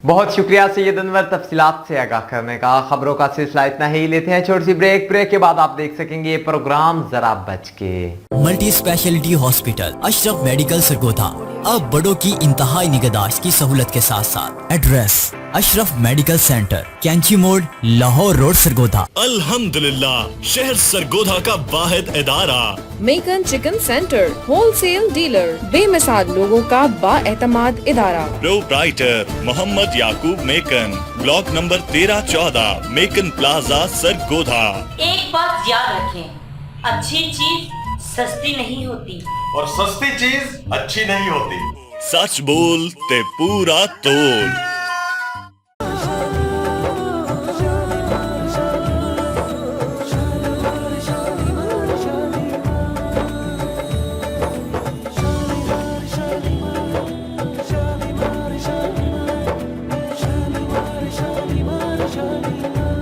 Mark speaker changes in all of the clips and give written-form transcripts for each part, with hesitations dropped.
Speaker 1: बहुत शुक्रिया सैयद अनवर तफसीलात से आगाह करने का। खबरों का सिलसिला इतना ही, लेते हैं छोटी सी ब्रेक के बाद आप देख सकेंगे प्रोग्राम जरा बच के।
Speaker 2: Multi speciality hospital Ashraf medical Sargodha अब बड़ों की इंतहाई निगहदाश्त की सहूलत के साथ साथ address Ashraf medical centre, Kainchi Mor, Lahore road, Sargodha.
Speaker 3: अल्हम्दुलिल्लाह शहर सरगोधा का वाहिद इदारा
Speaker 4: Mekan chicken centre, wholesale dealer, बेमिसाल लोगों का बाएतमाद इदारा।
Speaker 3: Proprietor Muhammad Yaqoob Mekan, block number 13-14, Mekan plaza, Sargodha.
Speaker 5: एक बात याद रखें, अच्छी चीज सस्ती नहीं होती
Speaker 6: और सस्ती चीज अच्छी नहीं होती।
Speaker 3: सच बोल ते पूरा तोल।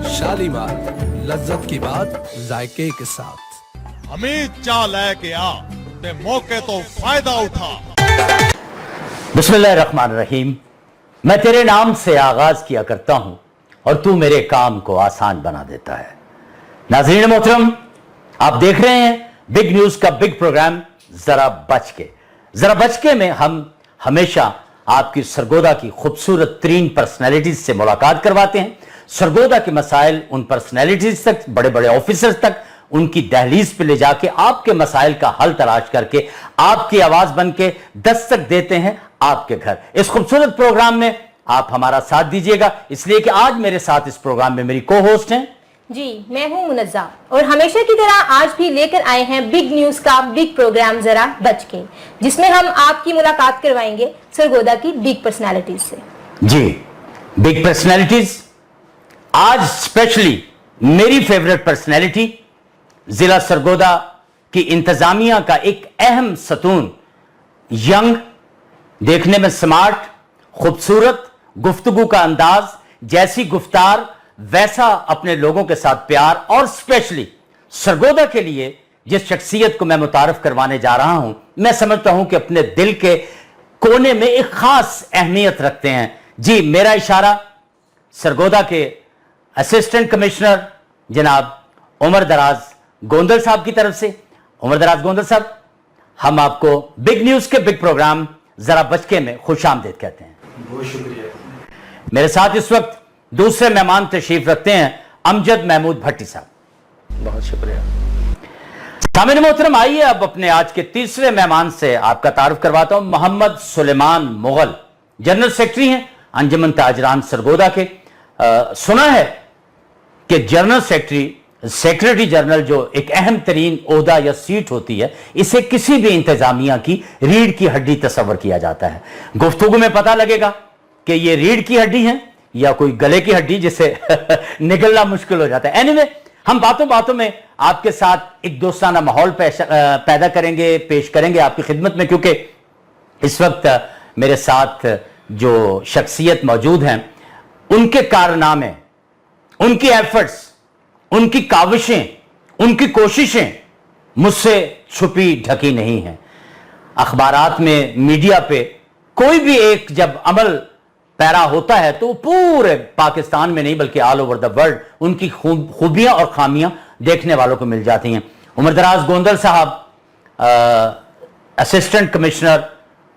Speaker 7: शालीमार लज्जत की बात जायके के साथ।
Speaker 6: अमीर चा लेके आ ते मौके तो फायदा उठा।
Speaker 8: बिस्मिल्लाहिर्रहमानिर्रहीम। मैं तेरे नाम से आगाज किया करता हूं और तू मेरे काम को आसान बना देता है। नाज़रीन मोहतरम, आप देख रहे हैं बिग न्यूज का बिग प्रोग्राम जरा बच के। जरा बच के में हम हमेशा आपकी सरगोधा की खूबसूरत तरीन पर्सनैलिटीज से मुलाकात करवाते हैं। सरगोधा के मसाइल उन पर्सनैलिटीज तक, बड़े बड़े ऑफिसर्स तक, उनकी दहलीज पे ले जाके आपके मसाइल का हल तलाश करके आपकी आवाज बन के दस्तक देते हैं आपके घर। इस खूबसूरत प्रोग्राम में आप हमारा साथ दीजिएगा, इसलिए कि आज मेरे साथ इस प्रोग्राम में मेरी को होस्ट हैं
Speaker 9: जी, मैं हूं मुनज़्ज़ा और हमेशा की तरह आज भी लेकर आए हैं बिग न्यूज का बिग प्रोग्राम जरा बच के, जिसमें हम आपकी मुलाकात करवाएंगे सरगोधा की बिग पर्सनैलिटीज से।
Speaker 8: जी, बिग पर्सनैलिटीज। आज स्पेशली मेरी फेवरेट पर्सनैलिटी, जिला सरगोधा की इंतजामिया का एक अहम सतून, यंग, देखने में स्मार्ट, खूबसूरत, गुफ्तगू का अंदाज, जैसी गुफ्तार वैसा अपने लोगों के साथ प्यार, और स्पेशली सरगोधा के लिए जिस शख्सियत को मैं मुतारफ करवाने जा रहा हूं, मैं समझता हूं कि अपने दिल के कोने में एक खास अहमियत रखते हैं। जी, मेरा इशारा सरगोधा के असिस्टेंट कमिश्नर जनाब उमर दराज गोंदल साहब की तरफ से। उमर दराज गोंदल साहब, हम आपको बिग न्यूज के बिग प्रोग्राम जरा बचके में खुशामदीद कहते हैं।
Speaker 10: बहुत शुक्रिया।
Speaker 8: मेरे साथ इस वक्त दूसरे मेहमान तशरीफ रखते हैं अमजद महमूद भट्टी साहब।
Speaker 10: बहुत शुक्रिया।
Speaker 8: सामने मोहतरम, आइए अब अपने आज के तीसरे मेहमान से आपका तारुफ करवाता हूं। मोहम्मद सुलेमान मुगल जनरल सेक्रेटरी हैं अंजुमन ताजरान सरगोधा के। सुना है कि जनरल सेक्रेटरी जनरल जो एक अहम तरीन ओहदा या सीट होती है, इसे किसी भी इंतजामिया की रीढ़ की हड्डी तस्वर किया जाता है। गुफ्तगू में पता लगेगा कि ये रीढ़ की हड्डी है या कोई गले की हड्डी जिसे निगलना मुश्किल हो जाता है। एनीवे, हम बातों बातों में आपके साथ एक दोस्ताना माहौल पैदा करेंगे, पेश करेंगे आपकी खिदमत में, क्योंकि इस वक्त मेरे साथ जो शख्सियत मौजूद हैं, उनके कारनामे, उनकी एफर्ट्स, उनकी काविशें, उनकी कोशिशें मुझसे छुपी ढकी नहीं हैं। अखबारात में, मीडिया पे कोई भी एक जब अमल पैरा होता है तो पूरे पाकिस्तान में नहीं बल्कि ऑल ओवर द वर्ल्ड उनकी खूबियां और खामियां देखने वालों को मिल जाती हैं। उमर दराज गोंदल साहब असिस्टेंट कमिश्नर,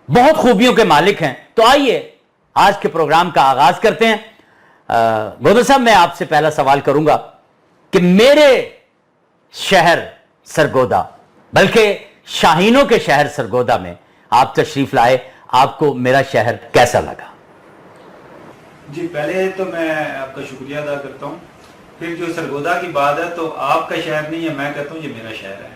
Speaker 8: बहुत खूबियों के मालिक हैं। तो आइए आज के प्रोग्राम का आगाज करते हैं। गोंदल साहब, मैं आपसे पहला सवाल करूंगा कि मेरे शहर सरगोधा, बल्कि शाहीनों के शहर सरगोधा में आप तशरीफ लाए, आपको मेरा शहर कैसा लगा?
Speaker 10: जी, पहले तो मैं आपका शुक्रिया अदा करता हूँ। फिर जो सरगोधा की बात है तो आपका शहर नहीं है, मैं कहता हूँ ये मेरा शहर है।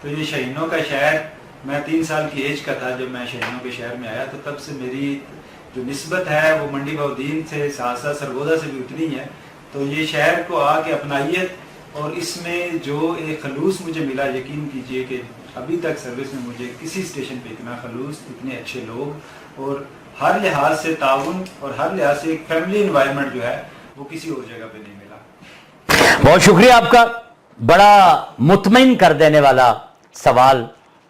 Speaker 10: तो ये शहीनों का शहर, मैं 3 साल की एज का था जब मैं शहीनों के शहर में आया, तो तब से मेरी जो निस्बत है वो मंडी बउद्दीन से, साथ साथ सरगोधा से भी उतनी है। तो ये शहर को आके अपनाइए, और इसमें जो एक खलूस मुझे मिला, यकीन कीजिए कि अभी तक सर्विस में मुझे किसी स्टेशन पे इतना खलूस, इतने अच्छे लोग और हर लिहाज से ताउन और हर लिहाज से एक फैमिली एनवायरनमेंट जो है वो किसी और जगह पे नहीं मिला।
Speaker 8: बहुत शुक्रिया आपका। बड़ा मुतमईन कर देने वाला सवाल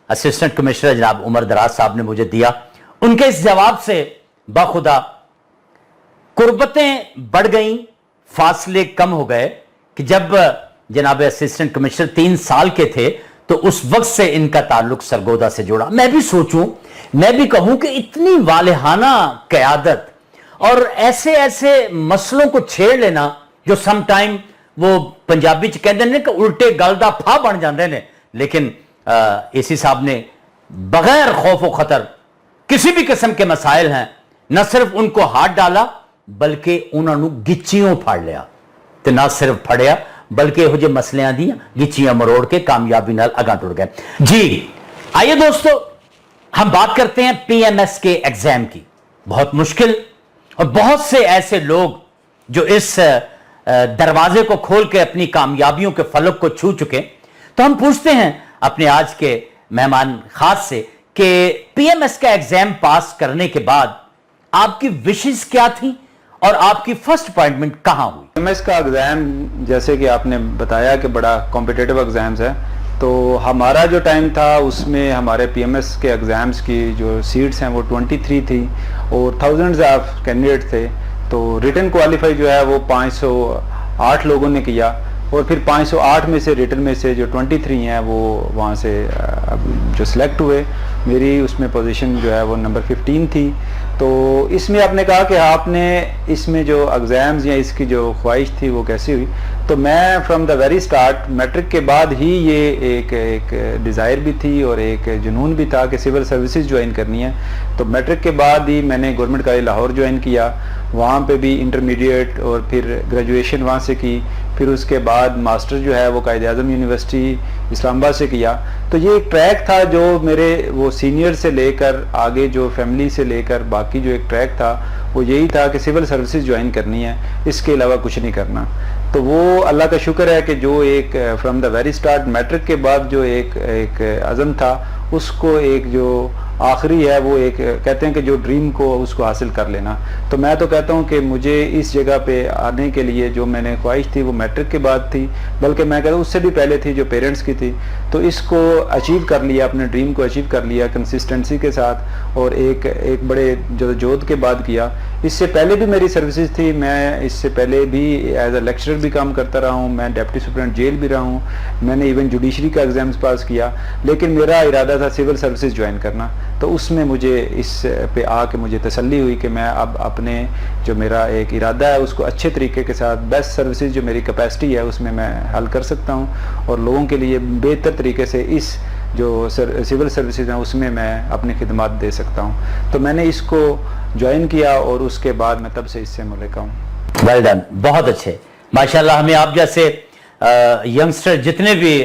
Speaker 8: असिस्टेंट कमिश्नर जनाब उमर दराज साहब ने मुझे दिया। उनके इस जवाब से बाखुदा गुर्बतें बढ़ गईं, फासले कम हो गए कि जब जनाब असिस्टेंट कमिश्नर 3 साल के थे तो उस वक्त से इनका ताल्लुक सरगोदा से जुड़ा। मैं भी सोचूं, मैं भी कहूं कि इतनी वालेहाना क़यादत और ऐसे ऐसे मसलों को छेड़ लेना जो सम टाइम वो पंजाबी च कहते हैं कि उल्टे गल दा फा बन जाते हैं, लेकिन एसी साहब ने बगैर खौफ व खतर किसी भी किस्म के मसाइल हैं न सिर्फ उनको हाथ डाला बल्कि उन्होंने गिच्चियों फाड़ लिया, तो ना सिर्फ फड़िया बल्कि यहो जे मसलियां दी गिच्चियां मरोड़ के कामयाबी नाल अगां टुर गए। जी आइए दोस्तों, हम बात करते हैं पीएमएस के एग्जाम की। बहुत मुश्किल और बहुत से ऐसे लोग जो इस दरवाजे को खोल के अपनी कामयाबियों के फलक को छू चुके। तो हम पूछते हैं अपने आज के मेहमान खास से कि पीएमएस का एग्जाम पास करने के बाद आपकी विशेष क्या थी और आपकी फर्स्ट अपॉइंटमेंट कहां हुई?
Speaker 10: पीएमएस का एग्जाम जैसे कि आपने बताया कि बड़ा कॉम्पिटिटिव एग्जाम्स है, तो हमारा जो टाइम था उसमें हमारे पीएमएस के एग्जाम्स की जो सीट्स हैं वो 23 थी और थाउजेंड्स ऑफ कैंडिडेट थे। तो रिटन क्वालिफाई जो है वो 508 लोगों ने किया और फिर 508 में से रिटन में से जो 23 हैं वो वहाँ से जो सिलेक्ट हुए। मेरी उसमें पोजीशन जो है वो नंबर 15 थी। तो इसमें आपने कहा कि आपने इसमें जो एग्ज़ाम्स या इसकी जो ख्वाहिश थी वो कैसी हुई, तो मैं from the very start matric के बाद ही ये एक डिज़ायर भी थी और एक जुनून भी था कि सिविल सर्विसेज ज्वाइन करनी है। तो मैट्रिक के बाद ही मैंने गवर्नमेंट कॉलेज लाहौर ज्वाइन किया, वहाँ पे भी इंटरमीडिएट और फिर ग्रेजुएशन वहाँ से की, फिर उसके बाद मास्टर जो है वो कायद-ए-आज़म यूनिवर्सिटी इस्लामाबाद से किया। तो ये एक ट्रैक था जो मेरे वो सीनियर से लेकर आगे जो फैमिली से लेकर बाकी जो एक ट्रैक था वो यही था कि सिविल सर्विसेज ज्वाइन करनी है, इसके अलावा कुछ नहीं करना। तो वो अल्लाह का शुक्र है कि जो एक from the very start matric के बाद जो एक अज़म था उसको एक जो आखिरी है वो एक कहते हैं कि जो ड्रीम को उसको हासिल कर लेना। तो मैं तो कहता हूँ कि मुझे इस जगह पे आने के लिए जो मैंने ख्वाहिश थी वो मैट्रिक के बाद थी, बल्कि मैं कहता हूँ उससे भी पहले थी जो पेरेंट्स की थी। तो इसको अचीव कर लिया, अपने ड्रीम को अचीव कर लिया कंसिस्टेंसी के साथ और एक बड़े जदोजहद के बाद किया। इससे पहले भी मेरी सर्विसेज थी, मैं इससे पहले भी एज अ लेक्चरर भी काम करता रहा हूँ, मैं डिप्टी सुपरिटेंडेंट जेल भी रहा हूँ, मैंने इवन जुडिशरी का एग्जाम्स पास किया, लेकिन मेरा इरादा था सिविल सर्विसेज ज्वाइन करना। तो उसमें मुझे इस पे आके मुझे तसल्ली हुई कि मैं अब अपने जो मेरा एक इरादा है उसको अच्छे तरीके के साथ बेस्ट सर्विसेज जो मेरी कैपेसिटी है उसमें मैं हल कर सकता हूँ और लोगों के लिए बेहतर तरीके से इस जो सिविल सर्विसेज हैं उसमें मैं अपनी खिदमत दे सकता हूँ। तो मैंने इसको ज्वाइन किया और उसके बाद मैं तब से इससे मुल्क हूँ।
Speaker 8: वेल डन, बहुत अच्छे, माशाल्लाह। हमें आप जैसे यंगस्टर जितने भी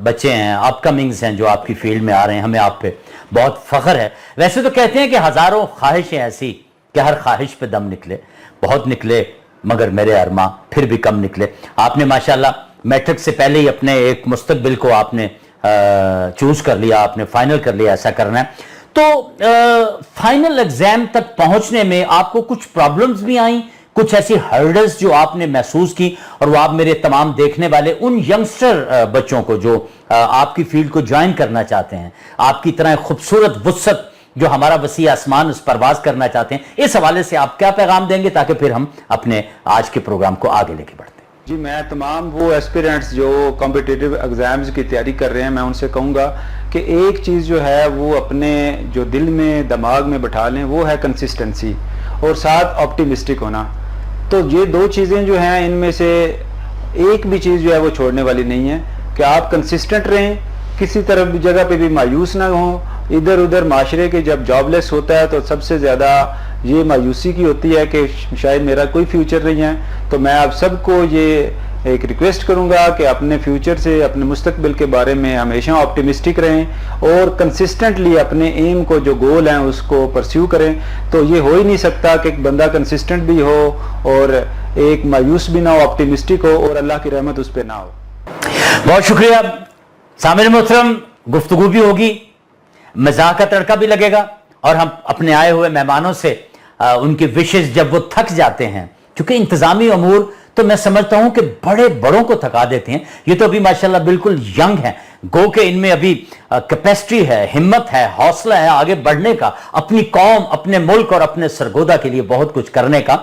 Speaker 8: बच्चे हैं, अपकमिंग्स हैं जो आपकी फील्ड में आ रहे हैं, हमें आप पे बहुत फख्र है। वैसे तो कहते हैं कि हज़ारों ख्वाहिशें ऐसी कि हर ख्वाहिश पे दम निकले, बहुत निकले मगर मेरे अरमा फिर भी कम निकले। आपने माशाल्लाह मैट्रिक से पहले ही अपने एक मुस्तकबिल को आपने चूज कर लिया, आपने फाइनल कर लिया ऐसा करना है। तो फाइनल एग्जाम तक पहुंचने में आपको कुछ प्रॉब्लम्स भी आई, कुछ ऐसी हर्डल्स जो आपने महसूस की, और वो आप मेरे तमाम देखने वाले उन यंगस्टर बच्चों को जो आपकी फील्ड को ज्वाइन करना चाहते हैं, आपकी तरह खूबसूरत वुसअत जो हमारा वसी आसमान उस परवाज करना चाहते हैं, इस हवाले से आप क्या पैगाम देंगे ताकि फिर हम अपने आज के प्रोग्राम को आगे लेके बढ़ते हैं?
Speaker 10: जी, मैं तमाम वो एस्पिरेंट्स जो कॉम्पिटिटिव एग्ज़ाम्स की तैयारी कर रहे हैं, मैं उनसे कहूँगा कि एक चीज़ जो है वो अपने जो दिल में दिमाग में बैठा लें, वो है कंसिस्टेंसी और साथ ऑप्टिमिस्टिक होना। तो ये दो चीज़ें जो हैं इनमें से एक भी चीज़ जो है वो छोड़ने वाली नहीं है कि आप कंसिस्टेंट रहें, किसी तरफ भी जगह पे भी मायूस ना हों। इधर उधर माशरे के जब जॉबलेस होता है तो सबसे ज़्यादा ये मायूसी की होती है कि शायद मेरा कोई फ्यूचर नहीं है। तो मैं आप सबको ये एक रिक्वेस्ट करूंगा कि अपने फ्यूचर से, अपने मुस्तकबिल के बारे में हमेशा ऑप्टिमिस्टिक रहें और कंसिस्टेंटली अपने एम को, जो गोल हैं, उसको परस्यू करें। तो ये हो ही नहीं सकता कि एक बंदा कंसिस्टेंट भी हो और एक मायूस भी ना हो, ऑप्टिमिस्टिक हो और अल्लाह की रहमत उस पर ना हो।
Speaker 8: बहुत शुक्रिया सामिर मोहतरम, गुफ्तगू भी होगी, मजाक का तड़का भी लगेगा और हम अपने आए हुए मेहमानों से उनकी विशेष जब वो थक जाते हैं, क्योंकि इंतजामी अमूर तो मैं समझता हूं कि बड़े बड़ों को थका देते हैं। ये तो अभी माशाल्लाह बिल्कुल यंग हैं, गो के इनमें अभी कैपेसिटी है, हिम्मत है, हौसला है आगे बढ़ने का, अपनी कौम, अपने मुल्क और अपने सरगोदा के लिए बहुत कुछ करने का।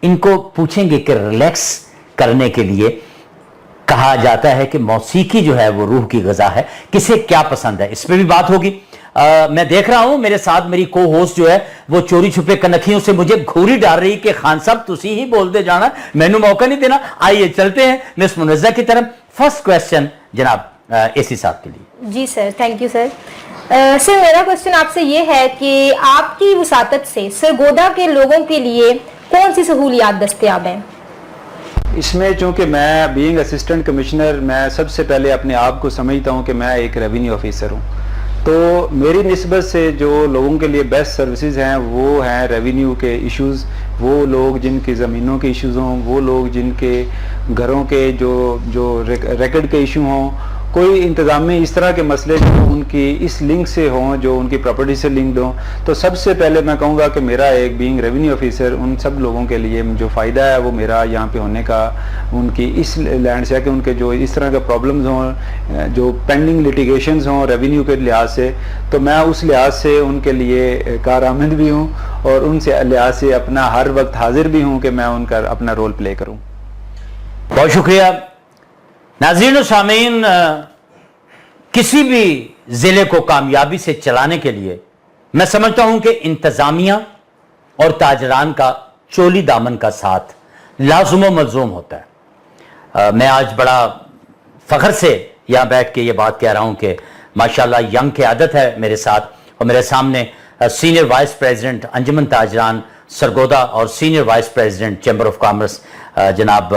Speaker 8: इनको पूछेंगे कि रिलैक्स करने के लिए कहा जाता है कि मौसीकी जो है वो रूह की ग़िज़ा है, किसे क्या पसंद है, इस पे भी बात होगी। मैं देख रहा हूं मेरे साथ मेरी को होस्ट जो है वो चोरी छुपे कनखियों से मुझे घूरी डाल रही कि खान साहब तुसी ही बोलते जाना, मैनू मौका नहीं देना। आइए चलते हैं मिस मुनज़्ज़ा की तरफ। फर्स्ट क्वेश्चन जनाब एसी साहब के लिए।
Speaker 9: जी sir, thank you sir. Sir मेरा क्वेश्चन आपसे ये है कि आपकी वसातत से सरगोदा के लोगों के लिए कौन सी सहूलियात दस्तयाब हैं?
Speaker 10: इसमें चूंकि मैं बीइंग असिस्टेंट कमिश्नर, मैं सबसे पहले अपने आप को समझता हूं कि मैं एक रेवेन्यू ऑफिसर हूं, तो मेरी निस्बत से जो लोगों के लिए बेस्ट सर्विसेज हैं वो हैं रेवेन्यू के इश्यूज़, वो लोग जिनकी ज़मीनों के इश्यूज़ हों, वो लोग जिनके घरों के जो रिकॉर्ड के इशू हों, कोई इंतज़ामी इस तरह के मसले जो उनकी इस लिंक से हों, जो उनकी प्रॉपर्टी से लिंक्ड हों। तो सबसे पहले मैं कहूँगा कि मेरा एक बीइंग रेवेन्यू ऑफिसर उन सब लोगों के लिए जो फ़ायदा है वो मेरा यहाँ पे होने का, उनकी इस लैंड से कि उनके जो इस तरह के प्रॉब्लम्स हों, जो पेंडिंग लिटिगेशंस हों रेवेन्यू के लिहाज से, तो मैं उस लिहाज से उनके लिए कारआमद भी हूँ और उनसे लिहाज से अपना हर वक्त हाजिर भी हूँ कि मैं उनका अपना रोल प्ले करूँ।
Speaker 8: बहुत शुक्रिया। नाज़रीन और सामीन, किसी भी जिले को कामयाबी से चलाने के लिए मैं समझता हूं कि इंतजामिया और ताजरान का चोली दामन का साथ लाजुम व मलजूम होता है। मैं आज बड़ा फख्र से यहां बैठ के ये बात कह रहा हूं कि माशाल्लाह यंग की आदत है मेरे साथ, और मेरे सामने सीनियर वाइस प्रेसिडेंट अंजुमन ताजरान सरगोदा और senior vice president chamber of commerce जनाब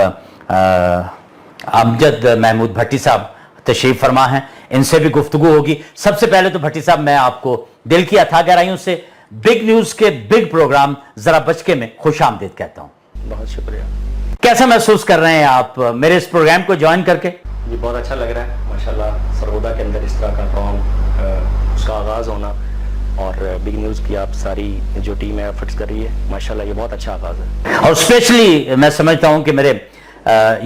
Speaker 8: अमजद महमूद भट्टी साहब तशरीफ फरमा हैं। इनसे भी गुफ्तगू होगी। सबसे पहले तो भट्टी साहब मैं आपको दिल की अथाह गहराइयों से बिग न्यूज के बिग प्रोग्राम जरा बचके में खुश आमदीद कहता हूं।
Speaker 11: बहुत शुक्रिया।
Speaker 8: कैसा महसूस कर रहे हैं आप मेरे इस प्रोग्राम को ज्वाइन करके?
Speaker 11: जी बहुत अच्छा लग रहा है माशाल्लाह। सरगोदा के अंदर इस तरह का प्रोग्राम उसका आगाज़ होना और बिग न्यूज़ की आप सारी जो टीम है एफर्ट्स कर रही है, माशाल्लाह ये बहुत अच्छा आगाज़ है।
Speaker 8: और स्पेशली मैं समझता हूं कि मेरे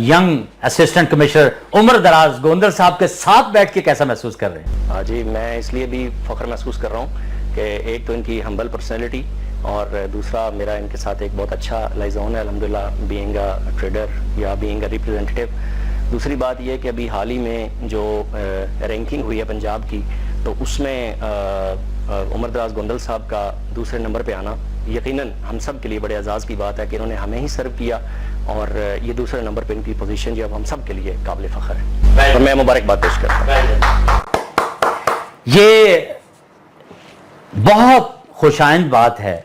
Speaker 8: यंग असिस्टेंट कमिश्नर उम्र दराज गोंदल साहब के साथ बैठ के कैसा महसूस कर रहे हैं?
Speaker 11: हाँ जी, मैं इसलिए भी फख्र महसूस कर रहा हूँ कि एक तो इनकी हम्बल पर्सनैलिटी और दूसरा मेरा इनके साथ एक बहुत अच्छा लाइजोन है अल्हम्दुलिल्लाह, बीइंग अ ट्रेडर या बीइंग अ रिप्रेजेंटेटिव। दूसरी बात यह कि अभी हाल ही में जो रैंकिंग हुई है पंजाब की, तो उसमें उमर दराज गोंदल साहब का दूसरे नंबर पे आना यकीनन हम सब के लिए बड़े एजाज़ की बात है कि इन्होंने हमें ही सर्व किया और ये दूसरे नंबर पे इनकी पोजीशन जो अब हम सब के लिए काबिल फ़ख्र है। और मैं मुबारकबाद पेश करता हूं।
Speaker 8: ये बहुत खुशाइंद बात है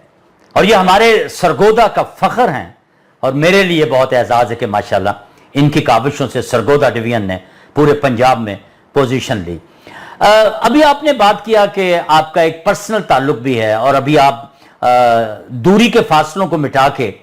Speaker 8: और ये हमारे सरगोदा का फख्र हैं और मेरे लिए बहुत एजाज़ है कि माशाल्लाह इनकी काविशों से सरगोदा डिवीजन ने पूरे पंजाब में पोजीशन ली। अभी आपने बात किया कि आपका एक पर्सनल ताल्लुक भी है और अभी आप दूरी के फासलों को मिटा के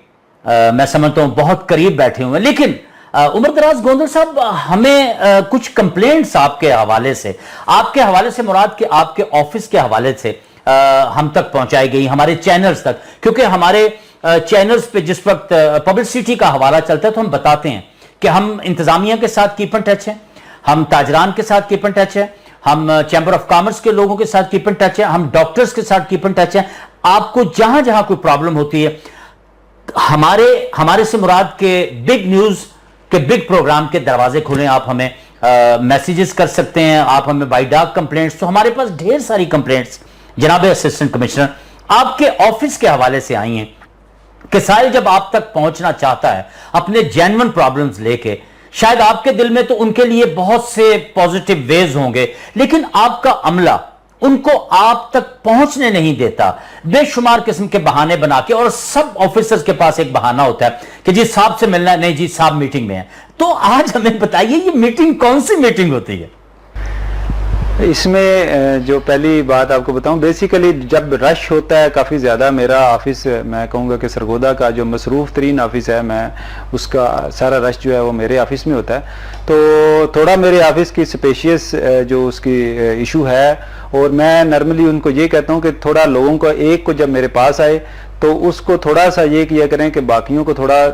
Speaker 8: मैं समझता हूं बहुत करीब बैठे हुए हैं। लेकिन उमर दराज गोंदल साहब, हमें कुछ कंप्लेंट्स आपके हवाले से मुराद के आपके ऑफिस के हवाले से हम तक पहुंचाई गई, हमारे चैनल्स तक, क्योंकि हमारे चैनल्स पे जिस वक्त पब्लिसिटी का हवाला चलता है तो हम बताते हैं कि हम इंतजामिया के साथ कीप इन टच हैं, हम ताजरान के साथ कीप इन टच है, हम चैम्बर ऑफ कॉमर्स के लोगों के साथ कीप इन टच है, हम डॉक्टर्स के साथ कीप इन टच है। आपको जहां जहां कोई प्रॉब्लम होती है हमारे से मुराद के बिग न्यूज के बिग प्रोग्राम के दरवाजे खुले, आप हमें मैसेजेस कर सकते हैं, आप हमें बाई डाक कंप्लेंट्स, तो हमारे पास ढेर सारी कंप्लेंट्स जनाब असिस्टेंट कमिश्नर आपके ऑफिस के हवाले से आई हैं कि साहिल जब आप तक पहुंचना चाहता है अपने जेन्युइन प्रॉब्लम्स लेके, शायद आपके दिल में तो उनके लिए बहुत से पॉजिटिव वेज होंगे, लेकिन आपका अमला उनको आप तक पहुंचने नहीं देता, बेशुमार किस्म के बहाने बना के। और सब ऑफिसर्स के पास एक बहाना होता है कि जी साहब से मिलना है, नहीं जी साहब मीटिंग में है। तो आज हमें बताइए ये मीटिंग कौन सी मीटिंग होती है?
Speaker 10: इसमें जो पहली बात आपको बताऊं, बेसिकली जब रश होता है काफ़ी ज़्यादा, मेरा ऑफिस मैं कहूँगा कि सरगोदा का जो मसरूफ़ तरीन ऑफिस है, मैं उसका सारा रश जो है वो मेरे ऑफिस में होता है। तो थोड़ा मेरे ऑफिस की स्पेशियस जो उसकी इशू है, और मैं नॉर्मली उनको ये कहता हूँ कि थोड़ा लोगों को एक को जब मेरे पास आए तो उसको थोड़ा सा ये किया करें कि बाकियों को थोड़ा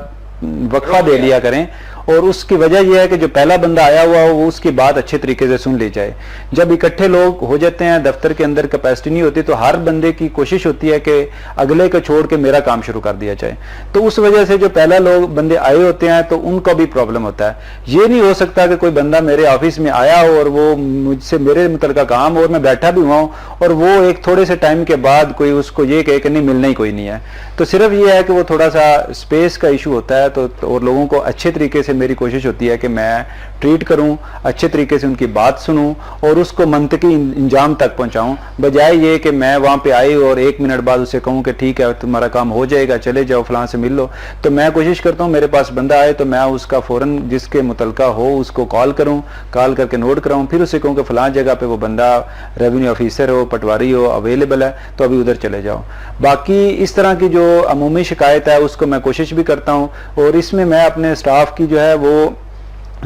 Speaker 10: वक्फा दे लिया करें
Speaker 12: और उसकी वजह यह है कि जो पहला बंदा आया हुआ हो वो उसकी बात अच्छे तरीके से सुन ली जाए। जब इकट्ठे लोग हो जाते हैं, दफ्तर के अंदर कैपेसिटी नहीं होती, तो हर बंदे की कोशिश होती है कि अगले को छोड़ के मेरा काम शुरू कर दिया जाए। तो उस वजह से जो पहला लोग बंदे आए होते हैं तो उनको भी प्रॉब्लम होता है। ये नहीं हो सकता कि कोई बंदा मेरे ऑफिस में आया हो और वो मुझसे मेरे मुतल्लिका काम हो और मैं बैठा भी हुआ हूँ और वो एक थोड़े से टाइम के बाद कोई उसको ये कहे कि नहीं मिलना ही कोई नहीं है। तो सिर्फ ये है कि वो थोड़ा सा स्पेस का इशू होता है। तो और लोगों को अच्छे तरीके से मेरी कोशिश होती है कि मैं ट्रीट करूं, अच्छे तरीके से उनकी बात सुनूं और उसको मंतकी इंजाम तक पहुंचाऊं, बजाय ये कि मैं वहां पे आई और 1 मिनट बाद उसे कहूं कि ठीक है तुम्हारा काम हो जाएगा, चले जाओ फलां से मिल लो। तो मैं कोशिश करता हूं मेरे पास बंदा आए तो मैं उसका फौरन जिसके मुतल्लिका हो उसको कॉल करूं, कॉल करके नोट कराऊं, फिर उसे कहूं कि फलां जगह पे वो बंदा रेवेन्यू ऑफिसर हो, पटवारी हो, अवेलेबल है, तो अभी उधर चले जाओ। बाकी इस तरह की जो अमूमी शिकायत है उसको मैं कोशिश भी करता हूँ और इसमें मैं अपने स्टाफ की जो है वो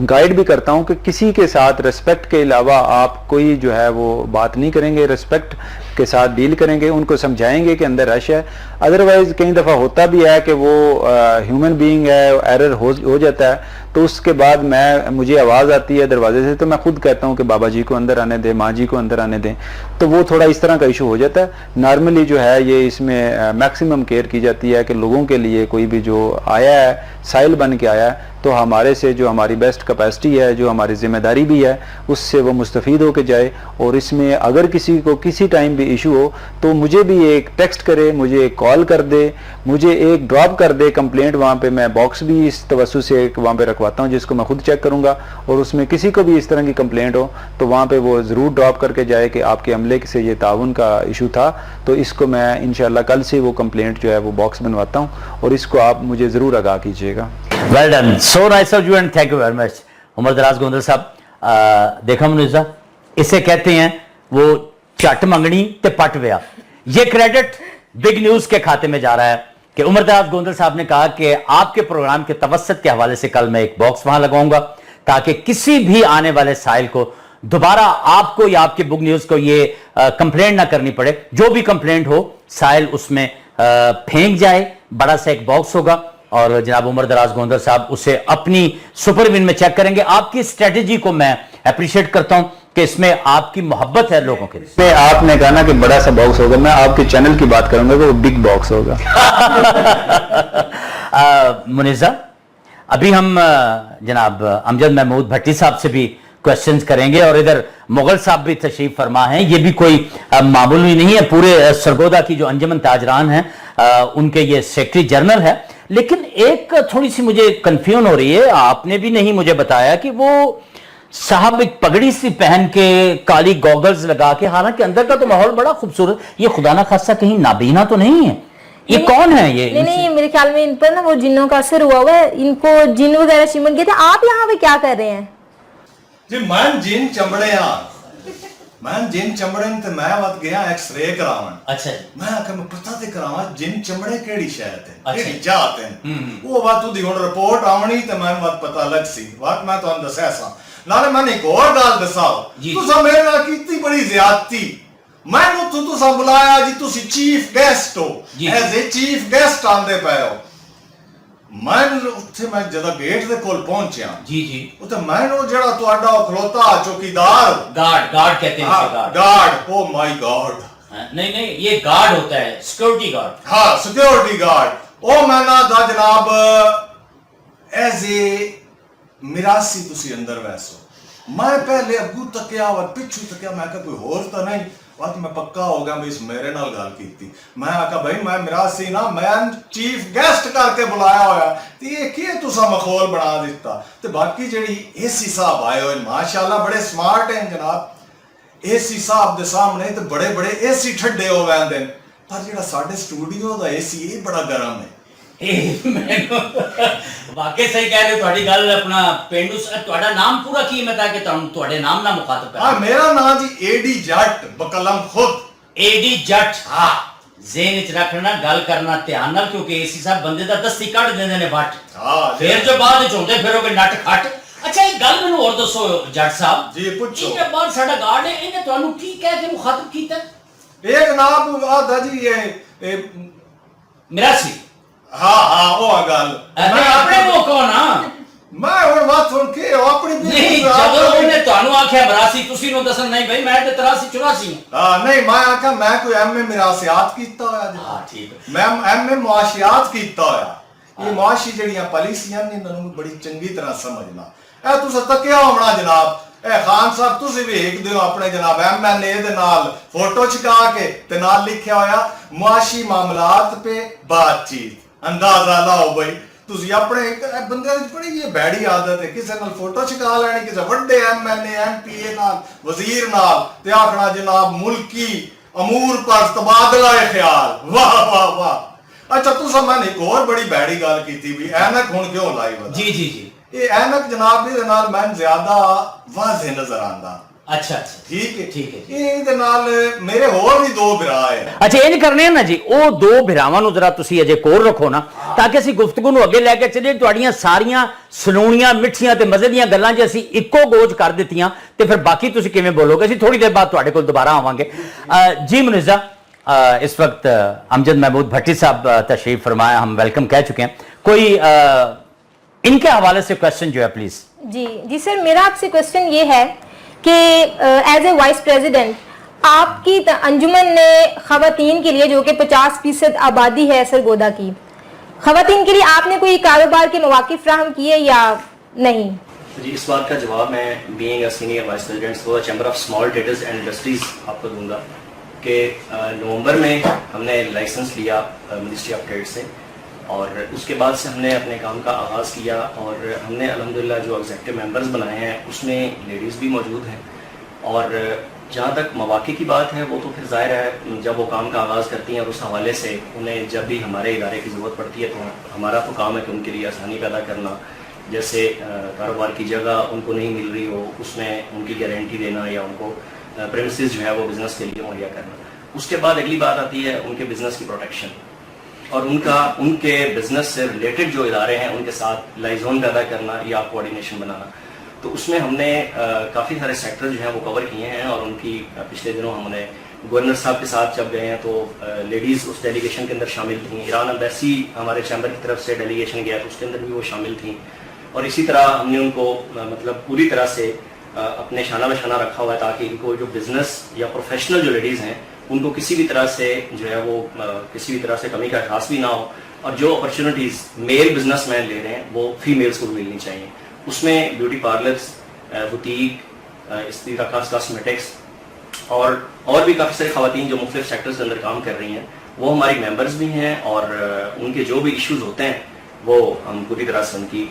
Speaker 12: गाइड भी करता हूं कि किसी के साथ रिस्पेक्ट के अलावा आप कोई जो है वो बात नहीं करेंगे, रिस्पेक्ट के साथ डील करेंगे, उनको समझाएंगे कि अंदर रश है। अदरवाइज कई दफ़ा होता भी है कि वो ह्यूमन बीइंग है, एरर हो जाता है, तो उसके बाद मुझे आवाज़ आती है दरवाजे से तो मैं खुद कहता हूं कि बाबा जी को अंदर आने दें, माँ जी को अंदर आने दें। तो वो थोड़ा इस तरह का इशू हो जाता है। नॉर्मली जो है ये इसमें मैक्सिमम केयर की जाती है कि लोगों के लिए कोई भी जो आया है, साइल बन के आया है, तो हमारे से जो हमारी बेस्ट कैपेसिटी है, जो हमारी जिम्मेदारी भी है, उससे वो मुस्तफ़ीद होकर जाए। और इसमें अगर किसी को किसी टाइम भी इशू हो तो मुझे भी एक टेक्स्ट करे, मुझे एक कॉल कर दे, मुझे एक ड्रॉप कर दे कंप्लेंट। वहाँ पे मैं बॉक्स भी इस तवज्जो से वहाँ पे रखवाता हूँ जिसको मैं खुद चेक करूँगा, और उसमें किसी को भी इस तरह की कंप्लेंट हो तो वहाँ पे वो ज़रूर ड्रॉप करके जाए कि आपके अमले से ये ताउन का इशू था, तो इसको मैं इंशाल्लाह कल से वो कंप्लेंट जो है वो बॉक्स बनवाता हूँ और इसको आप मुझे ज़रूर आगाह कीजिएगा।
Speaker 8: Well done, so nice of you and thank you very much. Umar Daraz Gondal साहब, देखा मुनीज़ा, इसे कहते हैं वो झट मंगनी ते पट व्या। ये क्रेडिट बिग न्यूज के खाते में जा रहा है कि उमर दराज गोंदल साहब ने कहा कि आपके प्रोग्राम के तवस्सुत के हवाले से कल मैं एक बॉक्स वहां लगाऊंगा ताकि किसी भी आने वाले साइल को दोबारा आपको या आपके बुक न्यूज को ये कंप्लेंट ना करनी पड़े। जो भी कंप्लेंट हो साइल उसमें फेंक जाए, बड़ा सा एक बॉक्स होगा और जनाब उमर दराज गोंदल साहब उसे अपनी सुपरविन में चेक करेंगे। आपकी स्ट्रेटेजी को मैं अप्रिशिएट करता हूं कि इसमें आपकी मोहब्बत है लोगों के लिए।
Speaker 12: आपने कहा ना कि बड़ा सा बॉक्स होगा, मैं आपके चैनल की बात करूंगा कि वो बिग बॉक्स होगा।
Speaker 8: मुनीज़ा, अभी हम जनाब अमजद महमूद भट्टी साहब से भी क्वेश्चंस करेंगे और इधर मुगल साहब भी तशरीफ फरमा हैं। ये भी कोई मामूली नहीं है, पूरे सरगोदा की जो अंजुमन ताजरान है उनके ये सेक्रेटरी जनरल है। लेकिन एक थोड़ी सी मुझे कंफ्यूजन हो रही है, आपने भी नहीं मुझे बताया कि वो साहब एक पगड़ी सी पहन के काली गॉगल्स लगा के, हालांकि अंदर का तो माहौल बड़ा खूबसूरत, ये खुदा ना खासा कहीं नाबीना तो नहीं है? ये कौन है ये?
Speaker 9: नहीं, मेरे ख्याल में इन पर ना वो जिन्नों का असर हुआ है, इनको जिन वगैरह चिमट गए थे। आप यहाँ पे क्या कर रहे हैं
Speaker 6: जी? मैं जिन चमड़े मैं जिन चमड़े ते मैं वत गया एक्सरे करावन।
Speaker 8: अच्छा,
Speaker 6: मैं आखिर मैं पता ते करावा जिन चमड़े केड़ी शायद है,
Speaker 8: अच्छा,
Speaker 6: केड़ी जात है। वो बात उदी हुन रिपोर्ट आवनी ते मैं वत पता लग सी। बात मैं तो दस्या सा नाले मैंने एक और गल दसाओ, तुसा मेरे नाल कीती बड़ी ज्यादती। मैनू तुसा बुलाया जी, तुसी चीफ गेस्ट हो, एज ए चीफ गेस्ट आंदे पे हो। मैं जदा गेट दे कोल पहुंचया
Speaker 8: जी
Speaker 6: उते मैनू जेड़ा तुहाडा खलोता चौकीदार,
Speaker 8: गार्ड कहते हैं इसे,
Speaker 6: गार्ड, ओ माय गॉड,
Speaker 8: नहीं ये गार्ड होता है, सिक्योरिटी गार्ड।
Speaker 6: हाँ, सिक्योरिटी गार्ड। ओ मैना दा जनाब एज ए मिरासी तुसी अंदर वैसो। मैं पहले अगू तकिया और पिछू तकिया, मैं कहा कोई होर तो नहीं। बात मैं पक्का हो गया, मैं इस मेरे नाल गल कीती। मैं आका भाई मैं मिरासी ना, मैं चीफ गेस्ट करके बुलाया होया ते ये की तुसा मखौल बना दिता। ते बाकी जेड़ी एसी साहब आए हो माशाल्लाह बड़े स्मार्ट हैं जनाब। एसी साहब दे सामने ते बड़े बड़े एसी ठड्डे हो वैंदे, पर जेड़ा साडे स्टूडियो दा एसी ये बड़ा गर्म है।
Speaker 8: वाकई सही कह रहे हो, ਤੁਹਾਡੀ ਗੱਲ अपना पेंडू। ਤੁਹਾਡਾ नाम पूरा की मैं ताकि ਤੁਹਾਡੇ नाम ना मुखातब।
Speaker 6: हां, मेरा नाम जी एडी जट बकलम खुद।
Speaker 8: एडी जट, हां, ज़हन विच रखना, गल करना ध्यान नाल, क्योंकि एसी साहब बंदे दा दस्ती कढ देंदे ने वट।
Speaker 6: हां,
Speaker 8: फिर जो बाद विच होंदे फिरोगे नट खट। अच्छा, एक गल मैनू और दसो जट साहब
Speaker 6: जी, पूछो।
Speaker 8: इनके बाद साडा गार्ड है, इन्हें ਤੁਹਾਨੂੰ ਕੀ ਕਹਿ ਕੇ मुखातब कीता?
Speaker 6: एक जनाब आदा जी ये
Speaker 8: मिरासी।
Speaker 6: हाँ वो गल
Speaker 8: मैं अपने वो कौन हां,
Speaker 6: मैं हुन बात सुन के अपनी
Speaker 8: नहीं चलो ਉਹਨੇ ਤੁਹਾਨੂੰ ਆਖਿਆ 82 ਤੁਸੀਂ ਨੂੰ ਦੱਸਣ ਨਹੀਂ ਭਾਈ ਮੈਂ ਤੇ 83 84
Speaker 6: ਹਾਂ ਨਹੀਂ ਮੈਂ ਆਖਿਆ ਮੈਂ ਕੋਈ ਐਮਏ ਮਿਰਾਸਿਆਤ ਕੀਤਾ ਹੋਇਆ ਜੀ
Speaker 8: ਹਾਂ ਠੀਕ ਹੈ
Speaker 6: ਮੈਂ ਐਮਏ ਮੁਆਸ਼ਿਆਤ ਕੀਤਾ ਹੋਇਆ ਇਹ ਮੁਆਸ਼ੀ ਜਿਹੜੀਆਂ ਪਾਲਿਸੀਆਂ ਨੇ ਇਹਨਾਂ ਨੂੰ ਬੜੀ ਚੰਗੀ ਤਰ੍ਹਾਂ ਸਮਝਣਾ ਇਹ ਤੁਸੀਂ ਤੱਕਿਆ ਹੋਣਾ ਜਨਾਬ ਇਹ ਖਾਨ ਸਾਹਿਬ ਤੁਸੀਂ ਵੇਖਦੇ ਹੋ ਆਪਣੇ ਜਨਾਬ ਐਮਐਨਏ ਦੇ ਨਾਲ ਫੋਟੋ ਛਕਾ ਕੇ ਤੇ ਨਾਲ ਲਿਖਿਆ ਹੋਇਆ ਮੁਆਸ਼ੀ ਮਾਮਲਾਤ पे बातचीत ਅੰਦਾਜ਼ਾ ਲਾਓ ਬਈ ਤੁਸੀਂ ਆਪਣੇ ਬੰਦਿਆਂ ਦੀ ਬੜੀ ਇਹ ਬੈੜੀ ਆਦਤ ਹੈ ਕਿਸੇ ਨਾਲ ਫੋਟੋ ਛਕਾ ਲੈਣੀ ਕਿਸੇ ਵੱਡੇ ਐਮਐਨਏ ਐਮਪੀਏ ਨਾਲ ਵਜ਼ੀਰ ਨਾਲ ਤੇ ਆਖਣਾ ਜਨਾਬ ਮੁਲਕੀ ਅਮੂਰ ਪਰ ਤਬਾਦਲਾ ਖਿਆਲ ਵਾਹ ਵਾਹ ਵਾਹ ਅੱਛਾ ਤੁਸੀਂ ਮੈंने ਇੱਕ ਹੋਰ ਬੜੀ ਬੈੜੀ ਗੱਲ ਕੀਤੀ ਵੀ ਐਨਕ ਹੁਣ ਕਿਉਂ ਲਾਈ ਬਤਾ
Speaker 8: ਜੀ ਜੀ ਜੀ
Speaker 6: ਇਹ ਐਨਕ ਜਨਾਬ ਦੇ ਨਾਲ ਮੈਂ ਜ਼ਿਆਦਾ ਵਾਜ਼ਿਹ ਨਜ਼ਰ ਆਂਦਾ
Speaker 8: ਅੱਛਾ
Speaker 6: ਠੀਕ ਹੈ ਇਹਦੇ ਨਾਲ ਮੇਰੇ ਹੋਰ ਵੀ ਦੋ ਭਰਾ ਹੈ
Speaker 8: ਅੱਛਾ ਇੰਜ ਕਰਨੇ ਨਾ ਜੀ ਉਹ ਦੋ ਭਰਾਵਾਂ ਨੂੰ ਜਰਾ ਤੁਸੀਂ ਅਜੇ ਕੋਲ ਰੱਖੋ ਨਾ ਤਾਂ ਕਿ ਅਸੀਂ ਗੁਫ਼ਤਗੂ ਨੂੰ ਅੱਗੇ ਲੈ ਕੇ ਚੱਲੀਏ ਤੁਹਾਡੀਆਂ ਸਾਰੀਆਂ ਸੁਣਾਉਣੀਆਂ ਮਿੱਠੀਆਂ ਤੇ ਮਜ਼ੇ ਦੀਆਂ ਗੱਲਾਂ ਜੇ ਅਸੀਂ ਇੱਕੋ ਗੋਜ ਕਰ ਦਿੱਤੀਆਂ ਤੇ ਫਿਰ ਬਾਕੀ ਤੁਸੀਂ ਕਿਵੇਂ ਬੋਲੋਗੇ ਅਸੀਂ ਥੋੜੀ ਦੇਰ ਬਾਅਦ ਤੁਹਾਡੇ ਕੋਲ ਦੁਬਾਰਾ ਆਵਾਂਗੇ जी मुनिज़ा इस वक्त अमजद महमूद भट्टी साहब तशरीफ फरमाया हम वेलकम कह चुके हैं कोई इनके हवाले से क्वेश्चन जो है प्लीज
Speaker 9: जी सर मेरा आपसे क्वेश्चन ये है कि एज ए वाइस प्रेसिडेंट आपकी अंजुमन ने खवातीन के लिए जो कि 50% आबादी है सरगोदा की खवातीन के लिए आपने कोई कारोबार के मौके फ्राहम किए या नहीं?
Speaker 11: जी इस बात का जवाब मैं being a senior vice president for chamber of small traders and industries आपको दूंगा कि नवंबर में हमने लाइसेंस लिया मिनिस्ट्री ऑफ ट्रेड से और उसके बाद से हमने अपने काम का आगाज़ किया और हमने अल्हम्दुलिल्लाह जो एग्जेक्टिव मेंबर्स बनाए हैं उसमें लेडीज़ भी मौजूद हैं और जहाँ तक मौके की बात है वो तो फिर ज़ाहिर है जब वो काम का आगाज़ करती हैं और उस हवाले से उन्हें जब भी हमारे इदारे की ज़रूरत पड़ती है तो हमारा तो काम है कि उनके लिए आसानी पैदा करना जैसे कारोबार की जगह उनको नहीं मिल रही हो उसमें उनकी गारंटी देना या उनको प्रेमिसेस जो है वो बिज़नेस के लिए मुहैया करना। उसके बाद अगली बात आती है उनके बिज़नेस की प्रोटेक्शन और उनके बिजनेस से रिलेटेड जो इदारे हैं उनके साथ लाइजोन पैदा करना या कोऑर्डिनेशन बनाना तो उसमें हमने काफ़ी सारे सेक्टर जो हैं वो कवर किए हैं और उनकी पिछले दिनों हमने गवर्नर साहब के साथ जब गए हैं तो लेडीज़ उस डेलीगेशन के अंदर शामिल थी ईरान एम्बेसी हमारे चैम्बर की तरफ से डेलीगेशन गया तो उसके अंदर भी वो शामिल थी और इसी तरह हमने उनको मतलब पूरी तरह से अपने शाना बशाना रखा हुआ है ताकि इनको जो बिज़नेस या प्रोफेशनल जो लेडीज़ हैं उनको किसी भी तरह से जो है वो किसी भी तरह से कमी का एहसास भी ना हो और जो अपॉर्चुनिटीज़ मेल बिजनेसमैन ले रहे हैं वो फीमेल्स को भी मिलनी चाहिए उसमें ब्यूटी पार्लर्स बुटीक इस तरह का कॉस्मेटिक्स और भी काफ़ी सारी ख़वातीन जो मुख्तलिफ सेक्टर्स के अंदर काम कर रही हैं वो हमारी मेंबर्स भी हैं और उनके जो भी इश्यूज़ होते हैं वो हम पूरी तरह से उनकी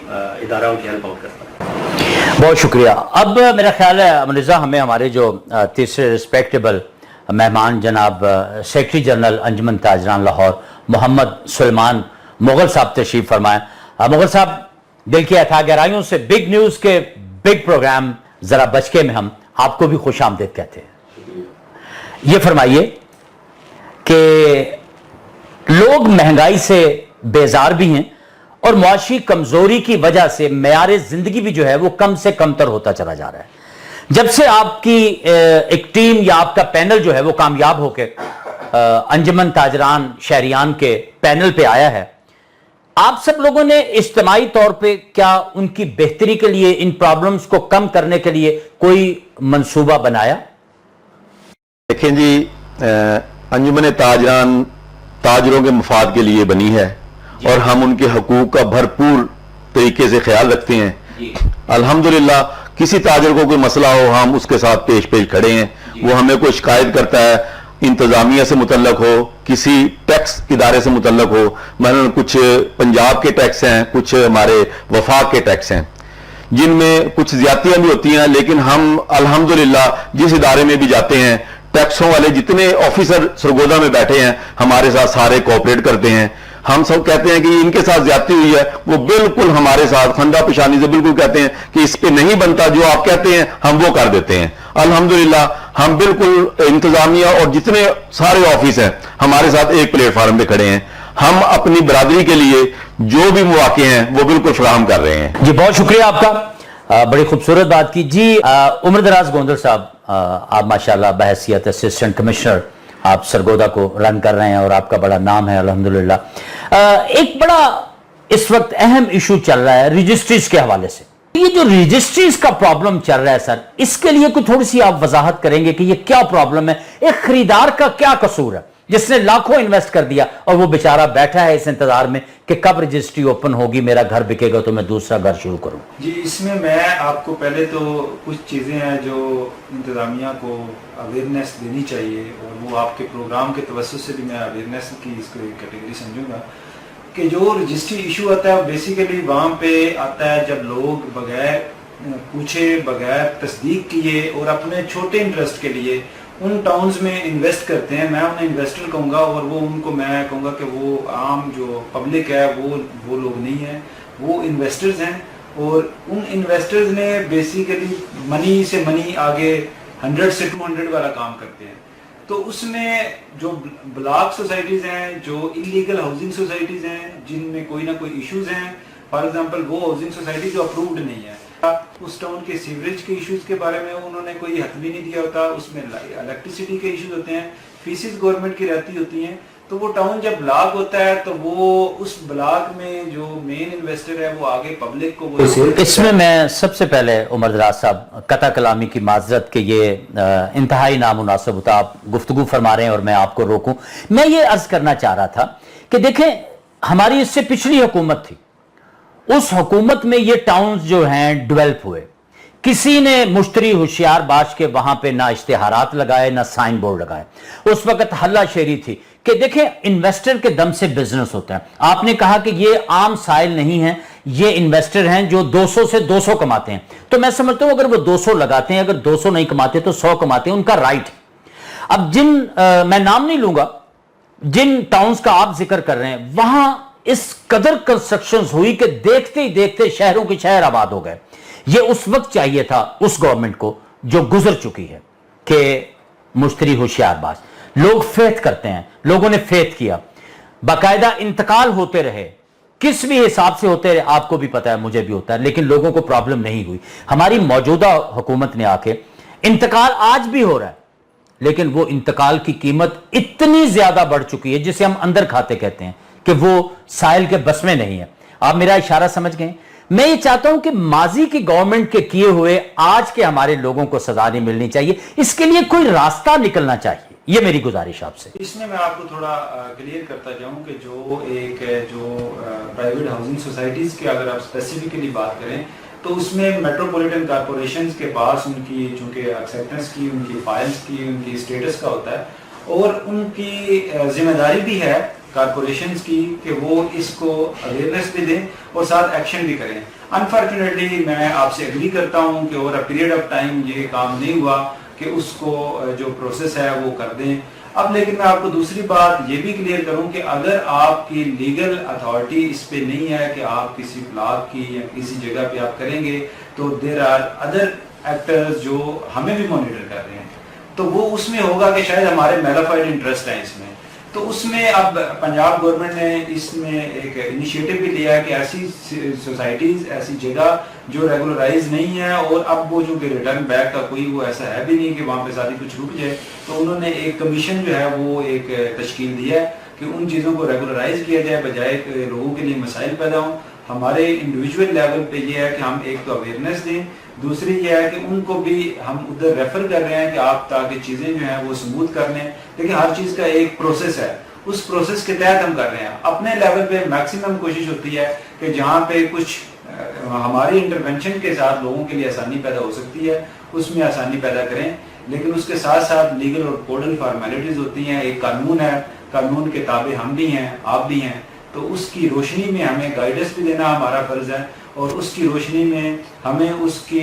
Speaker 11: इदारा उनकी हेल्प आउट करता है।
Speaker 8: बहुत शुक्रिया। अब मेरा ख्याल है मुनिज़ा हमें हमारे जो तीसरे रिस्पेक्टेबल मेहमान जनाब सेक्रेटरी जनरल अंजुमन ताजरान लाहौर मोहम्मद सुलेमान मुगल साहब तशरीफ फरमाए। मुगल साहब दिल की अथाह गहराइयों से बिग न्यूज़ के बिग प्रोग्राम ज़रा बचके में हम आपको भी खुश आमदीद कहते हैं। ये फरमाइए कि लोग महंगाई से बेजार भी हैं और मुआशी कमजोरी की वजह से मेयार जिंदगी भी जो है वो कम से कम तर होता चला जा रहा है। जब से आपकी एक टीम या आपका पैनल जो है वो कामयाब होकर अंजुमन ताजरान शहरियान के पैनल पे आया है आप सब लोगों ने इज्तिमाई तौर पे क्या उनकी बेहतरी के लिए इन प्रॉब्लम्स को कम करने के लिए कोई मंसूबा बनाया?
Speaker 13: देखें जी अंजुमन ताजरान ताजरों के मफाद के लिए बनी है और हम उनके हकूक का भरपूर तरीके से ख्याल रखते हैं। अल्हम्दुलिल्लाह किसी ताजर को कोई मसला हो हम उसके साथ पेश खड़े हैं। वो हमें कोई शिकायत करता है इंतजामिया से मुतल्लक हो किसी टैक्स इदारे से मुतल्लक हो मतलब कुछ पंजाब के टैक्स हैं कुछ हमारे वफाक के टैक्स हैं जिनमें कुछ ज्यादतियां भी होती हैं लेकिन हम अल्हम्दुलिल्लाह जिस इदारे में भी जाते हैं टैक्सों वाले जितने ऑफिसर सरगोदा में बैठे हैं हमारे साथ सारे कोऑपरेट करते हैं। हम सब कहते हैं कि इनके साथ ज्यादती हुई है वो बिल्कुल हमारे साथ खंदा पेशानी से बिल्कुल कहते हैं कि इस पे नहीं बनता जो आप कहते हैं हम वो कर देते हैं। अल्हम्दुलिल्लाह हम बिल्कुल इंतजामिया और जितने सारे ऑफिस हैं हमारे साथ एक प्लेटफार्म पे खड़े हैं। हम अपनी बरादरी के लिए जो भी मौके हैं वो बिल्कुल फराहम कर रहे हैं।
Speaker 8: जी बहुत शुक्रिया आपका बड़ी खूबसूरत बात की। जी उम्र दराज गोंदल साहब आप माशाल्लाह बहैसियत असिस्टेंट कमिश्नर आप सरगोदा को रन कर रहे हैं और आपका बड़ा नाम है अल्हम्दुलिल्लाह। एक बड़ा इस वक्त अहम इशू चल रहा है रजिस्ट्रीज के हवाले से یہ جو رجسٹریز کا پرابلم چل رہا ہے سر، اس کے لیے کوئی تھوڑی سی آپ وضاحت کریں گے کہ یہ کیا پرابلم ہے؟ ایک خریدار کا کیا قصور ہے جس نے لاکھوں انویسٹ کر دیا اور وہ بیچارہ بیٹھا ہے اس انتظار میں کہ کب رجسٹری اوپن ہوگی، میرا گھر بکے گا تو میں دوسرا گھر شروع کروں؟
Speaker 10: جی اس میں آپ کو پہلے تو کچھ چیزیں ہیں جو انتظامیہ کو اویئرنیس دینی چاہیے، اور وہ آپ کے پروگرام کے توسط سے بھی میں اویئرنیس کی اس کو ایک کیٹیگری سمجھوں گا کہ جو رجسٹری ایشو آتا ہے وہ بیسیکلی وہاں پہ آتا ہے جب لوگ بغیر پوچھے، بغیر تصدیق کیے اور اپنے چھوٹے انٹرسٹ کے لیے ان ٹاؤنز میں انویسٹ کرتے ہیں. میں انہیں انویسٹر کہوں گا، اور وہ ان کو میں کہوں گا کہ وہ عام جو پبلک ہے وہ لوگ نہیں ہیں، وہ انویسٹرز ہیں. اور ان انویسٹرز نے بیسیکلی منی سے منی آگے 100 سے 200 والا کام کرتے ہیں. تو اس میں جو بلاک سوسائٹیز ہیں، جو انلیگل ہاؤسنگ سوسائٹیز ہیں، جن میں کوئی نہ کوئی ایشوز ہیں، فار ایگزامپل وہ ہاؤسنگ سوسائٹی جو اپرووڈ نہیں ہے، اس ٹاؤن کے سیوریج کے ایشوز کے بارے میں انہوں نے کوئی حتمی نہیں دیا ہوتا، اس میں الیکٹریسٹی کے ایشوز ہوتے ہیں، فیسز گورنمنٹ کی رہتی ہوتی ہیں. تو وہ ٹاؤن جب بلاک ہوتا ہے تو وہ اس بلاک میں جو مین انویسٹر ہے وہ آگے پبلک کو
Speaker 8: اس میں سب سے پہلے عمر دراز صاحب قطع کلامی کی معذرت کہ یہ انتہائی نامناسب ہوتا، آپ گفتگو فرما رہے ہیں اور میں آپ کو روکوں. میں یہ عرض کرنا چاہ رہا تھا کہ دیکھیں ہماری اس سے پچھلی حکومت تھی، اس حکومت میں یہ ٹاؤنز جو ہیں ڈیولپ ہوئے، کسی نے مشتری ہوشیار باش کے وہاں پہ نہ اشتہارات لگائے نہ سائن بورڈ لگائے. اس وقت ہلہ شیری تھی کہ دیکھیں انویسٹر کے دم سے بزنس ہوتا ہے. آپ نے کہا کہ یہ عام سائل نہیں ہیں، یہ انویسٹر ہیں جو 200 سے 200 کماتے ہیں. تو میں سمجھتا ہوں اگر وہ 200 لگاتے ہیں، اگر 200 نہیں کماتے تو 100 کماتے ہیں، ان کا رائٹ ہے. اب میں نام نہیں لوں گا، جن ٹاؤنز کا آپ ذکر کر رہے ہیں وہاں اس قدر کنسٹرکشنز ہوئی کہ دیکھتے ہی دیکھتے شہروں کی شہر آباد ہو گئے. یہ اس وقت چاہیے تھا اس گورنمنٹ کو جو گزر چکی ہے کہ مشتری ہوشیار باز. لوگ فیتھ کرتے ہیں، لوگوں نے فیتھ کیا، باقاعدہ انتقال ہوتے رہے، کس بھی حساب سے ہوتے رہے، آپ کو بھی پتا ہے مجھے بھی ہوتا ہے، لیکن لوگوں کو پرابلم نہیں ہوئی. ہماری موجودہ حکومت نے آ کے انتقال آج بھی ہو رہا ہے، لیکن وہ انتقال کی قیمت اتنی زیادہ بڑھ چکی ہے جسے ہم اندر کھاتے کہتے ہیں کہ وہ سائل کے بس میں نہیں ہے. آپ میرا اشارہ سمجھ گئے؟ میں یہ چاہتا ہوں کہ ماضی کی گورنمنٹ کے کیے ہوئے آج کے ہمارے لوگوں کو سزا نہیں ملنی چاہیے، اس کے لیے کوئی راستہ نکلنا چاہیے. یہ میری گزارش آپ سے.
Speaker 10: اس میں آپ کو تھوڑا کلیئر کرتا جاؤں کہ جو پرائیویٹ ہاؤسنگ سوسائٹیز کی اگر آپ اسپیسیفکلی بات کریں تو اس میں میٹروپولیٹن کارپوریشنز کے پاس ان کی چونکہ ایکسیپٹنس کی، ان کی فائلز کی، ان کی اسٹیٹس کا ہوتا ہے، اور ان کی ذمہ داری بھی ہے کارپوریشنز کی کہ وہ اس کو اویئرنیس بھی دیں اور ساتھ ایکشن بھی کریں. انفارچونیٹلی میں آپ سے اگری کرتا ہوں کہ over a period of time یہ کام نہیں ہوا کہ اس کو جو پروسیس ہے وہ کر دیں. اب لیکن میں آپ کو دوسری بات یہ بھی کلیئر کروں کہ اگر آپ کی لیگل اتھارٹی اس پہ نہیں ہے کہ آپ کسی بلاک کی یا کسی جگہ پہ آپ کریں گے، تو دیر آر ادر ایکٹرز جو ہمیں بھی مانیٹر کر رہے ہیں، تو وہ اس میں ہوگا کہ شاید ہمارے میلافائڈ انٹرسٹ ہیں اس میں. تو اس میں اب پنجاب گورنمنٹ نے اس میں ایک انیشیٹو بھی لیا ہے کہ ایسی سوسائٹیز، ایسی جگہ جو ریگولرائز نہیں ہے، اور اب وہ جو کہ ریٹرن بیک کا کوئی وہ ایسا ہے بھی نہیں کہ وہاں پہ ساتھی کچھ رک جائے، تو انہوں نے ایک کمیشن جو ہے وہ ایک تشکیل دیا ہے کہ ان چیزوں کو ریگولرائز کیا جائے بجائے کہ لوگوں کے لیے مسائل پیدا ہوں. ہمارے انڈیویجول لیول پہ یہ ہے کہ ہم ایک تو اویئرنیس دیں، دوسری یہ ہے کہ ان کو بھی ہم ادھر ریفر کر رہے ہیں کہ آپ تاکہ چیزیں جو ہیں وہ سموتھ کر لیں. لیکن ہر چیز کا ایک پروسیس ہے، اس پروسیس کے تحت ہم کر رہے ہیں. اپنے لیول پہ میکسیمم کوشش ہوتی ہے کہ جہاں پہ کچھ ہماری انٹرونشن کے ساتھ لوگوں کے لیے آسانی پیدا ہو سکتی ہے اس میں آسانی پیدا کریں. لیکن اس کے ساتھ ساتھ لیگل اور کوڈل فارمیلٹیز ہوتی ہیں. ایک قانون ہے، قانون کے تابع ہم بھی ہیں، آپ بھی ہیں، تو اس کی روشنی میں ہمیں گائیڈنس بھی دینا ہمارا فرض ہے، اور اس کی روشنی میں ہمیں اس کی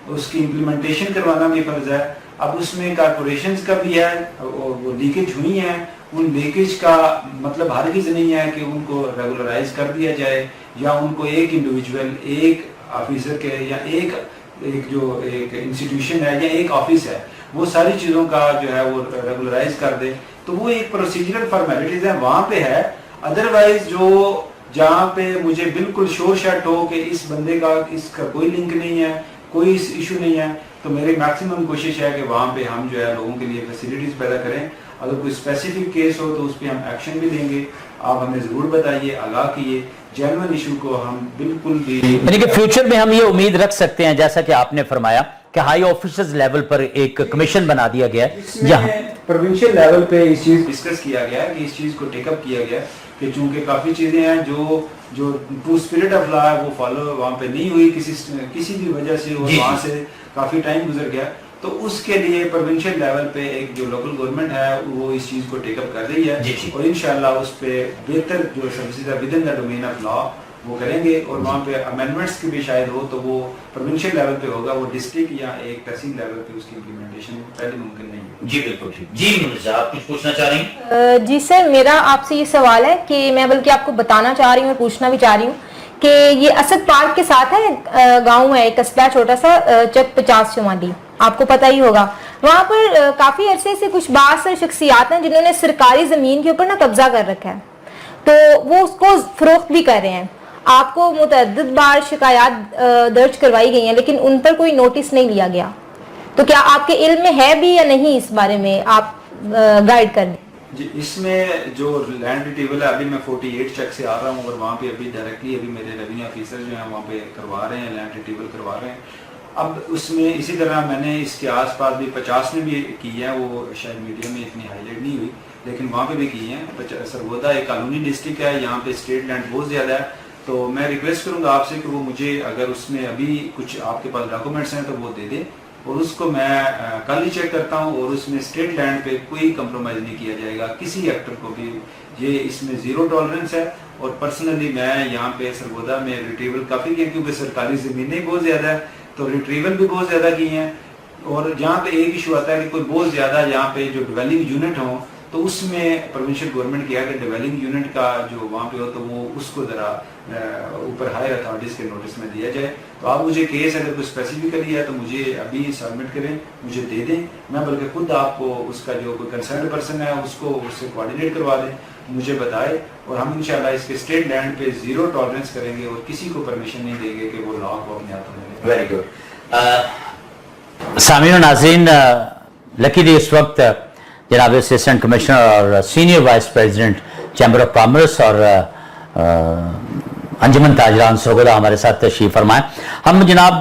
Speaker 10: امپلیمنٹیشن کروانا بھی فرض ہے. اب اس میں کارپوریشنز کا بھی ہے، وہ لیکیج ہوئی ہیں، ان لیکیج کا مطلب ہرگز نہیں ہے کہ ان کو ریگولرائز کر دیا جائے یا ان کو ایک انڈیویجول، ایک آفیسر کے یا ایک جو ایک انسٹیٹیوشن ہے یا ایک آفس ہے وہ ساری چیزوں کا جو ہے وہ ریگولرائز کر دے. تو وہ ایک پروسیجرل فارمیلٹیز ہیں وہاں پہ ہے. ادروائز جو جہاں پہ مجھے بالکل شور شٹ ہو کہ اس بندے کا اس کا کوئی لنک نہیں ہے، کوئی ایشو نہیں ہے، تو میری میکسیمم کوشش ہے کہ وہاں پہ ہم جو ہے لوگوں کے لیے فیسیلیٹیز پیدا کریں. اگر کوئی اسپیسیفک کیس ہو تو اس پہ ہم ایکشن بھی لیں گے. آپ ہمیں ضرور بتائیے، آگاہ کیے. जेन्युइन इशू को हम बिल्कुल भी,
Speaker 8: यानी कि फ्यूचर में हम ये उम्मीद रख सकते हैं जैसा कि आपने फरमाया कि हाई ऑफिसर्स लेवल पर एक कमीशन बना दिया गया है जहां
Speaker 10: प्रोविंशियल लेवल पे इस चीज डिस्कस किया गया है कि इस चीज को टेकअप किया गया कि चूंकि काफी चीजें हैं जो ट्रू स्पिरिट ऑफ लॉ है वो फॉलो वहाँ पे नहीं हुई किसी भी वजह से, और वहाँ से काफी टाइम गुजर गया, तो उसके लिए प्रोविंशियल लेवल पे एक जो लोकल गवर्नमेंट है वो इस चीज को टेकअप कर रही है और इंशाल्लाह उस पे बेहतर जो सर्विसेज है with in the domain of law वो करेंगे, और वहाँ पे अमेंडमेंट्स की भी शायद हो तो वो प्रोविंशियल लेवल पे होगा, वो डिस्ट्रिक्ट या एक तहसील लेवल पे उसकी इम्प्लीमेंटेशन पहले मुमकिन नहीं है।
Speaker 8: जी बिल्कुल ठीक। जी मुर्जा, आप कुछ पूछना चाह रही हैं?
Speaker 9: जी सर, मेरा आपसे ये सवाल है कि मैं बल्कि आपको बताना चाह रही हूँ और पूछना भी चाह रही हूँ कि ये असद पार्क के साथ है, गाँव है एक कस्बा छोटा सा चक 50 चुमाली, आपको पता ही होगा। वहाँ पर काफी अरसे से कुछ बासर शख्सियात हैं जिन्होंने सरकारी जमीन के ऊपर ना कब्जा कर रखा है, तो वो उसको फरोख्त भी कर रहे हैं। आपको मुतअद्दिद बार शिकायत दर्ज करवाई गई हैं लेकिन उन पर कोई नोटिस नहीं लिया गया, तो क्या आपके इल्म में है भी या नहीं, इस बारे में आप गाइड कर दें।
Speaker 10: जी, इसमें जो लैंड रिट्रीवल है अभी मैं 48 चेक से आ रहा हूँ और वहाँ पे अभी डायरेक्टली अभी मेरे रेवेन्यू ऑफिसर जो हैं वहाँ पे करवा रहे हैं, लैंड रिट्रीवल करवा रहे हैं। अब उसमें इसी तरह मैंने इसके आसपास भी 50 में भी की है, वो शायद मीडिया में इतनी हाईलाइट नहीं हुई लेकिन वहाँ पे भी की है। सरगोदा एक कानूनी डिस्ट्रिक्ट है, यहाँ पे स्टेट लैंड बहुत ज़्यादा है, तो मैं रिक्वेस्ट करूंगा आपसे कि वो मुझे अगर उसमें अभी कुछ आपके पास डॉक्यूमेंट्स हैं तो वो दे दें और उसको मैं कल ही चेक करता हूं, और उसमें स्टेट लैंड पे कोई कंप्रोमाइज़ नहीं किया जाएगा किसी एक्टर को भी, ये इसमें ज़ीरो टॉलरेंस है। और पर्सनली मैं यहाँ पे सरगोदा में रिट्रीवल काफ़ी किया क्योंकि सरकारी ज़मीनें बहुत ज़्यादा है तो रिट्रीवल भी बहुत ज़्यादा की हैं, और जहाँ पे एक इशू आता है कि कोई बहुत ज़्यादा यहाँ पे जो डिवेलिंग यूनिट हो तो उसमें प्रोविंशियल गवर्नमेंट किया कि डिवेलिंग यूनिट का जो वहाँ पे हो तो वो उसको ज़रा ऊपर हायर अथॉरिटीज़ के नोटिस में दिया जाए। तो आप मुझे केस अगर कोई स्पेसिफिकली है तो मुझे अभी सबमिट करें, मुझे दे दें, मैं बल्कि खुद आपको उसका जो कोई कंसर्न पर्सन है उसको उससे कोऑर्डिनेट करवा दें, मुझे बताए, और हम इंशाल्लाह इसके स्टेट लैंड पे ज़ीरो टॉलरेंस करेंगे और किसी को परमिशन नहीं देंगे कि वो लॉ को अपने हाथों में ले।
Speaker 8: Very good. सामीन नाज़रीन, लकीली इस वक्त जनाब असिस्टेंट कमिश्नर और senior vice president chamber of commerce और अंजुमन ताजरान सरगोदा हमारे साथ तशरीफ फरमाए। हम जनाब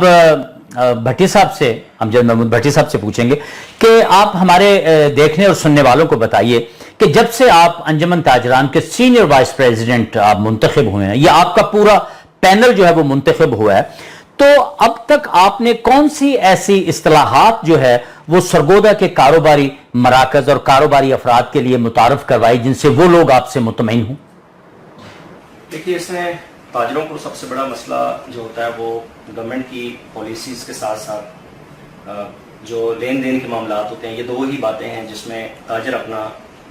Speaker 8: भट्टी साहब से, अमजद महमूद भट्टी साहब से पूछेंगे कि आप हमारे देखने और सुनने वालों को बताइए कि जब से आप अंजुमन ताजरान के सीनियर वाइस प्रेसिडेंट आप मुंतखब हुए हैं, या आपका पूरा पैनल जो है वो मुंतखब हुआ है, तो अब तक आपने कौन सी ऐसी इस्तिलाहात जो है वो सरगोदा के कारोबारी मराकज और कारोबारी अफराद के लिए मुतारफ करवाई जिनसे वो लोग आपसे मुतमईन हों?
Speaker 11: देखिए, इसमें ताजरों को सबसे बड़ा मसला जो होता है वो गवर्नमेंट की पॉलिसीज़ के साथ साथ जो लेन देन के मामलात होते हैं, ये दो ही बातें हैं जिसमें ताजर अपना,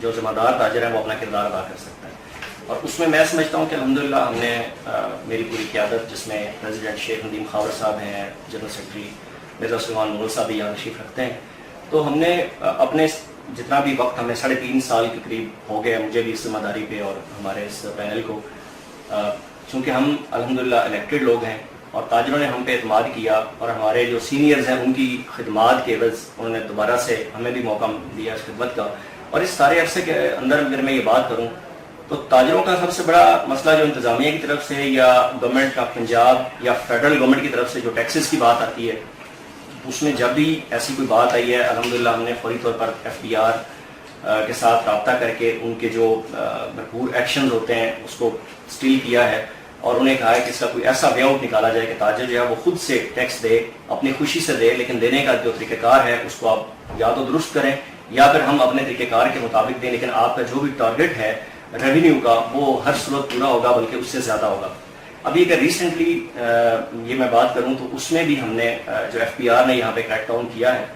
Speaker 11: जो ज़िम्मेदार ताजर है वो अपना किरदार अदा कर सकता है। और उसमें मैं समझता हूँ कि अल्हम्दुलिल्लाह हमने मेरी पूरी क़यादत, जिसमें प्रेसिडेंट शेख नदीम खावर साहब हैं, जनरल सेक्रेटरी मिर्ज़ा सुलेमान मुग़ल साहब भी यहाँ तशरीफ़ रखते हैं, तो हमने अपने जितना भी वक्त, हमें 3.5 साल के करीब हो गया मुझे भी इस जिम्मेदारी पे और हमारे इस पैनल को, चूँकि हम अल्हम्दुलिल्लाह इलेक्टेड लोग हैं और ताजरों ने हम पे एतमाद किया और हमारे जो सीनियर्स हैं उनकी खिदमात के एवज़ उन्होंने दोबारा से हमें भी मौका दिया इस खिदमत का। और इस सारे अरसे के अंदर अगर मैं ये बात करूँ तो ताजरों का सबसे बड़ा मसला जो इंतज़ामिया की तरफ से या गवर्नमेंट का पंजाब या फेडरल गवर्नमेंट की तरफ से जो टैक्सेस की बात आती है, उसमें जब भी ऐसी कोई बात आई है अल्हम्दुलिल्लाह हमने फौरी तौर पर FBR के साथ रब्ता करके उनके जो भरपूर एक्शन होते हैं उसको स्टील किया है और उन्हें कहा है कि इसका कोई ऐसा वे आउट निकाला जाए कि ताजर जो है वो खुद से टैक्स दे, अपनी खुशी से दे, लेकिन देने का जो तरीक़ेकार है उसको आप या तो दुरुस्त करें या फिर हम अपने तरीक़ेकार के मुताबिक दें, लेकिन आपका जो भी टारगेट है रेवेन्यू का वो हर सूरत पूरा होगा, बल्कि उससे ज़्यादा होगा। अभी अगर रिसेंटली ये मैं बात करूं तो उसमें भी हमने जो FBR ने यहाँ पे क्रैकडाउन किया है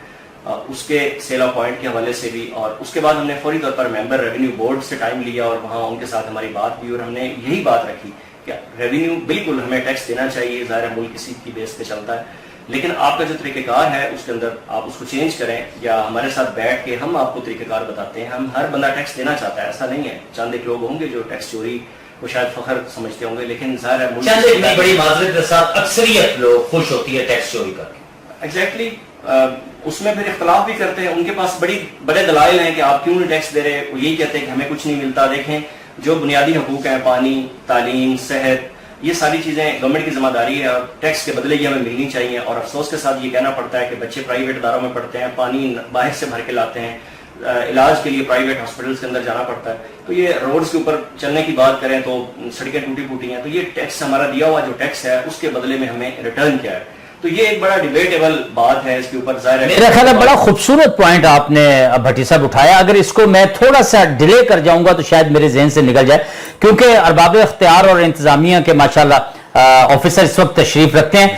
Speaker 11: उसके सेल ऑफ पॉइंट के हवाले से भी, और उसके बाद हमने फौरी तौर पर मेंबर रेवेन्यू बोर्ड से टाइम लिया और वहाँ उनके साथ हमारी बात हुई और हमने यही बात रखी कि रेवेन्यू बिल्कुल हमें टैक्स देना चाहिए, ज़ाहिर मुल्क किसी की बेस पे चलता है, लेकिन आपका जो तरीक़ेकार है उसके अंदर आप उसको चेंज करें या हमारे साथ बैठ के हम आपको तरीक़ेकार बताते हैं। हम हर बंदा टैक्स देना चाहता है, ऐसा नहीं है, चंद एक लोग होंगे जो टैक्स चोरी को शायद फखर समझते होंगे, लेकिन ज़ाहिर है
Speaker 8: बड़ी माजरत के साथ अक्सरियत लोग खुश होती है टैक्स चोरी करके।
Speaker 11: एग्जैक्टली उसमें फिर इख्तलाफ भी करते हैं, उनके पास बड़े दलाइल हैं कि आप क्यों नहीं टैक्स दे रहे, वो यही कहते हैं कि हमें कुछ नहीं मिलता। देखें जो बुनियादी हकूक हैं, पानी, तालीम, सेहत, یہ ساری چیزیں گورنمنٹ کی ذمہ داری ہے اور ٹیکس کے بدلے یہ ہمیں ملنی چاہیے. اور افسوس کے ساتھ یہ کہنا پڑتا ہے کہ بچے پرائیویٹ اداروں میں پڑھتے ہیں, پانی باہر سے بھر کے لاتے ہیں, علاج کے لیے پرائیویٹ ہاسپٹلس کے اندر جانا پڑتا ہے. تو یہ روڈز کے اوپر چلنے کی بات کریں تو سڑکیں ٹوٹی پھوٹی ہیں, تو یہ ٹیکس ہمارا دیا ہوا جو ٹیکس ہے اس کے بدلے میں ہمیں ریٹرن کیا ہے. تو یہ ایک بڑا ڈیبیٹیبل بات ہے, اس کے اوپر ظاہر ہے.
Speaker 8: میرا خیال ہے بڑا خوبصورت پوائنٹ آپ نے بھٹی صاحب اٹھایا. اگر اس کو میں تھوڑا سا ڈیلے کر جاؤں گا تو شاید میرے ذہن سے نکل جائے, کیونکہ ارباب اختیار اور انتظامیہ کے ماشاءاللہ آفیسر اس وقت تشریف رکھتے ہیں.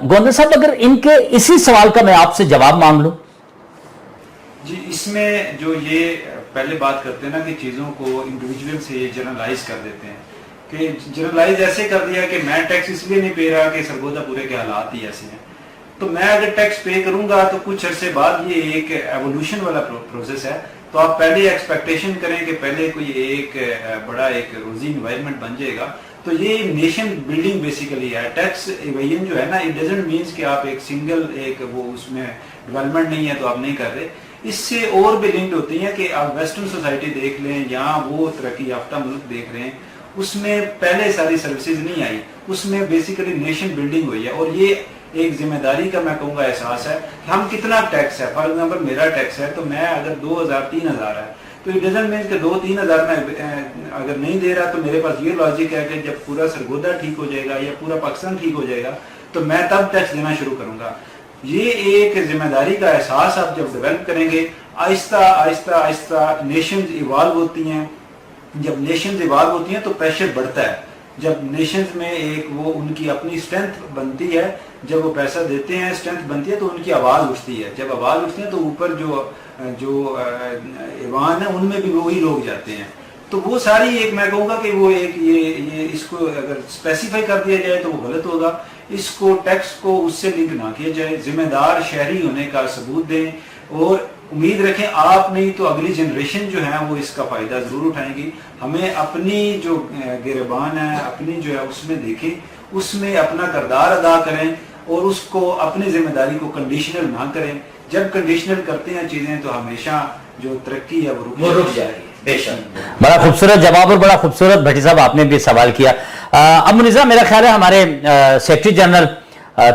Speaker 8: گوندل صاحب, اگر ان کے اسی سوال کا میں آپ سے جواب مانگ لوں.
Speaker 10: جی, اس میں جو یہ پہلے بات کرتے ہیں نا کہ چیزوں کو انڈیویجول سے یہ جنرلائز کر دیتے ہیں, کہ جنرلائز ایسے کر دیا کہ میں ٹیکس اس لیے نہیں پے رہا کہ سرگودا پورے کے حالات ہی ایسے ہیں, تو میں اگر ٹیکس پے کروں گا تو کچھ عرصے بعد یہ ایک ایوولوشن والا پروسیس ہے. تو آپ پہلے ایکسپیکٹیشن کریں کہ پہلے کوئی ایک بڑا ایک روزی انوائرمنٹ بن جائے گا. تو یہ نیشن بلڈنگ بیسیکلی ہے. ٹیکس ایویژن جو ہے نا, اٹ ڈزنٹ مینس کہ آپ ایک سنگل ایک وہ اس میں ڈیولپمنٹ نہیں ہے تو آپ نہیں کر رہے. اس سے اور بھی لنکڈ ہوتی ہیں کہ آپ ویسٹرن سوسائٹی دیکھ لیں, یہاں وہ ترقی یافتہ ملک دیکھ رہے ہیں, اس میں پہلے ساری سروسز نہیں آئی, اس میں بیسیکلی نیشن بلڈنگ ہوئی ہے. اور یہ ایک ذمہ داری کا میں کہوں گا احساس ہے کہ ہم کتنا ٹیکس ہے. فار ایگزامپل میرا ٹیکس ہے تو میں اگر 2000-3000 ہے تو اٹ ڈزنٹ مین کہ 2-3 ہزار میں اگر نہیں دے رہا تو میرے پاس یہ لاجک ہے کہ جب پورا سرگودا ٹھیک ہو جائے گا یا پورا پاکستان ٹھیک ہو جائے گا تو میں تب ٹیکس دینا شروع کروں گا. یہ ایک ذمہ داری کا احساس آپ جب ڈیولپ کریں گے, آہستہ آہستہ آہستہ نیشنز ایوالو ہوتی ہیں. جب نیشنز ایوالو ہوتی ہیں تو پریشر بڑھتا ہے. جب نیشنز میں ایک وہ ان کی اپنی اسٹرینتھ بنتی ہے, جب وہ پیسہ دیتے ہیں اسٹرینتھ بنتی ہے تو ان کی آواز اٹھتی ہے. جب آواز اٹھتی ہے تو اوپر جو ایوان ہے ان میں بھی وہی لوگ جاتے ہیں. تو وہ ساری ایک میں کہوں گا کہ وہ ایک یہ اس کو اگر اسپیسیفائی کر دیا جائے تو وہ غلط ہوگا. اس کو ٹیکس کو اس سے لنک نہ کیا جائے, ذمہ دار شہری ہونے کا ثبوت دیں اور امید رکھیں آپ نہیں تو اگلی جنریشن جو ہے وہ اس کا فائدہ ضرور اٹھائیں گی. ہمیں اپنی جو گریبان ہے اپنی جو ہے اس میں دیکھیں, اس میں اپنا کردار ادا کریں اور اس کو اپنی ذمہ داری کو کنڈیشنل نہ کریں. جب کنڈیشنل کرتے ہیں چیزیں تو ہمیشہ جو ترقی ہے وہ رک جائے گی.
Speaker 8: بڑا خوبصورت جواب اور بڑا خوبصورت بھٹی صاحب آپ نے بھی سوال کیا. اب منیزہ, میرا خیال ہے ہمارے سیکرٹری جنرل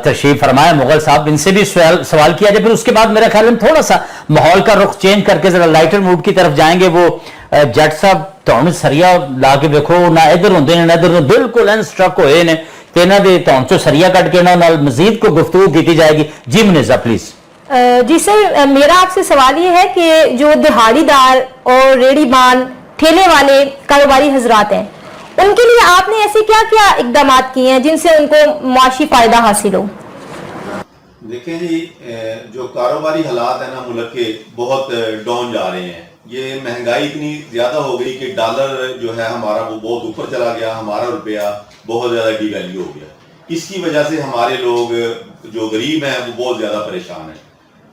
Speaker 8: تشریف فرمائے مغل صاحب, ان سے بھی سوال کیا جائے, پھر اس کے بعد میرا خیال ہے تھوڑا سا ماحول کا رخ چینج کر کے ذرا لائٹر موڈ کی طرف جائیں گے. وہ جٹ صاحب تہن سریا لا کے دیکھو نہ ادھر ہوندے نے نہ ادھر, بالکل انسٹرک ہوئے نے تے انہاں دے تہن چوں سریا کٹ کے انہاں نال مزید کو گفتگو کی جائے گی. جی منیزہ پلیز.
Speaker 9: جی سر, میرا آپ سے سوال یہ ہے کہ جو دہاڑی دار اور ریڑھی بان ٹھیلے والے کاروباری حضرات ہیں, ان کے لیے آپ نے ایسے کیا کیا اقدامات کیے ہیں جن سے ان کو معاشی فائدہ حاصل ہو؟
Speaker 13: دیکھیں جی, جو کاروباری حالات ہیں نا ملک کے بہت ڈاؤن جا رہے ہیں. یہ مہنگائی اتنی زیادہ ہو گئی کہ ڈالر جو ہے ہمارا وہ بہت اوپر چلا گیا, ہمارا روپیہ بہت زیادہ ڈی ویلیو ہو گیا. اس کی وجہ سے ہمارے لوگ جو غریب ہیں وہ بہت زیادہ پریشان ہیں.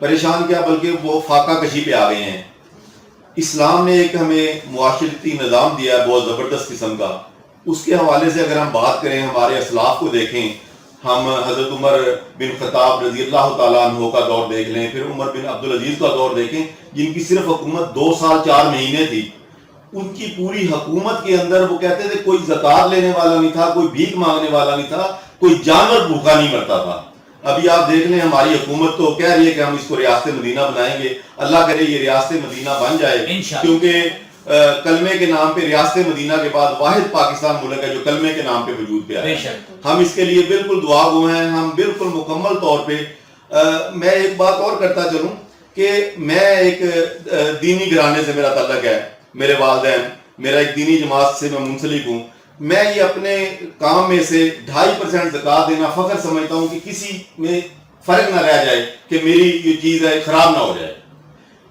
Speaker 13: پریشان کیا بلکہ وہ فاقہ کشی پہ آ گئے ہیں. اسلام نے ایک ہمیں معاشرتی نظام دیا ہے بہت زبردست قسم کا. اس کے حوالے سے اگر ہم بات کریں, ہمارے اسلاف کو دیکھیں, ہم حضرت عمر بن خطاب رضی اللہ تعالیٰ عنہ کا دور دیکھ لیں, پھر عمر بن عبدالعزیز کا دور دیکھیں جن کی صرف حکومت 2 سال 4 مہینے تھی. ان کی پوری حکومت کے اندر وہ کہتے تھے کوئی زکوٰۃ لینے والا نہیں تھا, کوئی بھیک مانگنے والا نہیں تھا, کوئی جانور بھوکا نہیں مرتا تھا. ابھی آپ دیکھ لیں ہماری حکومت تو کہہ رہی ہے کہ ہم اس کو ریاست مدینہ بنائیں گے. اللہ کرے یہ ریاست مدینہ بن جائے, کیونکہ کلمے کے نام پہ ریاست مدینہ کے بعد واحد پاکستان ملک ہے جو کلمے کے نام پہ وجود پہ آیا ہے. ہم اس کے لیے بالکل دعا گو ہیں, ہم بالکل مکمل طور پہ. میں ایک بات اور کرتا چلوں کہ میں ایک دینی گھرانے سے میرا تعلق ہے, میرے والدین, میرا ایک دینی جماعت سے میں منسلک ہوں. میں یہ اپنے کام میں سے 2.5% زکوٰۃ دینا فخر سمجھتا ہوں کہ کسی میں فرق نہ رہ جائے کہ میری یہ چیز ہے خراب نہ ہو جائے.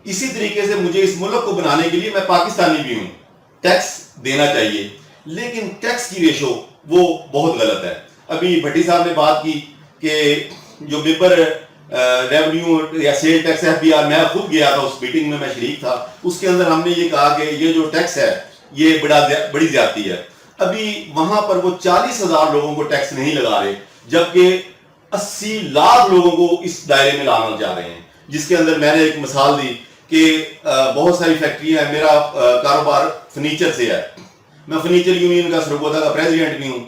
Speaker 13: اسی طریقے سے مجھے اس ملک کو بنانے کے لیے, میں پاکستانی بھی ہوں, ٹیکس دینا چاہیے, لیکن ٹیکس کی ریشو وہ بہت غلط ہے. ابھی بھٹی صاحب نے بات کی کہ جو ممبر ریونیو یا سیل ٹیکس FBR, میں خود گیا تھا اس میٹنگ میں شریک تھا. اس کے اندر ہم نے یہ کہا کہ یہ جو ٹیکس ہے یہ بڑی زیادتی ہے. ابھی وہاں پر وہ 40,000 لوگوں کو ٹیکس نہیں لگا رہے, جبکہ 80 لاکھ لوگوں کو اس دائرے میں لانا چاہ رہے ہیں. جس کے اندر میں نے ایک مثال دی کہ بہت ساری فیکٹریاں ہیں. میرا کاروبار فرنیچر سے ہے, میں فرنیچر یونین کا سرگودا کا پریزیڈنٹ بھی ہوں.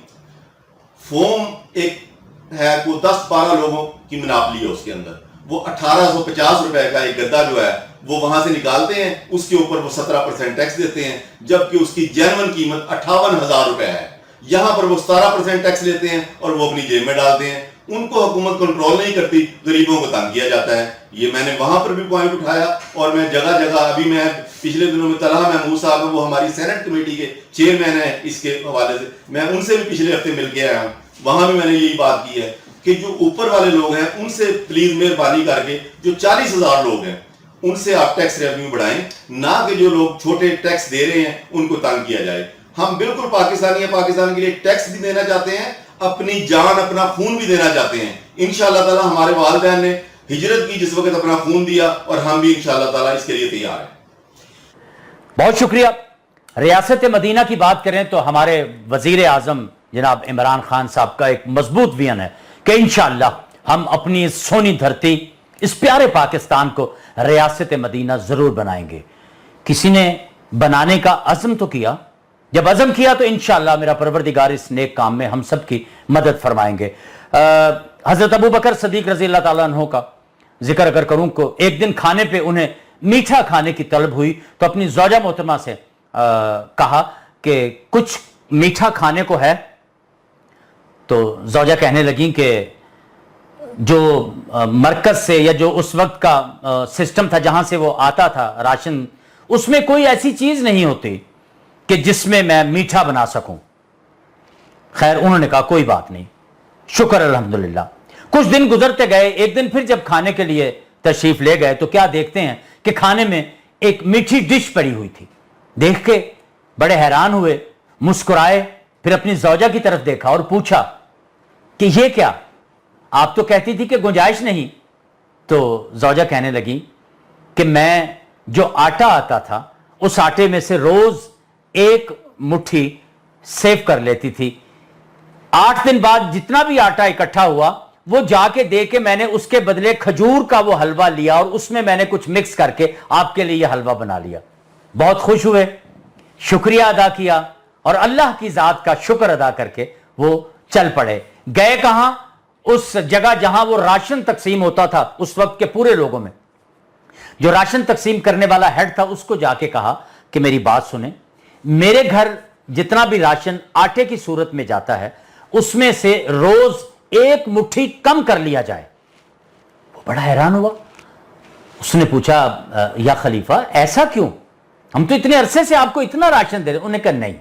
Speaker 13: फोम एक है, वो 10-12 लोगों की मुनाफली है उसके अंदर, वो 1850 रुपए का एक गद्दा जो है वो वहां से निकालते हैं, उसके ऊपर वो 17% टैक्स देते हैं, जबकि उसकी जेन्युइन कीमत 58,000 रुपए है। यहाँ पर वो 17% टैक्स लेते हैं और वो अपनी जेब में डालते हैं। उनको हुकूमत कंट्रोल नहीं करती, गरीबों को तंग किया जाता है। ये मैंने वहां पर भी पॉइंट उठाया, और मैं जगह जगह, अभी मैं पिछले दिनों में तलहा महमूद साहब, वो हमारी सेनेट कमेटी के चेयरमैन है, इसके हवाले से मैं उनसे भी पिछले हफ्ते मिल के आया हूँ, वहां भी मैंने यही बात की है कि जो ऊपर वाले लोग हैं उनसे प्लीज मेहरबानी करके जो 40,000 लोग हैं उनसे आप टैक्स रेवेन्यू बढ़ाएं, ना कि जो लोग छोटे टैक्स दे रहे हैं उनको तंग किया जाए। हम बिल्कुल पाकिस्तानी हैं, पाकिस्तान के लिए टैक्स भी देना चाहते हैं, अपनी जान अपना खून भी देना चाहते हैं। इंशाअल्लाह ताला हमारे वालिदैन ने हिजरत की जिस वक्त अपना खून दिया, और हम भी इंशाअल्लाह ताला इसके लिए तैयार हैं।
Speaker 8: बहुत शुक्रिया। रियासत मदीना की बात करें तो हमारे वजीर आजम जनाब इमरान खान साहब का एक मजबूत विजन है कि इंशाअल्लाह हम अपनी इस सोनी धरती, इस प्यारे पाकिस्तान को रियासत मदीना जरूर बनाएंगे। किसी ने बनाने का अज़म तो किया, जब अज़म किया तो इंशाअल्लाह मेरा परवरदिगार इस नेक काम में हम सब की मदद फरमाएंगे। हजरत अबू बकर सदीक रज़ी अल्लाह ताला अन्हु का जिक्र अगर करूं को एक दिन खाने पे उन्हें मीठा खाने की तलब हुई तो अपनी ज़ौजा मोहतरमा से कहा कि कुछ मीठा खाने को है। तो ज़ौजा कहने लगी कि जो मरकज से या जो उस वक्त का सिस्टम था जहां से वो आता था राशन, उसमें कोई ऐसी चीज नहीं होती कि जिसमें मैं मीठा बना सकूं। खैर उन्होंने कहा कोई बात नहीं, शुक्र अल्हम्दुलिल्लाह। कुछ दिन गुजरते गए, एक दिन फिर जब खाने के लिए तशरीफ ले गए तो क्या देखते हैं कि खाने में एक मीठी डिश पड़ी हुई थी। देख के बड़े हैरान हुए, मुस्कुराए, फिर अपनी ज़ौजा की तरफ देखा और पूछा कि ये क्या, आप तो कहती थी कि गुंजाइश नहीं। तो ज़ौजा कहने लगी कि मैं जो आटा आता था उस आटे में से रोज एक मुट्ठी सेव कर लेती थी। 8 दिन बाद जितना भी आटा इकट्ठा हुआ वो जाके दे के मैंने उसके बदले खजूर का वो हलवा लिया और उसमें मैंने कुछ मिक्स करके आपके लिए यह हलवा बना लिया। बहुत खुश हुए, शुक्रिया अदा किया और अल्लाह की जात का शुक्र अदा करके वो चल पड़े। गए कहां? उस जगह जहां वो राशन तकसीम होता था उस वक्त के पूरे लोगों में। जो राशन तकसीम करने वाला हेड था उसको जाके कहा कि मेरी बात सुने, मेरे घर जितना भी राशन आटे की सूरत में जाता है उसमें से रोज एक मुट्ठी कम कर लिया जाए। वो बड़ा हैरान हुआ। उसने पूछा या खलीफा ऐसा क्यों, हम तो इतने अरसे से आपको इतना राशन दे रहे। उन्होंने कहा नहीं,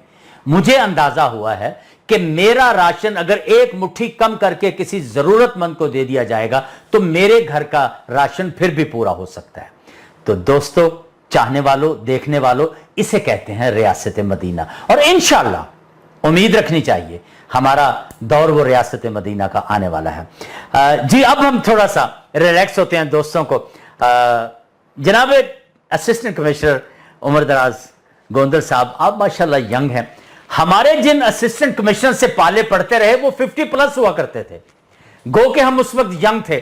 Speaker 8: मुझे अंदाजा हुआ है कि मेरा राशन अगर एक मुट्ठी कम करके किसी जरूरतमंद को दे दिया जाएगा तो मेरे घर का राशन फिर भी पूरा हो सकता है। तो दोस्तों, चाहने वालों, देखने वालों, इसे कहते हैं रियासत मदीना। और इंशाअल्लाह उम्मीद रखनी चाहिए हमारा दौर वो रियासत मदीना का आने वाला है। जी अब हम थोड़ा सा रिलैक्स होते हैं दोस्तों को। जनाब असिस्टेंट कमिश्नर उमर दराज गोंदल साहब, आप माशाल्लाह यंग हैं। हमारे जिन असिस्टेंट कमिश्नर से पाले पड़ते रहे वो 50+ हुआ करते थे। गो के हम उस वक्त यंग थे।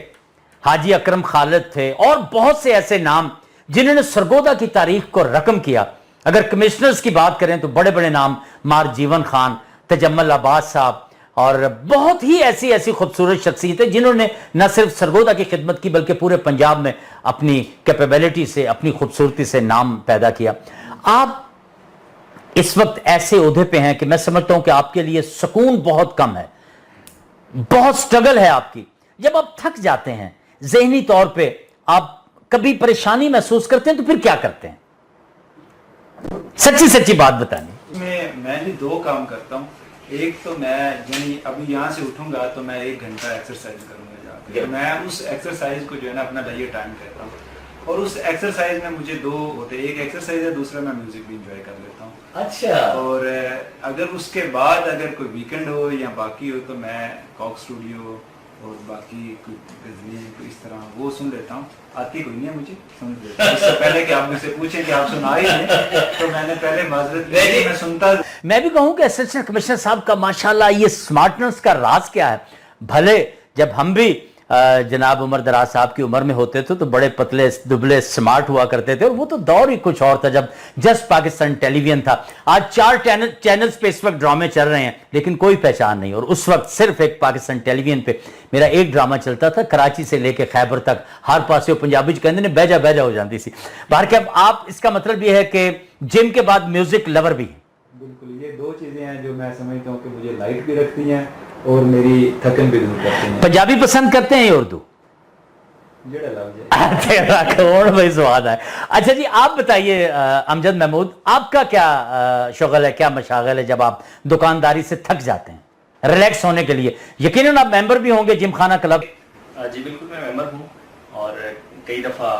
Speaker 8: हाजी अकरम खालिद थे और बहुत से ऐसे नाम जिन्होंने सरगोदा की तारीख को रकम किया। अगर कमिश्नर्स की बात करें तो बड़े बड़े नाम मार जीवन खान, तजम्मल अब्बास साहब और बहुत ही ऐसी ऐसी खूबसूरत शख्सियतें जिन्होंने न सिर्फ सरगोदा की खिदमत की बल्कि पूरे पंजाब में अपनी कैपेबिलिटी से, अपनी खूबसूरती से नाम पैदा किया। आप इस वक्त ऐसे ओहदे पे हैं कि मैं समझता हूं कि आपके लिए सुकून बहुत कम है, बहुत स्ट्रगल है आपकी। जब आप थक जाते हैं ज़हनी तौर पे, आप कभी परेशानी महसूस करते हैं तो फिर क्या करते हैं? सच्ची सच्ची बात बतानी।
Speaker 10: मैं भी 2 काम करता हूँ। एक तो मैं यानी अभी यहाँ से उठूंगा तो मैं 1 घंटा एक्सरसाइज करूंगा जाकर। तो मैं उस एक्सरसाइज को जो है ना अपना डाइट टाइम कहता हूँ। और उस एक्सरसाइज में मुझे 2 होते हैं, एक एक्सरसाइज है, दूसरा मैं म्यूजिक भी इंजॉय कर लेता हूँ।
Speaker 8: अच्छा।
Speaker 10: और अगर उसके बाद अगर कोई वीकेंड हो या बाकी हो तो मैं कॉक स्टूडियो और बाकी कोई इस तरह वो सुन लेता हूँ। आती कोई नहीं है मुझे, सुन लेता हूँ। इससे पहले कि आप मुझसे पूछें कि आप सुना ही नहीं तो मैंने पहले माजरत की, मैं सुनता।
Speaker 8: मैं भी कहूँ कि असिस्टेंट कमिश्नर साहब का माशाल्लाह ये स्मार्टनेस का राज क्या है। भले जब हम भी जनाब उमर दराज साहब की उम्र में होते थे तो बड़े पतले दुबले स्मार्ट हुआ करते थे, और वो तो दौर ही कुछ और था जब जस्ट पाकिस्तान टेलीविजन था। आज 4 चैनल्स पे इस वक्त ड्रामे चल रहे हैं लेकिन कोई पहचान नहीं, और उस वक्त सिर्फ एक पाकिस्तान टेलीविजन पे मेरा एक ड्रामा चलता था, कराची से लेके खैबर तक, हर पासे पंजाबी कहते ने बहजा बहजा हो जाती सी। बाहर के अब आप, इसका मतलब ये है कि जिम के बाद म्यूजिक लवर भी हैं।
Speaker 12: बिल्कुल, ये 2 चीजें हैं जो मैं समझता हूँ कि मुझे लाइट भी रखती हैं और मेरी थकन भी दूर करती हैं।
Speaker 8: पंजाबी पसंद करते हैं या उर्दू? तेरा करोड़ भाई स्वाद है। अच्छा जी, आप बताइए अमजद महमूद, आपका क्या शुगल है, क्या मशागल है जब आप दुकानदारी से थक जाते हैं, रिलैक्स होने के लिए? यकीनन आप मेंबर भी होंगे जिम खाना क्लब।
Speaker 11: जी बिल्कुल, मैं मेंबर हूँ और कई दफ़ा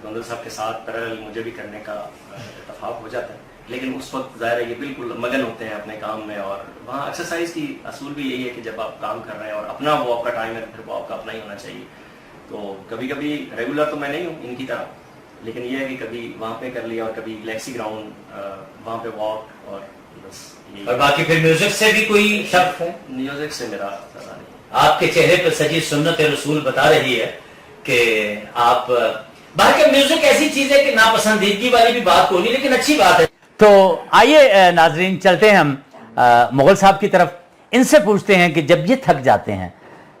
Speaker 11: गोंदल साहब के साथ पैरेलल मुझे भी करने का इत्तेफाक हो जाता है, लेकिन उस वक्त ज़ाहिर है ये बिल्कुल मगन होते हैं अपने काम में, और वहाँ एक्सरसाइज की असूल भी यही है कि जब आप काम कर रहे हैं और अपना वो आपका टाइम है फिर वो आपका अपना ही होना चाहिए। तो कभी कभी रेगुलर तो मैं नहीं हूँ इनकी तरह, लेकिन ये है कि कभी वहाँ पे कर लिया और कभी गैलेक्सी ग्राउंड वहाँ पे वॉक, और बस यही।
Speaker 8: और बाकी फिर म्यूजिक से भी कोई शक है?
Speaker 11: म्यूजिक से मेरा पता नहीं।
Speaker 8: आपके चेहरे पर सजी सुन्नत रसूल बता रही है कि आप, बाहर के म्यूजिक ऐसी चीज है कि नापसंदीदगी वाली भी बात कोई नहीं, लेकिन अच्छी बात है। तो आइए नाजरीन, चलते हैं हम मुगल साहब की तरफ, इनसे पूछते हैं कि जब ये थक जाते हैं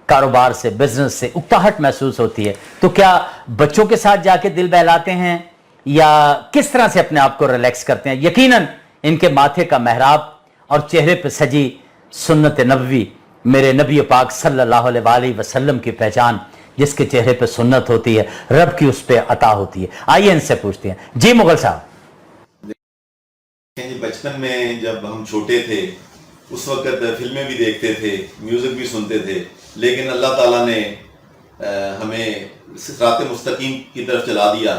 Speaker 8: कारोबार से, बिजनेस से, उकताहट महसूस होती है, तो क्या बच्चों के साथ जाके दिल बहलाते हैं या किस तरह से अपने आप को रिलैक्स करते हैं? यकीनन इनके माथे का मेहराब और चेहरे पर सजी सुन्नत नबवी, मेरे नबी पाक सल्लल्लाहु अलैहि वसल्लम की पहचान, जिसके चेहरे पे सुन्नत होती है, रब की उस पे अता होती है। आइए इनसे पूछते हैं। जी मुगल साहब।
Speaker 13: बचपन में जब हम छोटे थे उस वक्त फिल्में भी देखते थे, म्यूजिक भी सुनते थे, लेकिन अल्लाह ताला ने हमें सिरात मुस्तकीम की तरफ चला दिया।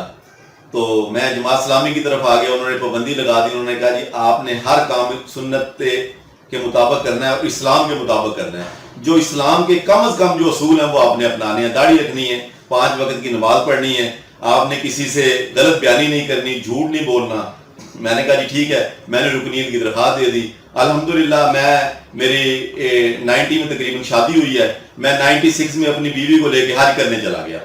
Speaker 13: तो मैं जमात इस्लामी की तरफ आ गया, उन्होंने पाबंदी लगा दी, उन्होंने कहा जी आपने हर काम सुन्नत के मुताबिक करना है और इस्लाम के मुताबिक करना है। जो इस्लाम के कम अज कम जो असूल हैं वो आपने अपनाने हैं। दाढ़ी रखनी है, 5 वक्त की नमाज पढ़नी है, आपने किसी से गलत बयानी नहीं करनी, झूठ नहीं बोलना। मैंने कहा जी ठीक है, मैंने रुकनीयत की दरख्वास्त दे दी। अल्हम्दुलिल्लाह मेरी 90 में तकरीबन शादी हुई है, मैं 96 में अपनी बीवी को लेके हज करने चला गया।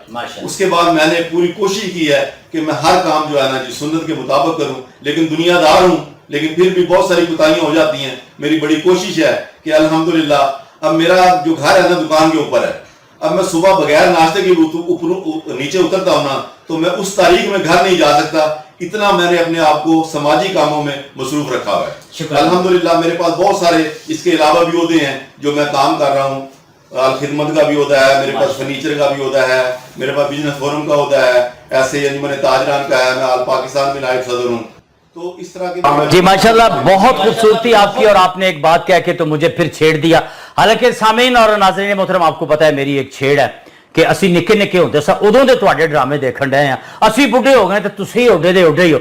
Speaker 13: उसके बाद मैंने पूरी कोशिश की है कि मैं हर काम जो है ना जी सुन्नत के मुताबिक करूं, लेकिन दुनियादार हूं, लेकिन फिर भी बहुत सारी कुताहियां हो जाती हैं। मेरी बड़ी कोशिश है कि अल्हम्दुलिल्लाह अब मेरा जो घर है ना दुकान के ऊपर है, अब मैं सुबह बगैर नाश्ते के ऊपर नीचे उतरता हूं ना तो मैं उस तारीख में घर नहीं जा सकता, इतना मैंने अपने आप को समाजी कामों में मसरूफ रखा हुआ है। अल्हम्दुलिल्लाह मेरे पास बहुत सारे इसके अलावा भी ओहदे हैं जो मैं काम कर रहा हूँ। खिदमत का भी होता है मेरे पास, फर्नीचर का भी होता है मेरे पास, बिजनेस फोरम का होता है, ऐसे अंजुमन ताजरान का है, मैं आल पाकिस्तान में नायब सदर हूँ। तो इस तरह की
Speaker 8: जी माशाल्लाह, बहुत खूबसूरती आपकी। और आपने एक बात कह के तो मुझे फिर छेड़ दिया। हालांकि सामीन और नाज़रीन मोहतरम, आपको पता है मेरी एक छेड़ है कि असी निक्के निक्के होंदे सा उदों दे तुहाडे ड्रामे देखण रहे हैं, असी बुढ़े हो गए तो तुसी उड्डे दे उड्डे ही हो।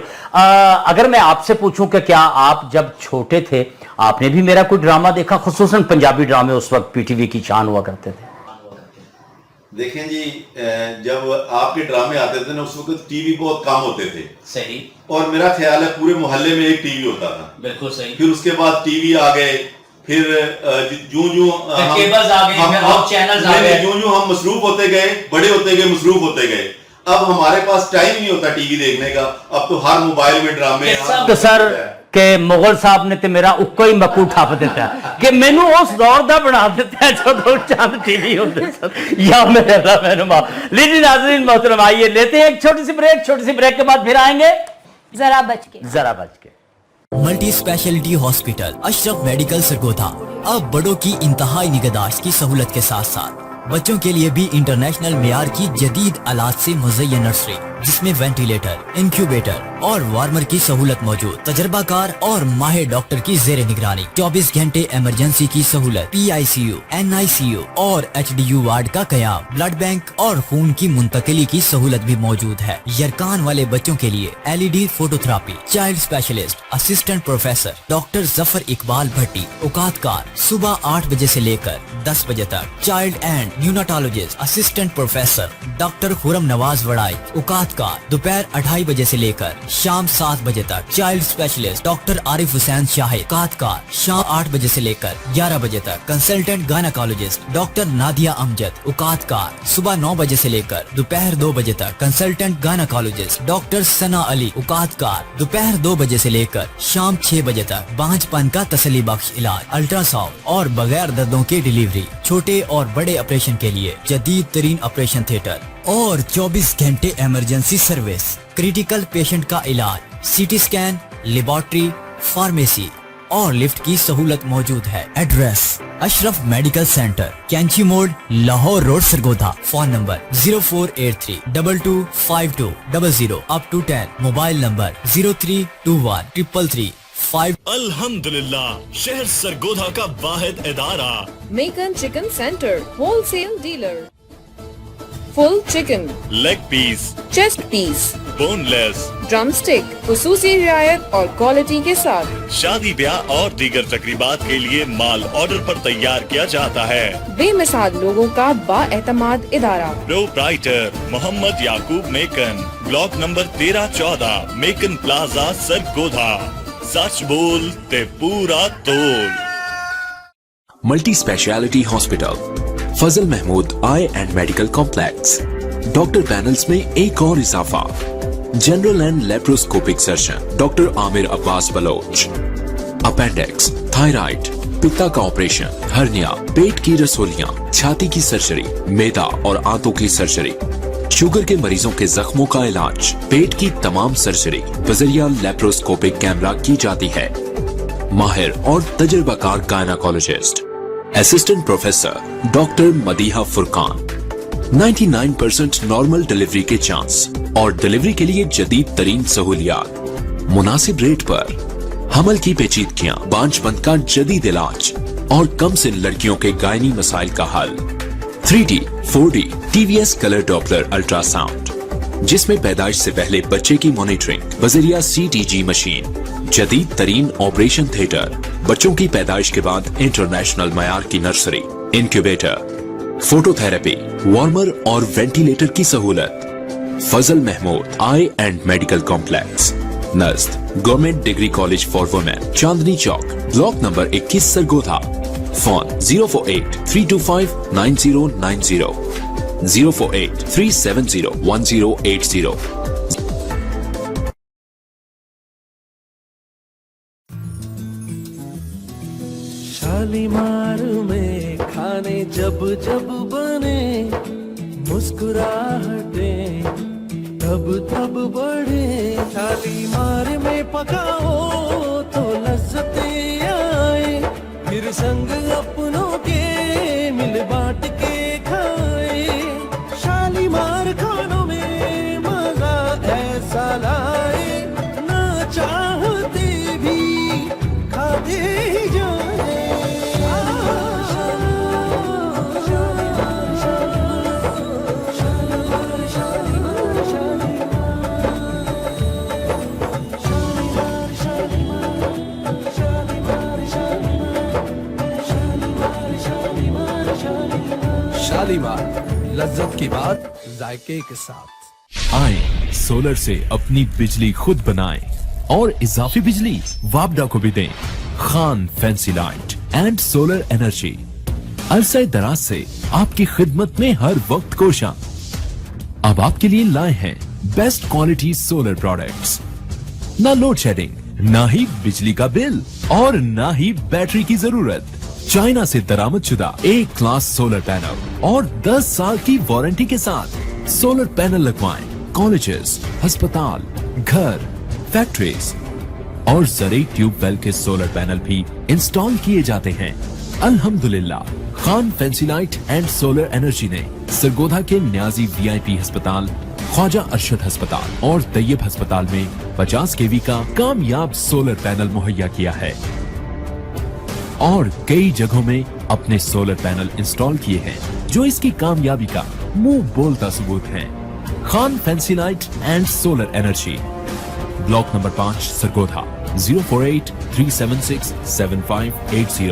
Speaker 8: अगर मैं आपसे पूछूं कि क्या आप जब छोटे थे आपने भी मेरा कोई ड्रामा देखा? खुसूसन पंजाबी ड्रामे उस वक्त पीटीवी की शान हुआ करते थे।
Speaker 13: देखें जी, जब आपके ड्रामे आते थे ना उस वक्त टीवी बहुत कम होते थे।
Speaker 8: सही।
Speaker 13: और मेरा ख्याल है पूरे मोहल्ले में एक टीवी होता था।
Speaker 8: बिल्कुल सही।
Speaker 13: फिर उसके बाद टीवी आ गए, फिर यूं
Speaker 8: केबल्स आ गए, फिर अब चैनल्स आ गए,
Speaker 13: यूं हम मसरूफ होते गए, बड़े होते गए, मसरूफ होते गए। अब हमारे पास टाइम नहीं होता टीवी देखने का, अब तो हर मोबाइल में ड्रामे।
Speaker 8: तो सर के मुगल साहब ने तो मेरा उक्को ही मकू ठप दिता कि मैनू उस दौर दा बना दिता है जो चंद टीवी होते सर। या मेरे अल्लाह मैनू माफ। लीजिए नाज़रीन मोहतरम, आइए लेते हैं एक छोटी सी ब्रेक के बाद फिर आएंगे
Speaker 9: जरा बच के।
Speaker 2: Multi speciality hospital Ashraf medical Sargodha अब बड़ों की इंतहाई निगहदाश्त की सहूलत के साथ साथ बच्चों के लिए भी इंटरनेशनल मेयार की जदीद आलात से मुज़य्यन नर्सरी, जिसमें वेंटिलेटर, इंक्यूबेटर और वार्मर की सहूलत मौजूद, तजर्बाकार और माहिर डॉक्टर की जेर निगरानी, 24 घंटे इमरजेंसी की सहूलत, PICU, NICU और HDU वार्ड का कयाम, ब्लड बैंक और खून की मुंतकिली की सहूलत भी मौजूद है। यरकान वाले बच्चों के लिए LED phototherapy, child specialist, assistant professor doctor Zafar Iqbal Bhatti, औकातकार, सुबह 8 बजे से लेकर 10 बजे तक, child and neonatologist, assistant professor doctor Khurram Nawaz वड़ाई, औकात उकातकार दोपहर 2:30 बजे से लेकर शाम 7 बजे तक। Child specialist doctor Arif Hussain Shahid उकातकार शाम 8 बजे से लेकर 11 बजे तक। Consultant gynaecologist doctor Nadia Amjad उकातकार सुबह 9 बजे से लेकर दोपहर 2 बजे तक। Consultant gynaecologist doctor Sana Ali उकातकार दोपहर 2 बजे से लेकर शाम 6 बजे तक। बांझपन का तसल्ली बख्श इलाज, अल्ट्रासाउंड और बगैर दर्दों की डिलीवरी, छोटे और बड़े ऑपरेशन के लिए जदीद तरीन ऑपरेशन थिएटर और 24 घंटे इमरजेंसी सर्विस। क्रिटिकल पेशेंट का इलाज, सीटी स्कैन, लेबोरेटरी, फार्मेसी और लिफ्ट की सहूलत मौजूद है। Address Ashraf medical centre, Kainchi Mor, Lahore road, Sargodha. Phone number 0483225200 up to 10। Mobile number 03213335।
Speaker 3: अल्हम्दुलिल्लाह, शहर सरगोधा का वाहिद इदारा
Speaker 4: Mekan chicken centre, wholesale dealer. Full chicken,
Speaker 3: leg piece,
Speaker 4: chest piece,
Speaker 3: boneless,
Speaker 4: drumstick, खुसूसी रियायत और क्वालिटी के साथ।
Speaker 3: शादी ब्याह और दीगर तकरीबात के लिए माल ऑर्डर पर तैयार किया जाता है।
Speaker 4: बेमिसाल लोगों का बाएतमाद इदारा।
Speaker 3: Proprietor Muhammad Yaqoob Mekan, block number 13-14, Mekan plaza, Sargodha. सच बोल ते पूरा तोल।
Speaker 14: Multi speciality hospital, Fazal Mahmood eye and medical complex. Doctor panels में एक और इजाफा। General and laparoscopic surgeon doctor Amir Abbas Baloch. Appendix, thyroid, पित्ता का ऑपरेशन, हर्निया, पेट की रसोलियां, छाती की सर्जरी, मैदा और आंतों की सर्जरी, शुगर के मरीजों के जख्मों का इलाज, पेट की तमाम सर्जरी बजरिया लेप्रोस्कोपिक कैमरा की जाती है। माहिर और तजुर्बाकार gynaecologist, assistant professor doctor Madiha Furqan. 99% normal delivery के चांस और डिलीवरी के लिए जदीद तरीन सहूलियात, मुनासिब रेट पर, हमल की पेचीदगियां, बांझपन का जदीद इलाज और कम सिन लड़कियों के गायनी मसाइल का हल। 3D, 4D, TVS colour Doppler ultrasound, जिसमें पैदाइश से पहले बच्चे की मॉनिटरिंग बजरिया CTG मशीन, जदीद तरीन ऑपरेशन थिएटर, बच्चों की पैदाइश के बाद इंटरनेशनल मयार की नर्सरी, इंक्यूबेटर, फोटोथेरेपी, वार्मर और वेंटिलेटर की सहूलत। Fazal Mahmood eye and medical complex, नज़द government degree college for women, Chandni Chowk, block number 21, Sargodha. Phone 048-325-9090, 048-370-1080।
Speaker 7: Shalimar में खाने जब जब बने, मुस्कुराहटें तब तब बढ़े। शालीमार में पकाओ तो लज्जतें आए, फिर संग अपनों के मिल बांट के खाए। शालीमार खानों में मजा ऐसा लाए, ना चाहते भी खाते ही जाए। शालीमार, लज्जत की बात जायके के साथ।
Speaker 15: आए सोलर से अपनी बिजली खुद बनाएं और इजाफी बिजली वापडा को भी दें। Khan fancy light and solar energy अरसे दराज से आपकी खिदमत में हर वक्त कोशा। अब आपके लिए लाए हैं बेस्ट क्वालिटी सोलर प्रोडक्ट्स। ना लोड शेडिंग, ना ही बिजली का बिल और ना ही बैटरी की जरूरत। चाइना से दरामद शुदा एक क्लास सोलर पैनल और 10 साल की वारंटी के साथ सोलर पैनल लगवाएं। कॉलेजेस, अस्पताल, घर, फैक्ट्रीज और जरी ट्यूबवेल के सोलर पैनल भी इंस्टॉल किए जाते हैं। अल्हम्दुलिल्लाह, Khan fancy light and solar energy ने सरगोधा के न्याजी VIP अस्पताल, ख्वाजा अरशद अस्पताल और तैयब अस्पताल में 50 kV का कामयाब सोलर पैनल मुहैया किया है और कई जगहों में अपने सोलर पैनल इंस्टॉल किए हैं जो इसकी कामयाबी का मुंह बोलता सबूत है। Khan fancy light and solar energy, block number 5, Sargodha. 048-376-7580।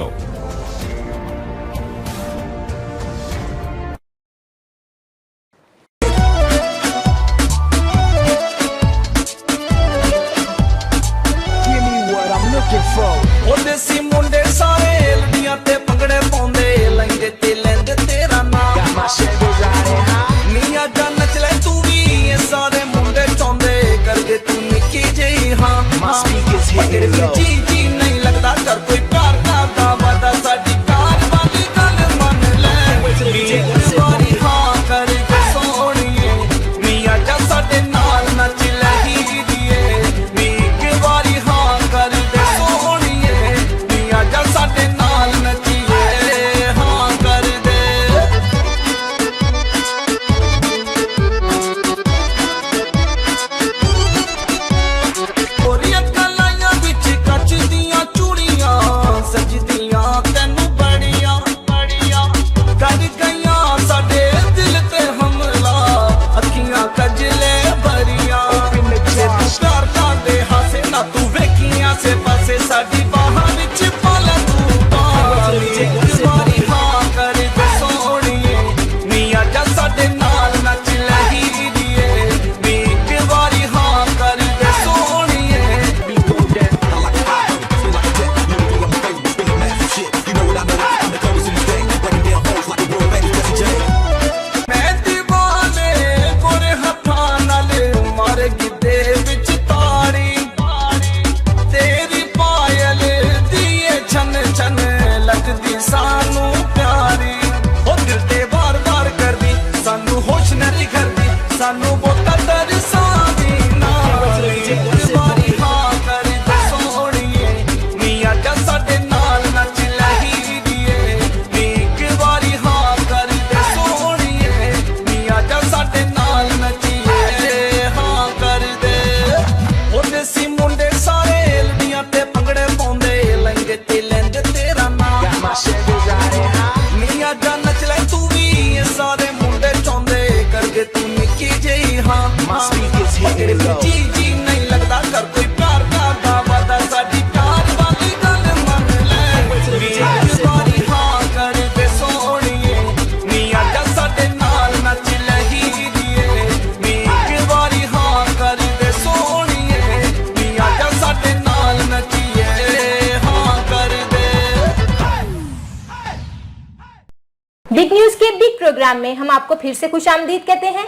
Speaker 9: Big news के बिग प्रोग्राम में हम आपको फिर से खुशामदीद कहते हैं,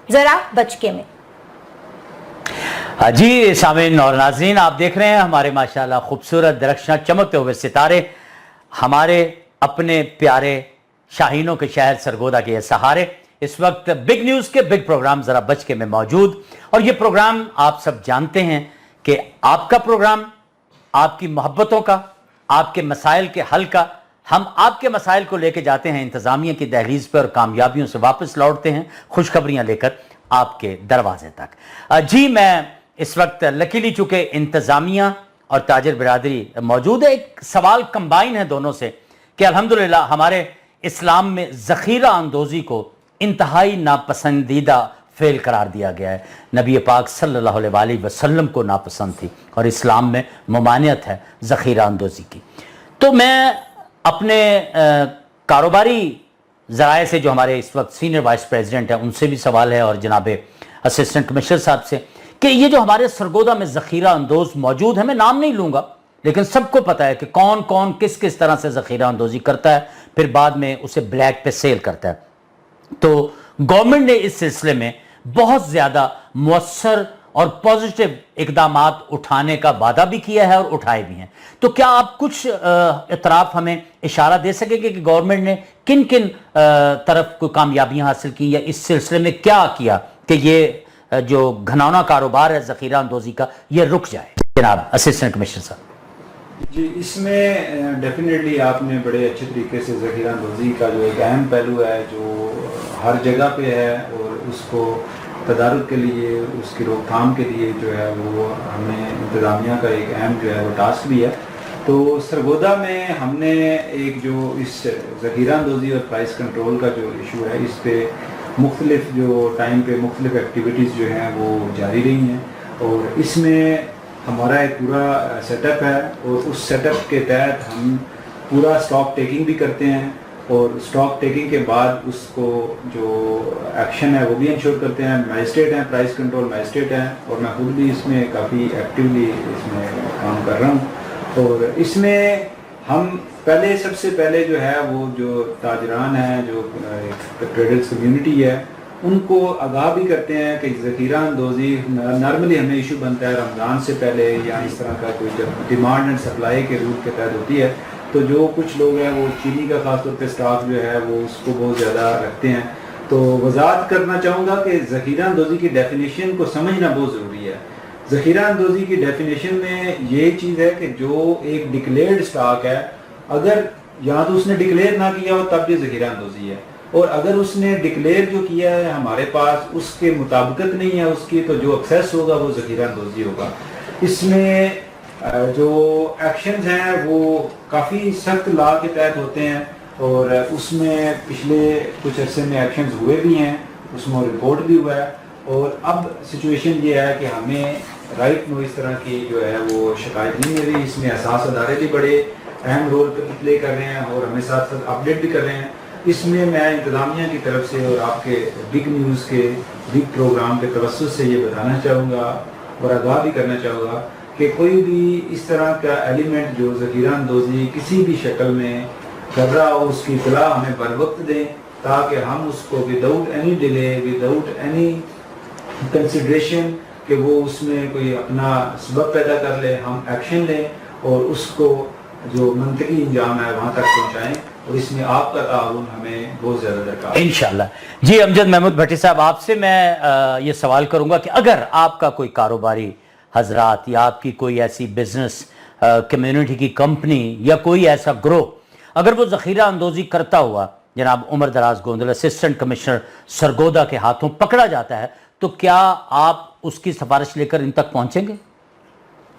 Speaker 9: जरा बचके में।
Speaker 8: जी सामीन और नाज़रीन, आप देख रहे हैं हमारे माशाल्लाह खूबसूरत दरख्शां चमकते हुए सितारे हमारे अपने प्यारे शाहीनों के शहर सरगोदा के सहारे। इस वक्त बिग न्यूज के बिग प्रोग्राम जरा बचके में मौजूद, और ये प्रोग्राम आप सब जानते हैं कि आपका प्रोग्राम, आपकी मोहब्बतों का, आपके मसाइल के हल का। हम आपके मसाइल को लेके जाते हैं इंतजामिया की दहलीज पर और कामयाबियों से वापस लौटते हैं खुशखबरियां लेकर आपके दरवाजे तक। जी मैं इस वक्त लकीली चुके इंतजामिया और ताजिर बिरादरी मौजूद है। एक सवाल कंबाइन है दोनों से कि अल्हम्दुलिल्लाह हमारे इस्लाम में ज़ख़ीरा अंदोज़ी को इंतहाई नापसंदीदा फेल करार दिया गया है। नबी पाक सल्लल्लाहु अलैहि वसल्लम को नापसंद थी और इस्लाम में ममानियत है ज़ख़ीरा अंदोज़ी की। तो मैं अपने कारोबारी ज़राए से, जो हमारे इस वक्त सीनियर वाइस प्रेसिडेंट हैं, उनसे भी सवाल है और जनाब असिस्टेंट कमिश्नर साहब से कि ये जो हमारे सरगोदा में ज़ख़ीरा अंदोज़ मौजूद है, मैं नाम नहीं लूँगा लेकिन सबको पता है कि कौन कौन किस किस तरह से ज़ख़ीरा अंदोज़ी करता है, फिर बाद में उसे ब्लैक पे सेल करता है। तो गवर्नमेंट ने इस सिलसिले में बहुत ज़्यादा मुअस्सर और पॉजिटिव इक़दामात उठाने का वादा भी किया है और उठाए भी हैं। तो क्या आप कुछ इतराफ़ हमें इशारा दे सकेंगे कि गवर्नमेंट ने किन किन तरफ कोई कामयाबियां हासिल की या इस सिलसिले में क्या किया कि ये जो घनौना कारोबार है ज़ख़ीरा अंदोज़ी का, ये रुक जाए? जनाब असिस्टेंट कमिश्नर साहब।
Speaker 10: जी, इसमें डेफिनेटली आपने बड़े अच्छे तरीके से ज़ख़ीरा अंदोज़ी का जो एक अहम पहलू है जो हर जगह पे है और उसको तदारुक के लिए, उसकी रोकथाम के लिए जो है वो हमें इंतज़ामिया का एक अहम जो है वो टास्क भी है। तो सरगोदा में हमने एक जो इस ज़ख़ीरा अंदोज़ी और प्राइस कंट्रोल का जो इशू है, इस पे मुख्तलिफ जो टाइम पे मुख्तलिफ एक्टिविटीज़ जो हैं वो जारी रही हैं और इसमें हमारा एक पूरा सेटअप है और उस सेटअप के तहत हम पूरा स्टॉक टेकिंग भी करते हैं और स्टॉक टेकिंग के बाद उसको जो एक्शन है वो भी इंश्योर करते हैं। मैजिस्ट्रेट हैं, प्राइस कंट्रोल मैजिस्ट्रेट हैं और मैं खुद भी इसमें काफ़ी एक्टिवली इसमें काम कर रहा हूँ। और इसमें हम सबसे पहले जो है वो जो ताजरान हैं, जो ट्रेडर्स कम्युनिटी है, उनको आगाह भी करते हैं कि ज़ख़ीरा अंदोज़ी नॉर्मली हमें इशू बनता है रमज़ान से पहले या इस तरह का कोई जब डिमांड एंड सप्लाई के रूल के तहत होती है, तो जो कुछ लोग हैं वो चीनी का ख़ास तौर पे स्टॉक जो है वो उसको बहुत ज़्यादा रखते हैं। तो वज़ाहत करना चाहूँगा कि ज़ख़ीरा अंदोज़ी की डेफिनेशन को समझना बहुत ज़रूरी है। ज़ख़ीरा अंदोज़ी की डेफिनेशन में ये चीज़ है कि जो एक डिक्लेयर्ड स्टॉक है, अगर या तो उसने डिक्लेयर ना किया हो तब भी ज़ख़ीरा अंदोज़ी है, और अगर उसने डिक्लेयर जो किया है हमारे पास उसके मुताबिकत नहीं है उसकी, तो जो एक्सेस होगा वो ज़ख़ीरा अंदोज़ी होगा। इसमें जो एक्शंस हैं वो काफ़ी सख्त लॉ के तहत होते हैं, और उसमें पिछले कुछ अरसे में एक्शंस हुए भी हैं, उसमें रिपोर्ट भी हुआ है। और अब सिचुएशन ये है कि हमें राइट नो इस तरह की जो है वो शिकायत नहीं मिल रही। इसमें एहसास अदारे भी बड़े अहम रोल प्ले कर रहे हैं और हमें साथ साथ अपडेट भी कर रहे हैं। इसमें मैं इंतज़ामिया की तरफ से और आपके बिग न्यूज़ के बिग प्रोग्राम के तवज्जुह से ये बताना चाहूँगा और आगाह भी करना चाहूँगा कि कोई भी इस तरह का एलिमेंट जो ज़ख़ीरा अंदोज़ी किसी भी शक्ल में कर रहा हो उसकी इत्तला हमें बर वक्त दें, ताकि हम उसको without any delay, without any consideration कि वो उसमें कोई अपना सबब पैदा कर ले, हम एक्शन लें और उसको जो मंतकी इंजाम है वहाँ तक पहुँचाएँ। और इसमें आपका ताउन हमें बहुत ज़्यादा दरकार है
Speaker 8: इंशाअल्लाह। जी अमजद महमूद भट्टी साहब, आपसे मैं ये सवाल करूँगा कि अगर आपका कोई कारोबारी हजरात या आपकी कोई ऐसी बिजनेस कम्युनिटी की कंपनी या कोई ऐसा ग्रोह अगर वो ज़ख़ीरा अंदोज़ी करता हुआ जनाब उमर दराज गोंदल असिस्टेंट कमिश्नर सरगोदा के हाथों पकड़ा जाता है, तो क्या आप उसकी सिफारिश लेकर इन तक पहुंचेंगे?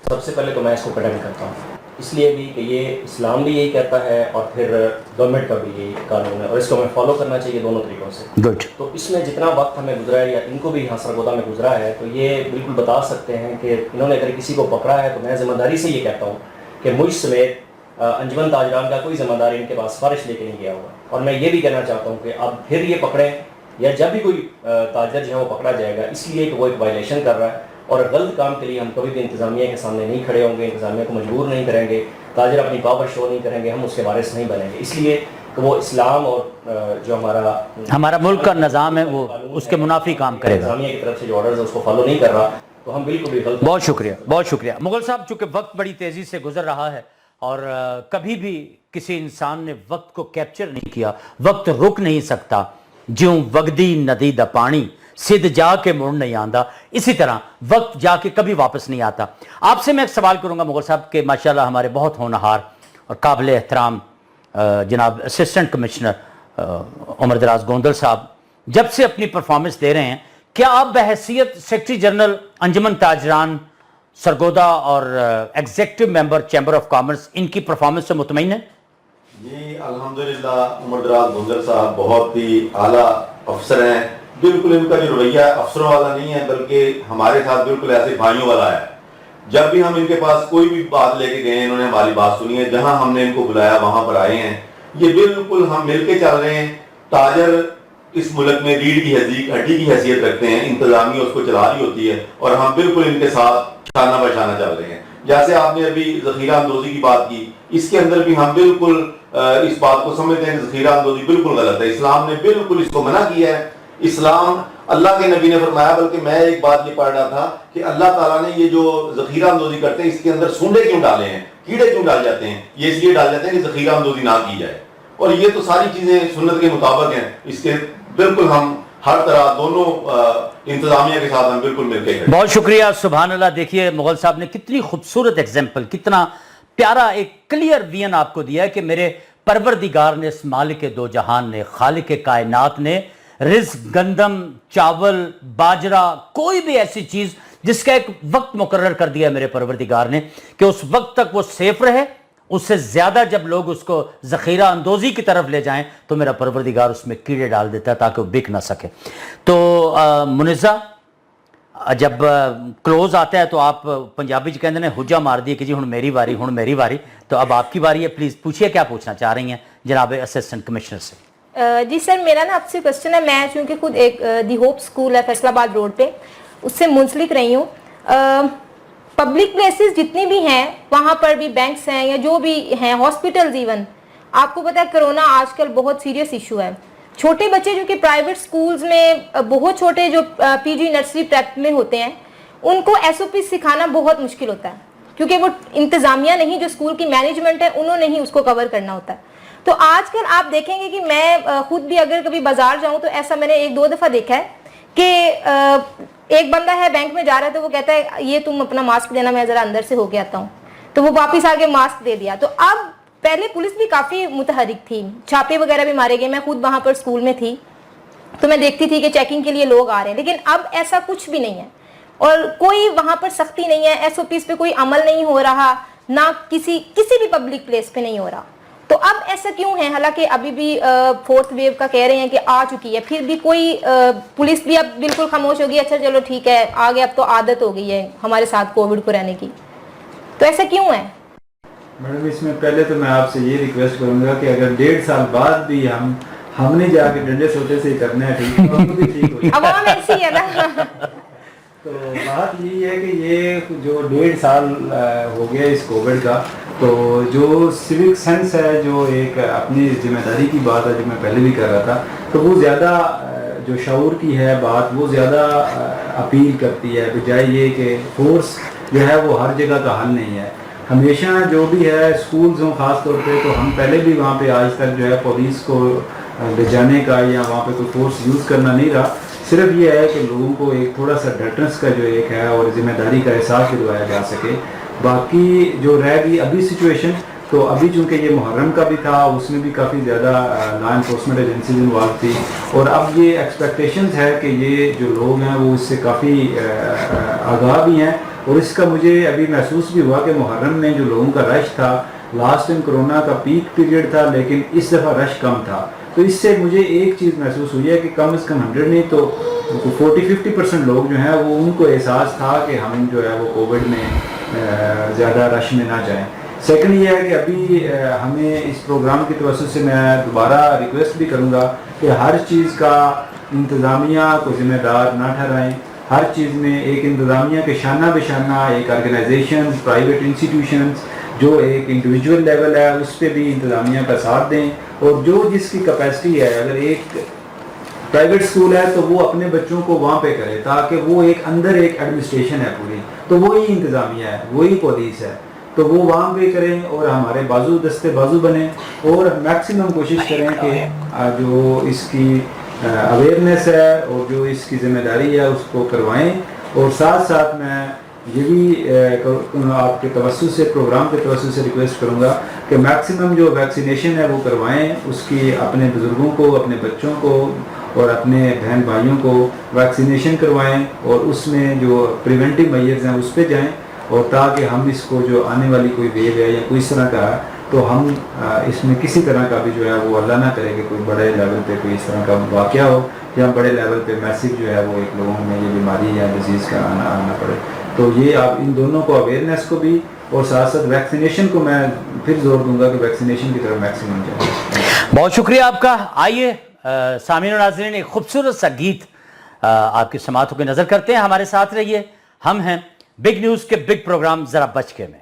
Speaker 11: सबसे पहले तो मैं इसको कंडेम करता हूँ, इसलिए भी कि ये इस्लाम भी यही कहता है और फिर गवर्नमेंट का भी यही कानून है और इसको हमें फॉलो करना चाहिए दोनों तरीक़ों से।
Speaker 8: गुड।
Speaker 11: तो इसमें जितना वक्त हमें गुजरा है या इनको भी यहाँ सरगोदा में गुजरा है, तो ये बिल्कुल बता सकते हैं कि इन्होंने अगर किसी को पकड़ा है तो मैं ज़िम्मेदारी से ये कहता हूँ कि मुझ समेत अंजुमन ताजरान का कोई ज़िम्मेदारी इनके पास सिफारिश लेके नहीं गया होगा। और मैं ये भी कहना चाहता हूँ कि अब फिर ये पकड़ें या जब भी कोई ताजर जो है वो पकड़ा जाएगा, इसलिए कि वो एक वायलेशन कर रहा है और गलत काम के लिए हम कभी भी इंतज़ामिया के सामने नहीं खड़े होंगे, इंतज़ामिया को मजबूर नहीं करेंगे, ताजर अपनी पावर शो नहीं करेंगे, हम उसके वारिस नहीं बनेंगे। इसलिए कि वो इस्लाम और जो हमारा मुल्क का निज़ाम है वो उसके मुनाफी काम करेगा। इंतज़ामिया की तरफ से जो ऑर्डर्स है उसको फॉलो नहीं कर रहा, तो हम बिल्कुल भी गलत।
Speaker 8: बहुत शुक्रिया, बहुत शुक्रिया मुगल साहब। चूँकि वक्त बड़ी तेज़ी से गुजर रहा है और कभी भी किसी इंसान ने वक्त को कैप्चर नहीं किया, वक्त रुक नहीं सकता, ज्यों वगदी नदी दा पानी सिद्ध जाके मुड़ नहीं आंदा, इसी तरह वक्त जाके कभी वापस नहीं आता। आपसे मैं एक सवाल करूंगा मुगल साहब के माशाल्लाह हमारे बहुत होनहार और काबिल एहतराम जनाब असिस्टेंट कमिश्नर उमर दराज गोंदल साहब जब से अपनी परफॉर्मेंस दे रहे हैं, क्या आप बहैसियत सेक्रेटरी जनरल अंजुमन ताजरान सरगोदा और executive member chamber of commerce इनकी परफॉर्मेंस से मुतमईन है?
Speaker 13: जी अल्हम्दुलिल्लाह, उमर दराज गोंदल साहब बहुत ही आला अफसर हैं। बिल्कुल इनका जो रवैया अफसरों वाला नहीं है बल्कि हमारे साथ बिल्कुल ऐसे भाइयों वाला है। जब भी हम इनके पास कोई भी बात लेके गए इन्होंने हमारी बात सुनी है, जहां हमने इनको बुलाया वहां पर आए हैं। ये बिल्कुल हम मिलके चल रहे हैं। ताजर इस मुल्क में रीढ़ की हड्डी की हैसियत रखते हैं, इंतजामिया उसको चला रही होती है और हम बिल्कुल इनके साथ शाना बशाना चल रहे हैं। जैसे आपने अभी ज़ख़ीरा अंदोज़ी की बात की, इसके अंदर भी हम बिल्कुल इस बात को समझते हैं कि ज़ख़ीरा अंदोज़ी बिल्कुल गलत है। इस्लाम ने बिल्कुल इसको मना किया है। इस्लाम अल्लाह के नबी ने फरमाया, बल्कि मैं एक बात ये पढ़ रहा था कि अल्लाह ताला ने ये जो ज़ख़ीरा अंदोज़ी करते हैं इसके अंदर सूंडे क्यों डाले हैं, कीड़े क्यों डाल जाते हैं? ये इसलिए डाल जाते हैं कि ज़ख़ीरा अंदोज़ी ना की जाए। और ये तो सारी चीज़ें सुन्नत के मुताबिक हैं। इसके बिल्कुल हम हर तरह दोनों इंतजामिया के साथ हम बिल्कुल मिलकर हैं।
Speaker 8: बहुत शुक्रिया, सुभान अल्लाह। देखिए मुगल साहब ने कितनी खूबसूरत एग्जाम्पल, कितना प्यारा एक क्लियर विजन आपको दिया है कि मेरे परवरदिगार ने, इस मालिक दो जहान ने, खालिक कायनात ने रिज़्क़, गंदम, चावल, बाजरा, कोई भी ऐसी चीज जिसका एक वक्त मुकर्रर कर दिया मेरे परवरदिगार ने कि उस वक्त तक वो सेफ रहे, उससे ज्यादा जब लोग उसको ज़ख़ीरा अंदोज़ी की तरफ ले जाएं तो मेरा परवरदिगार उसमें कीड़े डाल देता है ताकि वो बिक ना सके। तो मुनिज़ा, जब क्लोज आता है तो आप पंजाबी च कहते हैं हुज्जा मार दिए कि जी हुण मेरी वारी, हुण मेरी वारी। तो अब आपकी वारी है, प्लीज़ पूछिए क्या पूछना चाह रही हैं जनाब असिस्टेंट कमिश्नर से।
Speaker 9: जी सर, मेरा ना आपसे क्वेश्चन है। मैं चूँकि खुद एक दी होप स्कूल है फैसलाबाद रोड पे, उससे मुंसलिक रही हूँ। पब्लिक प्लेसेस जितनी भी हैं वहाँ पर भी बैंक्स हैं या जो भी हैं, हॉस्पिटल्स इवन, आपको पता है कोरोना आजकल बहुत सीरियस इशू है। छोटे बच्चे जो कि प्राइवेट स्कूल्स में बहुत छोटे जो पीजी नर्सरी प्रेप में होते हैं, उनको एसओपी सिखाना बहुत मुश्किल होता है, क्योंकि वो इंतजामिया नहीं, जो स्कूल की मैनेजमेंट है उन्होंने ही उसको कवर करना होता है। तो आजकल आप देखेंगे कि मैं खुद भी अगर कभी बाजार जाऊं तो ऐसा मैंने 1-2 दफ़ा देखा है कि एक बंदा है बैंक में जा रहा है, तो वो कहता है ये तुम अपना मास्क देना, मैं ज़रा अंदर से होके आता हूँ, तो वो वापस आके मास्क दे दिया। तो अब पहले पुलिस भी काफ़ी मुतहरिक थी, छापे वगैरह भी मारे गए, मैं खुद वहाँ पर स्कूल में थी तो मैं देखती थी कि चेकिंग के लिए लोग आ रहे हैं, लेकिन अब ऐसा कुछ भी नहीं है और कोई वहाँ पर सख्ती नहीं है, एसओपीज पे कोई अमल नहीं हो रहा, ना किसी भी पब्लिक प्लेस पे नहीं हो रहा। तो अब ऐसा क्यों है? हालांकि अभी भी 4th वेव का कह रहे हैं कि आ चुकी है, फिर भी कोई पुलिस भी अब बिल्कुल खामोश होगी, अच्छा चलो ठीक है आ गया, अब तो आदत हो गई है हमारे साथ कोविड को रहने की। तो ऐसा क्यों है?
Speaker 10: मैडम इसमें पहले तो मैं आपसे ये रिक्वेस्ट करूंगा कि अगर 1.5 साल बाद भी हमने जाके डंडे सोटे से करना है ठीक, तो भी ठीक हो
Speaker 9: अब हम ऐसी है ना।
Speaker 10: तो बात यही है कि ये जो 1.5 साल हो गया इस कोविड का, तो जो सिविक सेंस है, जो एक अपनी जिम्मेदारी की बात है जो मैं पहले भी कर रहा था, तो वो ज़्यादा जो शऊर की है बात, वो ज़्यादा अपील करती है, बजाय ये कि फोर्स जो है वो हर जगह का हल नहीं है। हमेशा जो भी है स्कूल्स हों ख़ास तौर पे, तो हम पहले भी वहाँ पे आज तक जो है पुलिस को ले जाने का या वहाँ पे कोई फोर्स यूज़ करना नहीं रहा। सिर्फ ये है कि लोगों को एक थोड़ा सा डटनेस का जो एक है और जिम्मेदारी का एहसास दिलवाया जा सके। बाकी जो रह गई अभी सिचुएशन, तो अभी चूँकि ये मुहर्रम का भी था, उसमें भी काफ़ी ज़्यादा लॉ इन्फोर्समेंट एजेंसीज इन्वॉल्व थी, और अब ये एक्सपेक्टेशंस है कि ये जो लोग हैं वो इससे काफ़ी आगाह भी हैं। और इसका मुझे अभी महसूस भी हुआ कि मुहर्रम में जो लोगों का रश था, लास्ट टाइम कोरोना का पीक पीरियड था, लेकिन इस दफ़ा रश कम था। तो इससे मुझे एक चीज़ महसूस हुई है कि कम से कम 100 नहीं तो 40-50% लोग जो हैं वो उनको एहसास था कि हम जो है वो कोविड में ज़्यादा रश में ना जाएं। सेकंड ये है कि अभी हमें इस प्रोग्राम की तवज्जो से मैं दोबारा रिक्वेस्ट भी करूँगा कि हर चीज़ का इंतज़ामिया को ज़िम्मेदार ना ठहराएं। हर चीज़ में एक इंतज़ामिया के शाना बेशाना एक ऑर्गेनाइजेशन, प्राइवेट इंस्टीट्यूशंस जो एक इंडिविजुअल लेवल है उस पर भी इंतज़ामिया का साथ दें, और जो जिसकी कैपेसिटी है, अगर एक प्राइवेट स्कूल है तो वो अपने बच्चों को वहाँ पे करे, ताकि वो एक अंदर एक एडमिनिस्ट्रेशन है पूरी, तो वही इंतज़ामिया है, वही पुलिस है, तो वो वहाँ पे करें और हमारे बाजू दस्ते बाजू बने और मैक्सिमम कोशिश करें कि जो इसकी अवेयरनेस है और जो इसकी ज़िम्मेदारी है उसको करवाएं। और साथ साथ मैं ये भी आपके तवज्जो से, प्रोग्राम के तवज्जो से रिक्वेस्ट करूँगा कि मैक्सिमम जो वैक्सीनेशन है वो करवाएं, उसकी अपने बुज़ुर्गों को, अपने बच्चों को और अपने बहन भाइयों को वैक्सीनेशन करवाएं, और उसमें जो प्रिवेंटिव मेजर्स हैं उस पर जाएँ, और ताकि हम इसको जो आने वाली कोई वेव है या कोई इस तरह का है, तो हम इसमें किसी तरह का भी जो है वो अल्लाह ना करे कि कोई बड़े लेवल पे कोई इस तरह का वाक़या हो या बड़े लेवल पे मैसिव जो है वो एक लोगों में ये बीमारी या डिजीज़ का आना पड़े। तो ये आप इन दोनों को, अवेयरनेस को भी और साथ साथ वैक्सीनेशन को मैं फिर जोर दूंगा कि वैक्सीनेशन की तरफ मैक्सिमम जाए।
Speaker 8: बहुत शुक्रिया आपका। आइए सामीन और नाज़रीन, एक खूबसूरत सा गीत आपकी समातों की नज़र करते हैं। हमारे साथ रहिए, हम हैं बिग न्यूज़ के बिग प्रोग्राम ज़रा बच के में।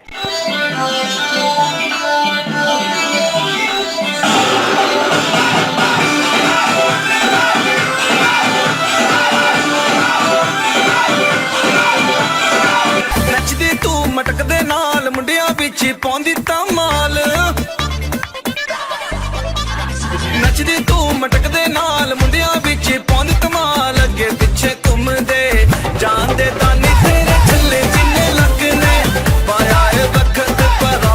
Speaker 16: नचदे तू मटकदे नाल मुंडिया पिछे पौंदी तमाल, नचदे तू मटकदे नाल मुंडिया पिछे पौंदी तमाल, अगे पिछे घूमदे जान दे तानी तेरे छल्ले जिन्ने लगने पाया है वक्त परा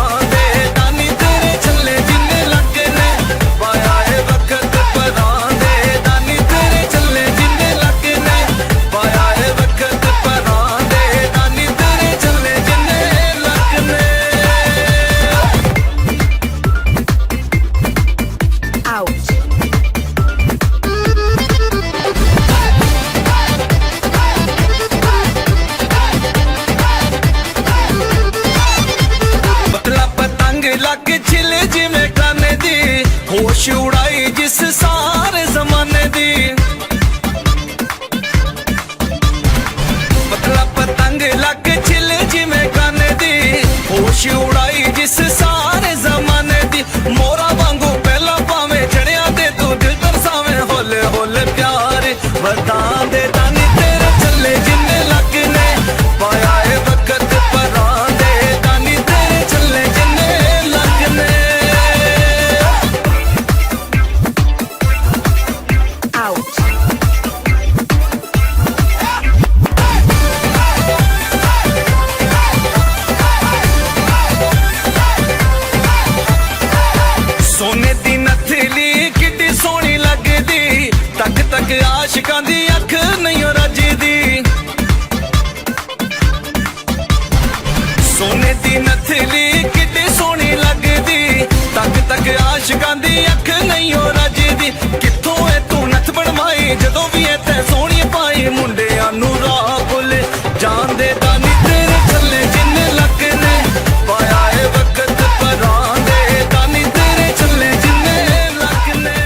Speaker 16: आशिकां दी अख नहीं ओ रजदी सोने दी नथली किड्डी सोहनी लगदी तक तक आशिकां दी अख नहीं ओ रजदी कित्थों ऐ तू नथ बनवाई जदों भी ऐ तै सोहनी पाई मुंडियां नू राह भुल जांदे दानी तेरे थल्ले जिन्ने लगने पाया ए वक्त परां दे दानी तेरे थल्ले जिन्ने लगने।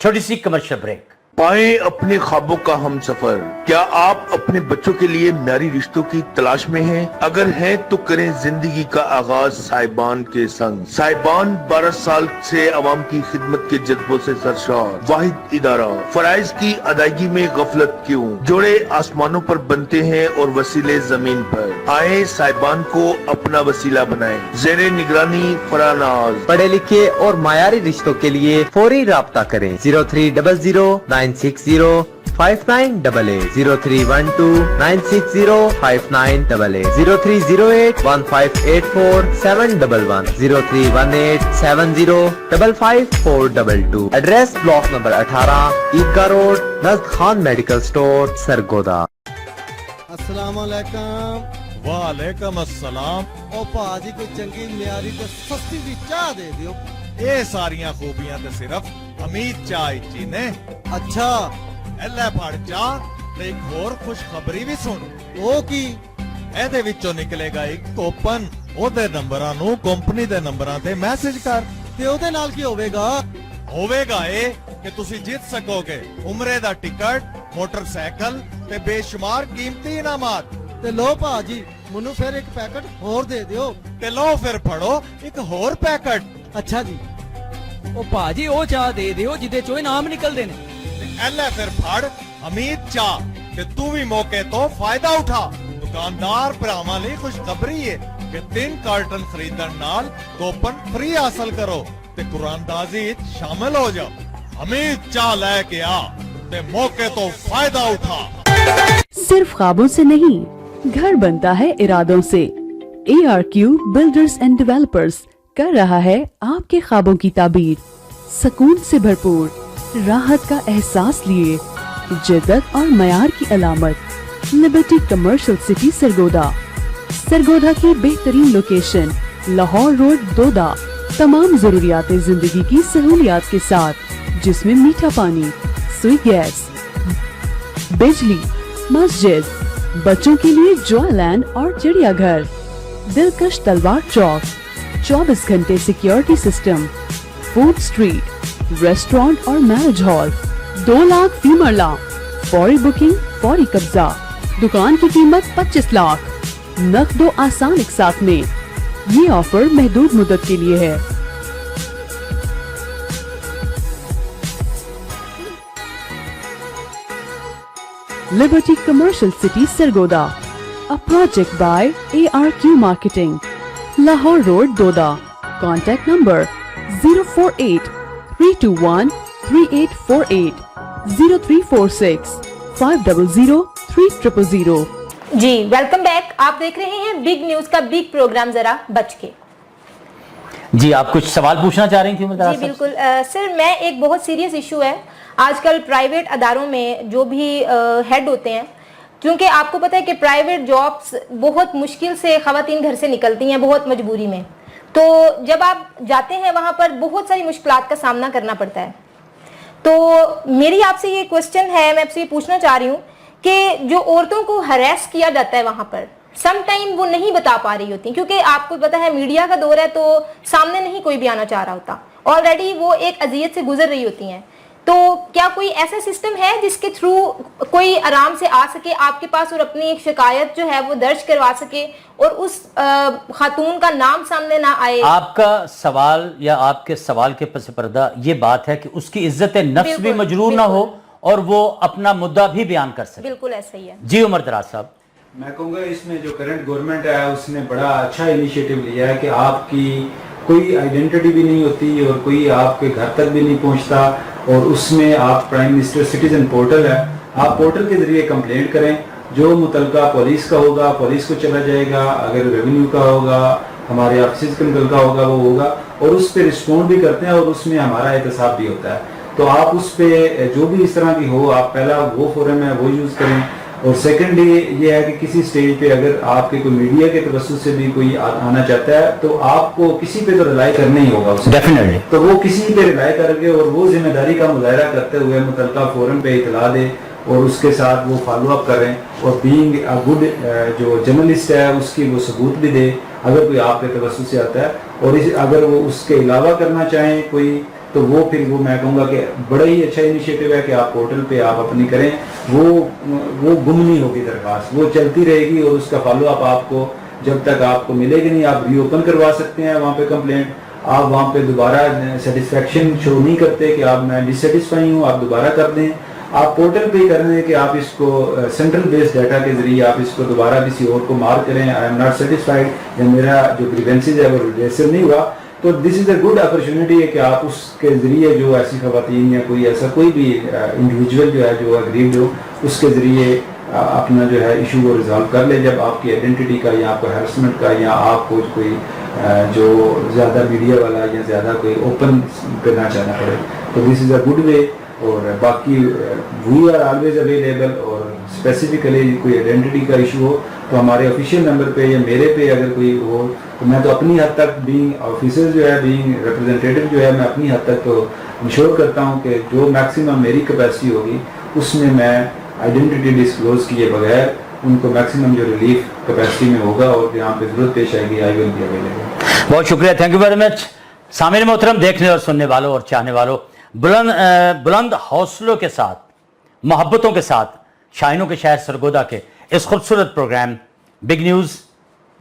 Speaker 8: छोटी सी कमर्शियल ब्रेक।
Speaker 17: पाए अपने ख्वाबों का हम सफर। क्या आप अपने बच्चों के लिए म्यारी रिश्तों की तलाश में हैं? अगर हैं तो करें जिंदगी का आगाज साहिबान के संग। साहिबान 12 साल से अवाम की खिदमत के जज्बों से सरशार वाहिद इदारा। फराइज की अदायगी में गफलत क्यों? जोड़े आसमानों पर बनते हैं और वसीले जमीन पर। आए साहिबान को अपना वसीला बनाएं। ज़ेरे निगरानी फरानाज।
Speaker 1: पढ़े लिखे और मायारी रिश्तों के लिए फौरी राब्ता करें 0300-960-5988 0312-960-5988 0308-1584-711 0318-70-55422। Address block number 18 Eidgah road नज़द खान मेडिकल स्टोर सरगोदा।
Speaker 18: अस्सलाम वालेकुम। वालेकुम अस्सलाम। ओ भाजी कोई चंगी म्यारी ते सस्ती दी चाह दे दियो।
Speaker 19: ये सारियां खूबियां ते सिर्फ अमीर चाय ची ने।
Speaker 18: अच्छा
Speaker 19: एले फड़ चाह ते एक होर खुशखबरी भी सुन।
Speaker 18: ओ की?
Speaker 19: एदे विचों निकलेगा एक कूपन। ओदे नंबरां नू कंपनी दे नंबरां ते मैसेज कर
Speaker 18: ते ओदे नाल की होवेगा?
Speaker 19: होवेगा ए कि तुसी जीत सकोगे उमरे दा टिकट, मोटरसाइकिल ते बेशुमार कीमती इनामात।
Speaker 18: ते लो भाजी मनु फिर एक पैकेट होर दे दियो।
Speaker 19: ते लो फिर फड़ो एक होर पैकेट।
Speaker 18: अच्छा जी।
Speaker 20: ओ भाजी ओ चाह दे दियो जिदे चो इनाम निकलदे ने।
Speaker 19: एले फिर फड़ अमीर चाह ते तू भी मौके तो फायदा उठा। दुकानदार भरावां लई खुशखबरी है कि 3 कार्टन खरीदण नाल कूपन फ्री हासिल करो ते कुरानदाजी शामिल हो जाओ। अमीर चाह लेके आ ते मौके तो फायदा उठा।
Speaker 21: सिर्फ ख्वाबों से नहीं, घर बनता है इरादों से। ARQ बिल्डर्स एंड डेवलपर्स कर रहा है आपके ख्वाबों की ताबीर। सुकून से भरपूर, राहत का एहसास लिए, जिद्दत और मयार की अलामत liberty commercial city Sargodha. Sargodha की बेहतरीन लोकेशन लाहौर रोड दोदा। तमाम जरूरियात जिंदगी की सहूलियात के साथ, जिसमें मीठा पानी, सुई गैस, बिजली, मस्जिद, बच्चों के लिए जॉयलैंड और चिड़ियाघर, दिलकश तलवार चौक, 24 घंटे security system, food street, restaurant और मैरिज हॉल, 2 लाख फी मरला, फौरी बुकिंग, फौरी कब्जा। दुकान की कीमत 25 लाख, नकदो आसान एक साथ में। ये ऑफर महदूद मुद्दत के लिए है। Liberty Commercial City Sargoda, a project by ARQ Marketing, Lahore Road, Doda. Contact number 048-321-3848, 0346-500-3000।
Speaker 9: Ji welcome back. आप देख रहे हैं बिग न्यूज का बिग प्रोग्राम जरा बच के।
Speaker 8: जी आप कुछ सवाल पूछना चाह रही थी?
Speaker 9: जी बिल्कुल सर, मैं एक बहुत सीरियस इशू है आजकल प्राइवेट अदारों में जो भी हेड होते हैं, क्योंकि आपको पता है कि प्राइवेट जॉब्स बहुत मुश्किल से खवातीन घर से निकलती हैं, बहुत मजबूरी में। तो जब आप जाते हैं वहाँ पर बहुत सारी मुश्किलात का सामना करना पड़ता है। तो मेरी आपसे ये क्वेश्चन है, मैं आपसे ये पूछना चाह रही हूँ कि जो औरतों को हरेस किया जाता है वहाँ पर, सम टाइम वो नहीं बता पा रही होती, क्योंकि आपको पता है मीडिया का दौर है तो सामने नहीं कोई भी आना चाह रहा होता, ऑलरेडी वो एक अजियत से गुजर रही होती हैं। तो क्या कोई ऐसा सिस्टम है जिसके थ्रू कोई आराम से आ सके आपके पास और अपनी एक शिकायत जो है वो दर्ज करवा सके और उस खातून का नाम सामने ना आए?
Speaker 8: आपका सवाल या आपके सवाल के पस पर्दा ये बात है कि उसकी इज्जत नफ्स भी मजरूर ना हो और वो अपना मुद्दा भी बयान कर सके।
Speaker 9: बिल्कुल ऐसा ही है
Speaker 8: जी। उमर दराज साहब,
Speaker 10: मैं कहूँगा इसमें जो करंट गवर्नमेंट है उसने बड़ा अच्छा इनिशिएटिव लिया है कि आपकी कोई आइडेंटिटी भी नहीं होती और कोई आपके घर तक भी नहीं पहुंचता, और उसमें आप प्राइम मिनिस्टर सिटीजन पोर्टल है, आप पोर्टल के जरिए कंप्लेंट करें, जो मुतलका पुलिस का होगा पुलिस को चला जाएगा, अगर रेवेन्यू का होगा हमारे ऑफिस का मुतलका होगा वो होगा, और उस पर रिस्पॉन्ड भी करते हैं और उसमें हमारा एहतसाब भी होता है।
Speaker 12: तो आप उस पे जो भी इस तरह की हो, आप पहला वो फोरम है वो यूज़ करें। और सेकेंडली ये है कि किसी स्टेज पे अगर आपके कोई मीडिया के तवज्जुह से भी कोई आना चाहता है तो आपको किसी पे तो रिलाई करना ही होगा उससे,
Speaker 8: डेफिनेटली।
Speaker 12: तो वो किसी पे रिलाई करके और वो जिम्मेदारी का मुजाहरा करते हुए मुतल्लिका फोरम पे इतला दे और उसके साथ वो फॉलो अप करें और बीइंग अ गुड जो जर्नलिस्ट है उसकी वो सबूत भी दे अगर कोई आपके तवज्जुह से आता है। और अगर वो उसके अलावा करना चाहें कोई, तो वो फिर वो मैं कहूँगा कि बड़ा ही अच्छा इनिशिएटिव है कि आप पोर्टल पे आप अपनी करें, वो गुम नहीं होगी दरख्वास्त, वो चलती रहेगी और उसका फॉलो अप आपको जब तक आपको मिलेगी नहीं, आप रीओपन करवा सकते हैं वहाँ पे कंप्लेंट, आप वहाँ पे दोबारा सेटिस्फेक्शन शो नहीं करते कि आप मैं डिससेटिस्फाई हूँ, आप दोबारा कर दें, आप पोर्टल पे ही कर दें कि आप इसको सेंट्रल बेस्ड डाटा के जरिए आप इसको दोबारा किसी और को मार्क करें, आई एम नॉट सेटिस्फाइड या मेरा जो ग्रीवेंसेज है वो रिड्रेसल नहीं हुआ। तो this is a good opportunity है कि आप उसके ज़रिए जो ऐसी ख़वातीन या कोई ऐसा कोई भी इंडिविजुअल जो है जो अग्रीव्ड हो उसके ज़रिए अपना जो है इशू को रिजॉल्व कर ले जब आपकी आइडेंटिटी का या आपको हैरेसमेंट का या आपको कोई जो ज़्यादा मीडिया वाला या ज़्यादा कोई ओपन करना चाहना पड़े। तो this is a good way. और बाकी वी आर ऑलवेज अवेलेबल और स्पेसिफिकली कोई आइडेंटिटी का इशू हो तो हमारे ऑफिशियल नंबर पे या मेरे पे अगर कोई हो तो मैं तो अपनी हद तक बीइंग ऑफिसर जो है बीइंग रिप्रेजेंटेटिव जो है मैं अपनी हद तक तो इंश्योर करता हूँ कि जो मैक्सिमम मेरी कैपेसिटी होगी उसमें मैं आइडेंटिटी डिस्क्लोज किए बगैर उनको मैक्सिमम जो रिलीफ कैपेसिटी में होगा और यहाँ पे जरूरत पेश आएगी आई विल बी अवेलेबल।
Speaker 8: बहुत शुक्रिया, थैंक यू वेरी मच। सामईन मोहतरम, देखने और सुनने वालों और चाहने वालों, बुलंद हौसलों के साथ, मोहब्बतों के साथ शाहीनों के शहर सरगोदा के इस खूबसूरत programme big news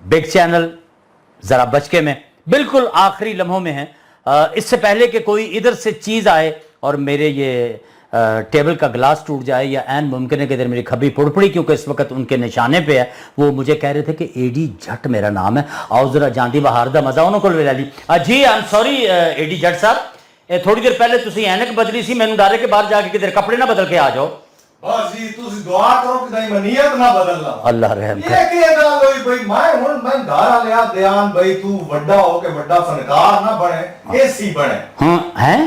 Speaker 8: big channel ज़रा बचके में बिल्कुल आखिरी लम्हों में है। इससे पहले कि कोई इधर से चीज़ आए और मेरे ये टेबल का ग्लास टूट जाए या एन मुमकिन है कि इधर मेरी खबी पुड़पड़ी, क्योंकि इस वक्त उनके निशाने पे है, वो मुझे कह रहे थे कि एडी जट मेरा नाम है, आओ जरा जांदी बहार दा मजा उन्होंने को ले ली। जी आई एम सॉरी एडी जट साहब, थोड़ी देर पहले तुसी ऐनक बदली सी, मैनू डर है कि बाहर जाके किधर कपड़े ना बदल के आ जाओ।
Speaker 6: बस जी तुसी दुआ करो कि नहीं मनीयत ना बदलना।
Speaker 8: अल्लाह रहम
Speaker 6: कर। ये की गल होई भाई मैं घर आ लिया ध्यान भाई तू बड़ा हो के बड़ा फनकार ना बने, एसी बने।
Speaker 8: हां हैं?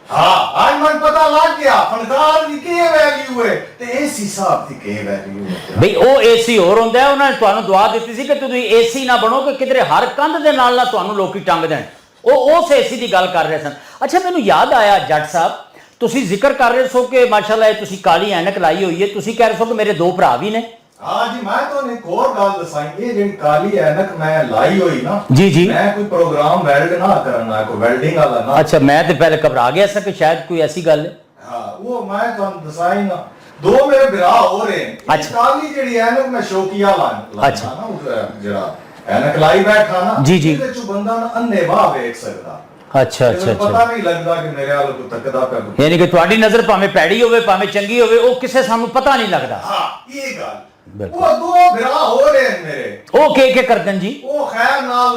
Speaker 6: हां आज मन पता लग गया फनकार की के वैल्यू है ते एसी साहब की के वैल्यू है।
Speaker 8: भाई ओ एसी और होंदा है, उन्होंने ਤੁਹਾਨੂੰ दुआ ਦਿੱਤੀ ਸੀ ਕਿ ਤੁਸੀਂ एसी ना बनो कि किधरे हर कंध ਦੇ ਨਾਲ ਨਾ ਤੁਹਾਨੂੰ ਲੋਕੀ ਟੰਗ ਦੇਣ। ਉਹ ਉਸ एसी ਦੀ ਗੱਲ ਕਰ ਰਹੇ ਸਨ। ਅੱਛਾ ਮੈਨੂੰ ਯਾਦ ਆਇਆ ਜੱਟ ਸਾਹਿਬ, ਤੁਸੀਂ ਜ਼ਿਕਰ ਕਰ ਰਹੇ ਸੋ ਕਿ ਮਾਸ਼ਾਅੱਲਾ ਤੁਸੀਂ ਕਾਲੀ ਐਨਕ ਲਾਈ ਹੋਈ ਹੈ, ਤੁਸੀਂ ਕਹਿ ਰਹੇ ਸੋ ਕਿ ਮੇਰੇ ਦੋ ਭਰਾ ਵੀ ਨੇ।
Speaker 6: हाँ जी मैं तो एक और गल दसाई, ये जी काली ऐनक मैं लाई हुई ना
Speaker 8: जी जी
Speaker 6: मैं कोई प्रोग्राम वेल्ड ना करना है, कोई वेल्डिंग वाला ना।
Speaker 8: अच्छा मैं तो पहले घबरा गया था कि शायद कोई ऐसी गल है।
Speaker 6: हाँ वो मैं तो दसाई ना, दो मेरे बिरा हो रहे हैं। अच्छा काली जी ऐनक मैं शौकिया ला अच्छा ना जरा ऐनक लाई बैठा ना
Speaker 8: जी जी
Speaker 6: जो बंदा ना अन्ने वाह देख सकता।
Speaker 8: अच्छा अच्छा अच्छा
Speaker 6: पता नहीं लगता कि मेरे वाल को तकदा पे,
Speaker 8: यानी कि तुम्हारी नजर भाਵੇਂ पैड़ी होवे भाਵੇਂ चंगी होवे वो किसे सानू पता नहीं लगता।
Speaker 6: हां ये गल वो दो बिरा हो रहे हैं मेरे।
Speaker 8: ओ के करदे जी?
Speaker 6: वो खैर नाल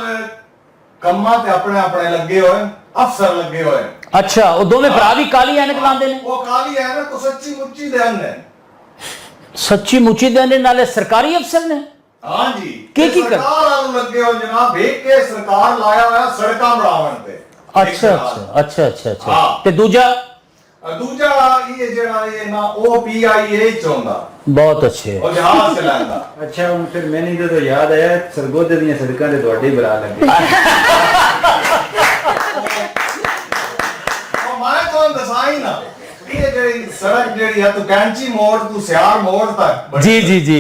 Speaker 6: कम्मा ते अपने अपने लगे होए, अफसर लगे होए।
Speaker 8: अच्छा वो दोवें भरा भी काली ऐनक लांदे ने?
Speaker 6: वो काली ऐनक तो सच्ची मुच्ची दे ने,
Speaker 8: सच्ची मुच्ची दे नाले सरकारी अफसर ने।
Speaker 6: हां जी
Speaker 8: की
Speaker 6: सरकार वालों लगे हो जनाब, भेज के सरकार लाया होया सड़कां बनावन ते।
Speaker 8: अच्छा अच्छा अच्छा अच्छा अच्छा ते दूजा
Speaker 6: ये जेड़ा ये ना OPIA चोंदा
Speaker 8: बहुत अच्छे
Speaker 6: और जहाज से लांदा।
Speaker 12: अच्छा ਹੁਣ ਫਿਰ ਮੈਨੂੰ तो याद आया सरगोदे ਦੀਆਂ ਸੜਕਾਂ ਤੇ ਤੁਹਾਡੇ ਬਰਾ ਲੱਗੇ।
Speaker 6: और मैं तो दसाई ना ये जेड़ी सड़क जेड़ी है तो कैंची मोड़ तू सियार मोड़ तक
Speaker 8: जी जी जी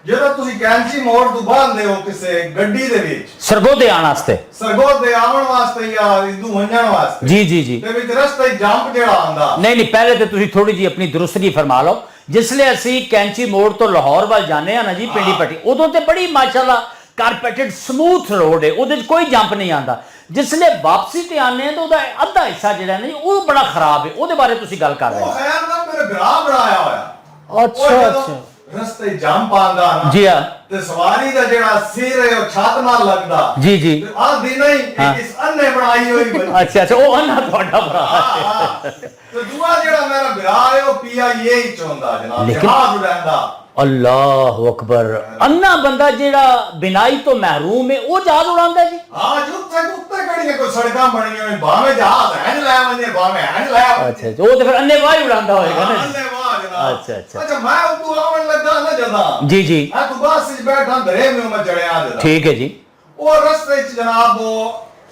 Speaker 6: ਜਦੋਂ ਤੁਸੀਂ ਕੈਂਚੀ ਮੋੜ ਤੋਂ ਬਾਹਰਦੇ ਹੋ ਕਿਸੇ ਗੱਡੀ ਦੇ ਵਿੱਚ
Speaker 8: ਸਰਗੋਦੇ ਆਉਣ ਵਾਸਤੇ,
Speaker 6: ਸਰਗੋਦੇ ਆਉਣ ਵਾਸਤੇ ਜਾਂ ਇਦੂ ਵੰਜਣ ਵਾਸਤੇ
Speaker 8: ਜੀ ਜੀ ਜੀ
Speaker 6: ਤੇ ਵਿੱਚ ਰਸਤੇ ਜੰਪ ਜਿਹੜਾ ਆਂਦਾ
Speaker 8: ਨਹੀਂ ਨਹੀਂ ਪਹਿਲੇ ਤੇ ਤੁਸੀਂ ਥੋੜੀ ਜੀ ਆਪਣੀ ਦਰੁਸਤੀ ਫਰਮਾ ਲਓ। ਜਿਸਲੇ ਅਸੀਂ ਕੈਂਚੀ ਮੋੜ ਤੋਂ ਲਾਹੌਰ ਵੱਲ ਜਾਂਦੇ ਆ ਨਾ ਜੀ ਪਿੰਡੀ ਪੱਟੀ, ਉਦੋਂ ਤੇ ਬੜੀ ਮਾਸ਼ਾਅੱਲਾ ਕਾਰਪੇਟਡ ਸਮੂਥ ਰੋਡ ਹੈ, ਉਹਦੇ 'ਚ ਕੋਈ ਜੰਪ ਨਹੀਂ ਆਂਦਾ। ਜਿਸਲੇ ਵਾਪਸੀ ਤੇ ਆਨੇ ਆ ਤਾਂ ਉਹਦਾ ਅੱਧਾ ਹਿੱਸਾ ਜਿਹੜਾ ਨਾ ਉਹ ਬੜਾ ਖਰਾਬ ਹੈ, ਉਹਦੇ ਬਾਰੇ ਤੁਸੀਂ ਗੱਲ ਕਰ ਰਹੇ ਹੋ।
Speaker 6: ਉਹ ਖੈਰ ਨਾ ਮੇਰੇ ਭਰਾ ਬਣਾਇਆ ਹੋਇਆ।
Speaker 8: ਅੱਛਾ ਅੱਛਾ
Speaker 6: ਰਸਤੇ ਜੰਪ ਆਂਦਾ ਨਾ
Speaker 8: ਜੀ ਹਾਂ
Speaker 6: ਤੇ ਸਵਾਰੀ ਦਾ ਜਿਹੜਾ ਸਿਰ ਹੈ ਉਹ ਛੱਤ ਨਾਲ ਲੱਗਦਾ
Speaker 8: ਜੀ ਜੀ
Speaker 6: ਆ ਦਿਨ ਹੀ ਇਸ ਅੰਨੇ ਬਣਾਈ ਹੋਈ ਬਣੀ।
Speaker 8: ਅੱਛਾ ਅੱਛਾ ਉਹ ਅੰਨਾ ਤੁਹਾਡਾ ਭਰਾ ਹੈ।
Speaker 6: ਤੇ ਦੂਆ ਜਿਹੜਾ ਮੇਰਾ ਭਰਾ ਹੈ ਉਹ PIA ਹੀ ਚਾਹੁੰਦਾ ਜਨਾਬ, ਜਹਾਜ਼ ਉਡਾਉਂਦਾ।
Speaker 8: اللہ اکبر انا بندہ جیڑا بنائی تو محروم ہے وہ جہاز اڑاندا جی
Speaker 6: ہاں جُتے کتے کڑی کوئی سڑکاں بنی ہوئی باویں جہاز ہے لے ونجے باویں ہے لے
Speaker 8: اچھا وہ تو پھر انے واہ اڑاندا ہوئے گا نا
Speaker 6: انے واہ جناب
Speaker 8: اچھا اچھا
Speaker 6: اچھا میں اردو آون لگا نا جدا
Speaker 8: جی جی
Speaker 6: میں تو بس وچ بیٹھا درے میں چڑھیا جدا
Speaker 8: ٹھیک ہے جی
Speaker 6: وہ رستے وچ جناب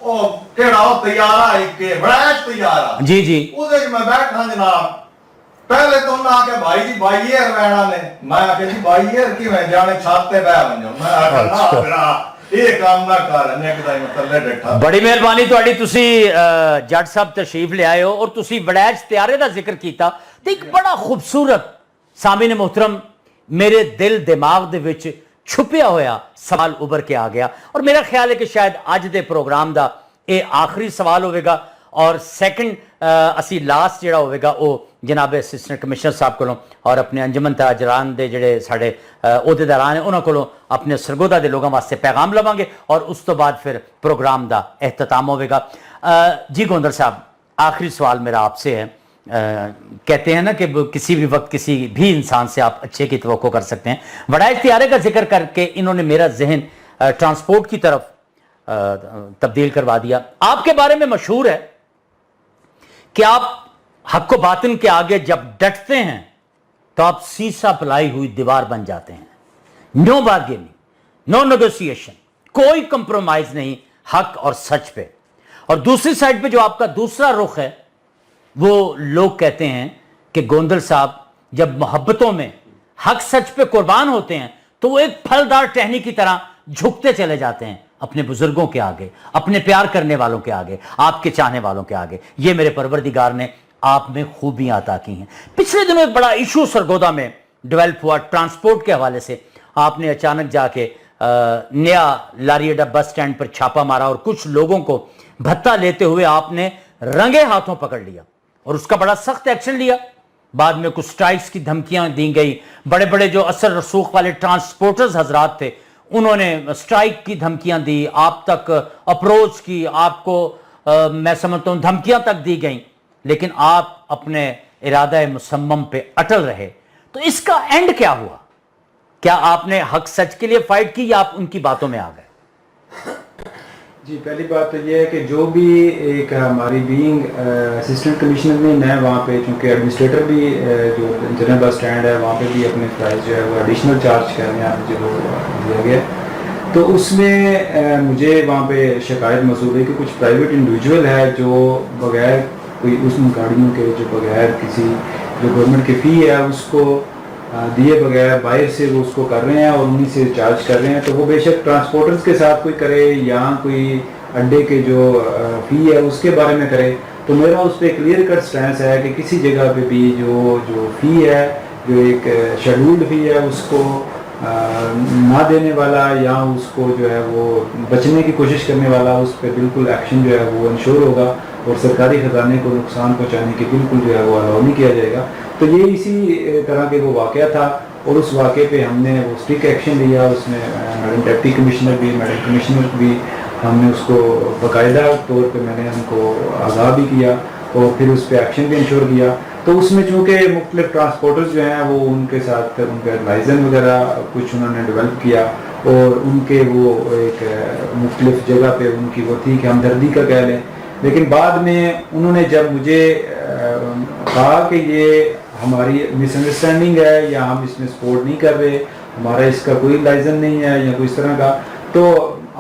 Speaker 6: وہ کیڑا طیارہ ایک بڑا طیارہ
Speaker 8: جی جی
Speaker 6: اودے وچ میں بیٹھا جناب پہلے تو انہاں آ کے بھائی جی بھائی ایئر وینا نے میں آ کے جی بھائی ایئر کی میں جانے چھت تے بیٹھ ونجو میں آ کے نا پھر یہ کام نہ کر نے کہ میں تھلے ڈٹھا
Speaker 8: بڑی مہربانی تہاڈی تسی جٹ صاحب تشریف لے آئے ہو اور تسی وڑیچ طیارے دا ذکر کیتا تے ایک بڑا خوبصورت سامعین محترم میرے دل دماغ دے وچ چھپیا ہویا سوال ابھر کے آ گیا اور میرا خیال ہے کہ شاید اج دے پروگرام دا اے آخری سوال ہوئے گا اور سیکنڈ اسی لاسٹ جڑا ہوئے گا وہ جناب اسسٹنٹ کمشنر صاحب کو اور اپنے انجمن تاجران دے جڑے ساڑے عہدیداران ہیں انہوں کو اپنے سرگودا دے لوگوں واسطے پیغام لواں گے اور اس تو بعد پھر پروگرام دا اختتام ہوئے گا جی گوندر صاحب آخری سوال میرا آپ سے ہے کہتے ہیں نا کہ کسی بھی وقت کسی بھی انسان سے آپ اچھے کی توقع کر سکتے ہیں وڑائچ طیارے کا ذکر کر کے انہوں نے میرا ذہن ٹرانسپورٹ کی طرف تبدیل کروا دیا آپ کے بارے میں مشہور ہے کہ آپ حق و باطن کے آگے جب ڈٹتے ہیں تو آپ سیسا پلائی ہوئی دیوار بن جاتے ہیں نو بارگیننگ نو نیگوسیشن کوئی کمپرومائز نہیں حق اور سچ پہ اور دوسری سائڈ پہ جو آپ کا دوسرا رخ ہے وہ لوگ کہتے ہیں کہ گوندل صاحب جب محبتوں میں حق سچ پہ قربان ہوتے ہیں تو وہ ایک پھلدار ٹہنی کی طرح جھکتے چلے جاتے ہیں اپنے بزرگوں کے آگے اپنے پیار کرنے والوں کے آگے آپ کے چاہنے والوں کے آگے یہ میرے پروردگار نے آپ میں خوبیاں عطا کی ہیں پچھلے دنوں ایک بڑا ایشو سرگودا میں ڈیولپ ہوا ٹرانسپورٹ کے حوالے سے آپ نے اچانک جا کے نیا لاری اڈا بس سٹینڈ پر چھاپا مارا اور کچھ لوگوں کو بھتہ لیتے ہوئے آپ نے رنگے ہاتھوں پکڑ لیا اور اس کا بڑا سخت ایکشن لیا بعد میں کچھ سٹرائکس کی دھمکیاں دی گئی بڑے بڑے جو اثر رسوخ والے ٹرانسپورٹرز حضرات تھے انہوں نے سٹرائک کی دھمکیاں دی آپ تک اپروچ کی آپ کو میں سمجھتا ہوں دھمکیاں تک دی گئیں لیکن آپ اپنے ارادہ مصمم پہ اٹل رہے تو اس کا اینڈ کیا ہوا کیا آپ نے حق سچ کے لیے فائٹ کی یا آپ ان کی باتوں میں آ گئے
Speaker 12: جی پہلی بات تو یہ ہے کہ جو بھی ایک ہماری بینگ اسسٹنٹ کمشنر میں وہاں پہ چونکہ ایڈمنسٹریٹر بھی جو جنرل بس اسٹینڈ ہے وہاں پہ بھی اپنے پرائز جو ہے وہ ایڈیشنل چارج کرنے آپ جو دیا گیا تو اس میں مجھے وہاں پہ شکایت موصول ہے کہ کچھ پرائیویٹ انڈیویجول ہے جو بغیر کوئی اس گاڑیوں کے جو بغیر کسی جو گورنمنٹ کی فی ہے اس کو دیے بغیر باہر سے وہ اس کو کر رہے ہیں اور انہیں سے چارج کر رہے ہیں تو وہ بے شک ٹرانسپورٹرز کے ساتھ کوئی کرے یا کوئی اڈے کے جو فی ہے اس کے بارے میں کرے تو میرا اس پہ کلیئر کٹ سٹینس ہے کہ کسی جگہ پہ بھی جو فی ہے جو ایک شیڈولڈ فی ہے اس کو نہ دینے والا یا اس کو جو ہے وہ بچنے کی کوشش کرنے والا اس پہ بالکل ایکشن جو ہے وہ انشور ہوگا اور سرکاری خزانے کو نقصان پہنچانے کی بالکل جو ہے وہ الاؤ نہیں کیا جائے گا تو یہ اسی طرح کے وہ واقعہ تھا اور اس واقعے پہ ہم نے وہ اسٹرکٹ ایکشن لیا اس میں میڈم ڈپٹی کمشنر بھی میڈم کمشنر بھی ہم نے اس کو باقاعدہ طور پہ میں نے ان کو آگاہ بھی کیا اور پھر اس پہ ایکشن بھی انشور کیا تو اس میں چونکہ مختلف ٹرانسپورٹرز جو ہیں وہ ان کے ساتھ ان کا لائسنس وغیرہ کچھ انہوں نے ڈیولپ کیا اور ان کے وہ ایک مختلف جگہ پہ ان کی وہ تھی کہ ہمدردی کا کہہ لیں لیکن بعد میں انہوں نے جب مجھے کہا کہ یہ ہماری مس انڈرسٹینڈنگ ہے یا ہم اس میں سپورٹ نہیں کر رہے ہمارا اس کا کوئی لائسنس نہیں ہے یا کوئی اس طرح کا تو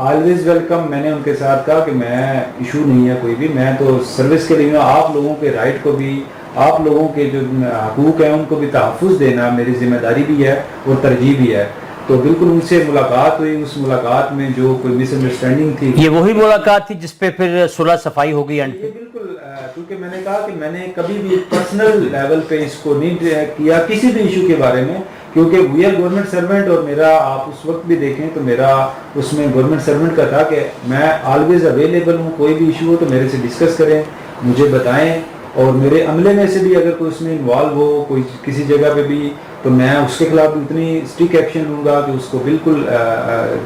Speaker 12: آلویز ویلکم میں نے ان کے ساتھ کہا کہ میں ایشو نہیں ہے کوئی بھی میں تو سروس کے لیے آپ لوگوں کے رائٹ کو بھی آپ لوگوں کے جو حقوق ہیں ان کو بھی تحفظ دینا میری ذمہ داری بھی ہے اور ترجیح بھی ہے تو بالکل ان سے ملاقات ہوئی اس ملاقات میں جو کوئی مس انڈرسٹینڈنگ تھی
Speaker 8: یہ وہی ملاقات تھی جس پہ پھر صلح صفائی ہو گئی
Speaker 12: یہ بالکل کیونکہ میں نے کہا کہ میں نے کبھی بھی پرسنل لیول پہ اس کو نہیں کیا کسی بھی ایشو کے بارے میں کیونکہ وی آر گورنمنٹ سرونٹ اور میرا آپ اس وقت بھی دیکھیں تو میرا اس میں گورنمنٹ سرونٹ کا تھا کہ میں آلویز اویلیبل ہوں کوئی بھی ایشو ہو تو میرے سے ڈسکس کریں مجھے بتائیں اور میرے عملے میں سے بھی اگر کوئی اس میں انوالو ہو کوئی کسی جگہ پہ بھی تو میں اس کے خلاف بھی اتنی اسٹرکٹ ایکشن لوں گا کہ اس کو بالکل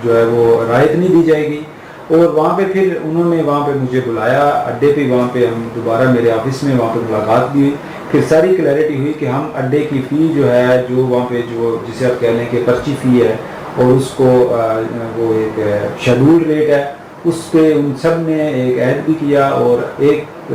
Speaker 12: جو ہے وہ رعایت نہیں دی جائے گی اور وہاں پہ پھر انہوں نے وہاں پہ مجھے بلایا اڈے پہ وہاں پہ ہم دوبارہ میرے آفس میں وہاں پہ ملاقات بھی ہوئی پھر ساری کلیئرٹی ہوئی کہ ہم اڈے کی فی جو ہے جو وہاں پہ جو جسے آپ کہہ لیں کہ پرچی فی ہے اور اس کو وہ ایک شیڈول ریٹ ہے اس پہ ان سب نے ایک عہد بھی کیا اور ایک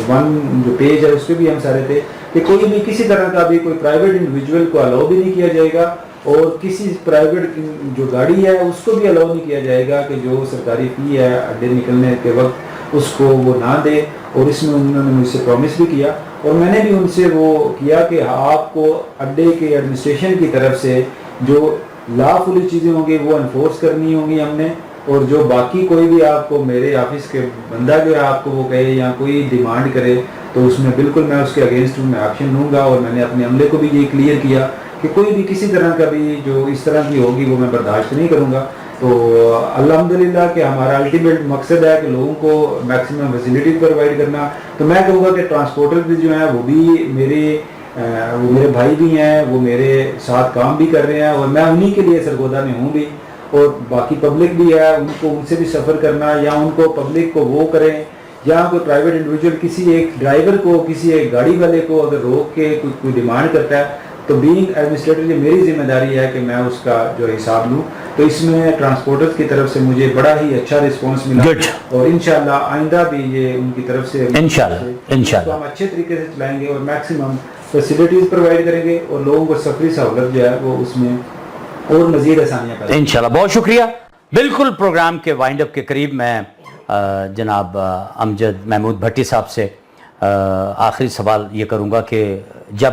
Speaker 12: ون جو پیج ہے اس پہ بھی ہم سارے تھے کہ کوئی بھی کسی طرح کا بھی کوئی پرائیویٹ انڈیویجول کو الاؤ بھی نہیں کیا جائے گا اور کسی پرائیویٹ جو گاڑی ہے اس کو بھی الاؤ نہیں کیا جائے گا کہ جو سرکاری فی ہے اڈے نکلنے کے وقت اس کو وہ نہ دے. اور اس میں انہوں نے مجھ سے پرومس بھی کیا اور میں نے بھی ان سے وہ کیا کہ آپ کو اڈے کے ایڈمنسٹریشن کی طرف سے جو لا فلی چیزیں ہوں گی وہ انفورس کرنی ہوں گی ہم نے, اور جو باقی کوئی بھی آپ کو میرے آفس کے بندہ جو ہے آپ کو وہ کہے یا کوئی ڈیمانڈ کرے تو اس میں بالکل میں اس کے اگینسٹ میں ایکشن لوں گا. اور میں نے اپنے عملے کو بھی یہ کلیئر کیا کہ کوئی بھی کسی طرح کا بھی جو اس طرح کی ہوگی وہ میں برداشت نہیں کروں گا. تو الحمدللہ کہ ہمارا الٹیمیٹ مقصد ہے کہ لوگوں کو میکسیمم فیسلٹیز پرووائڈ کرنا. تو میں کہوں گا کہ ٹرانسپورٹر بھی جو ہیں وہ میرے بھائی بھی ہیں, وہ میرے ساتھ کام بھی کر رہے ہیں اور میں انہی کے لیے سرگودا میں ہوں بھی, اور باقی پبلک بھی ہے ان کو ان سے بھی سفر کرنا یا ان کو پبلک کو وہ کریں یا کوئی پرائیویٹ انڈیویجول کسی ایک ڈرائیور کو کسی ایک گاڑی والے کو اگر روک کے کوئی ڈیمانڈ کرتا ہے تو بینگ ایڈمنسٹریٹر یہ میری ذمہ داری ہے کہ میں اس کا جو حساب لوں. تو اس میں ٹرانسپورٹرز کی طرف سے مجھے بڑا ہی اچھا رسپانس ملا اور انشاءاللہ آئندہ بھی یہ ان کی طرف سے انشاءاللہ ہم اچھے طریقے سے چلائیں گے اور میکسیمم فیسلٹیز پرووائڈ کریں گے اور لوگوں کو سفری سہولت جو ہے وہ اس میں اور مزید آسانیاں کریں
Speaker 8: انشاءاللہ. بہت شکریہ. بالکل پروگرام کے وائنڈ اپ کے قریب میں جناب امجد محمود بھٹی صاحب سے آخری سوال یہ کروں گا کہ جب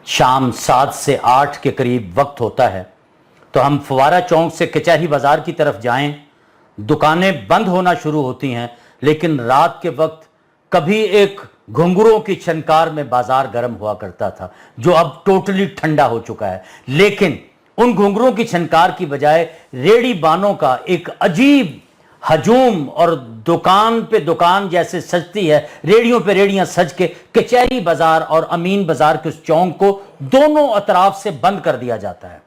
Speaker 8: شام 7 سے 8 کے قریب وقت ہوتا ہے تو ہم فوارہ چونک سے کچہری بازار کی طرف جائیں, دکانیں بند ہونا شروع ہوتی ہیں, لیکن رات کے وقت کبھی ایک گھنگروں کی چھنکار میں بازار گرم ہوا کرتا تھا جو اب ٹوٹلی ٹھنڈا ہو چکا ہے. لیکن ان گھنگروں کی چھنکار کی بجائے ریڑی بانوں کا ایک عجیب ہجوم اور دکان پہ دکان جیسے سجتی ہے, ریڑیوں پہ ریڑیاں سج کے کچہری بازار اور امین بازار کے اس چونک کو دونوں اطراف سے بند کر دیا جاتا ہے.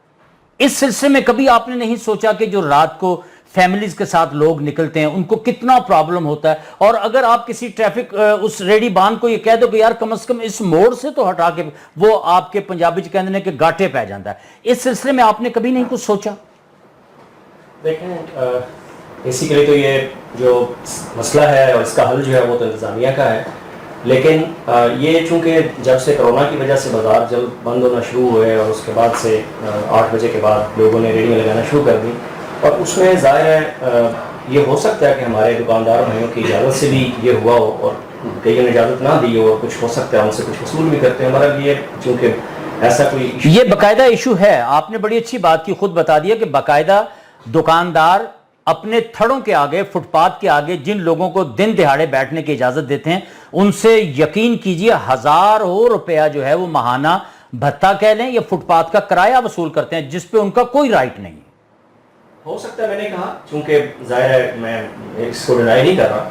Speaker 8: اس سلسلے میں کبھی آپ نے نہیں سوچا کہ جو رات کو فیملیز کے ساتھ لوگ نکلتے ہیں ان کو کتنا پرابلم ہوتا ہے, اور اگر آپ کسی ٹریفک اس ریڈی بان کو یہ کہہ دو کہ یار کم از کم اس موڑ سے تو ہٹا کے, وہ آپ کے پنجابی چ کہتے ہیں کہ گاٹے پہ جاتا ہے. اس سلسلے میں آپ نے کبھی نہیں کچھ سوچا؟
Speaker 11: دیکھیں بیسیکلی تو یہ جو مسئلہ ہے اور اس کا حل جو ہے وہ تو انتظامیہ کا ہے, لیکن یہ چونکہ جب سے کرونا کی وجہ سے بازار جب بند ہونا شروع ہوئے اور اس کے بعد سے 8 بجے کے بعد لوگوں نے ریڑیاں لگانا شروع کر دی, اور اس میں ظاہر ہے یہ ہو سکتا ہے کہ ہمارے دکاندار بھائیوں کی اجازت سے بھی یہ ہوا ہو اور کئیوں نے اجازت نہ دی ہو, اور کچھ ہو سکتا ہے ان سے کچھ وصول بھی کرتے ہیں. ہمارا یہ چونکہ ایسا کوئی
Speaker 8: یہ باقاعدہ ایشو ہے. آپ نے بڑی اچھی بات کی, خود بتا دیا کہ باقاعدہ دکاندار اپنے تھڑوں کے آگے, فٹ پاتھ کے آگے جن لوگوں کو دن دہاڑے بیٹھنے کی اجازت دیتے ہیں ان سے یقین کیجئے 1000 روپیہ جو ہے وہ ماہانہ بھتہ کہہ لیں یا فٹ پاتھ کا کرایہ وصول کرتے ہیں جس پہ ان کا کوئی رائٹ نہیں.
Speaker 11: ہو سکتا ہے, میں نے کہا چونکہ ظاہر ہے میں اس کو ڈینائی نہیں کر رہا,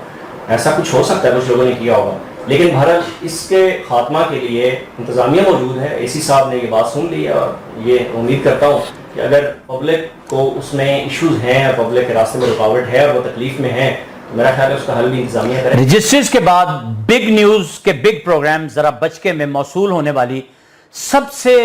Speaker 11: ایسا کچھ ہو سکتا ہے کچھ لوگوں نے کیا ہوگا, لیکن بہرحال اس کے خاتمہ کے لیے انتظامیہ موجود ہے. اے سی صاحب نے یہ بات سن لی ہے اور یہ امید کرتا ہوں کہ اگر پبلک کو اس میں ایشوز ہیں اور پبلک کے راستے میں رکاوٹ ہے اور وہ تکلیف میں ہیں تو میرا خیال ہے اس کا حل بھی انتظامیہ کرے.
Speaker 8: رجسٹرز کے بعد بگ نیوز کے بگ پروگرام ذرا بچ کے میں موصول ہونے والی سب سے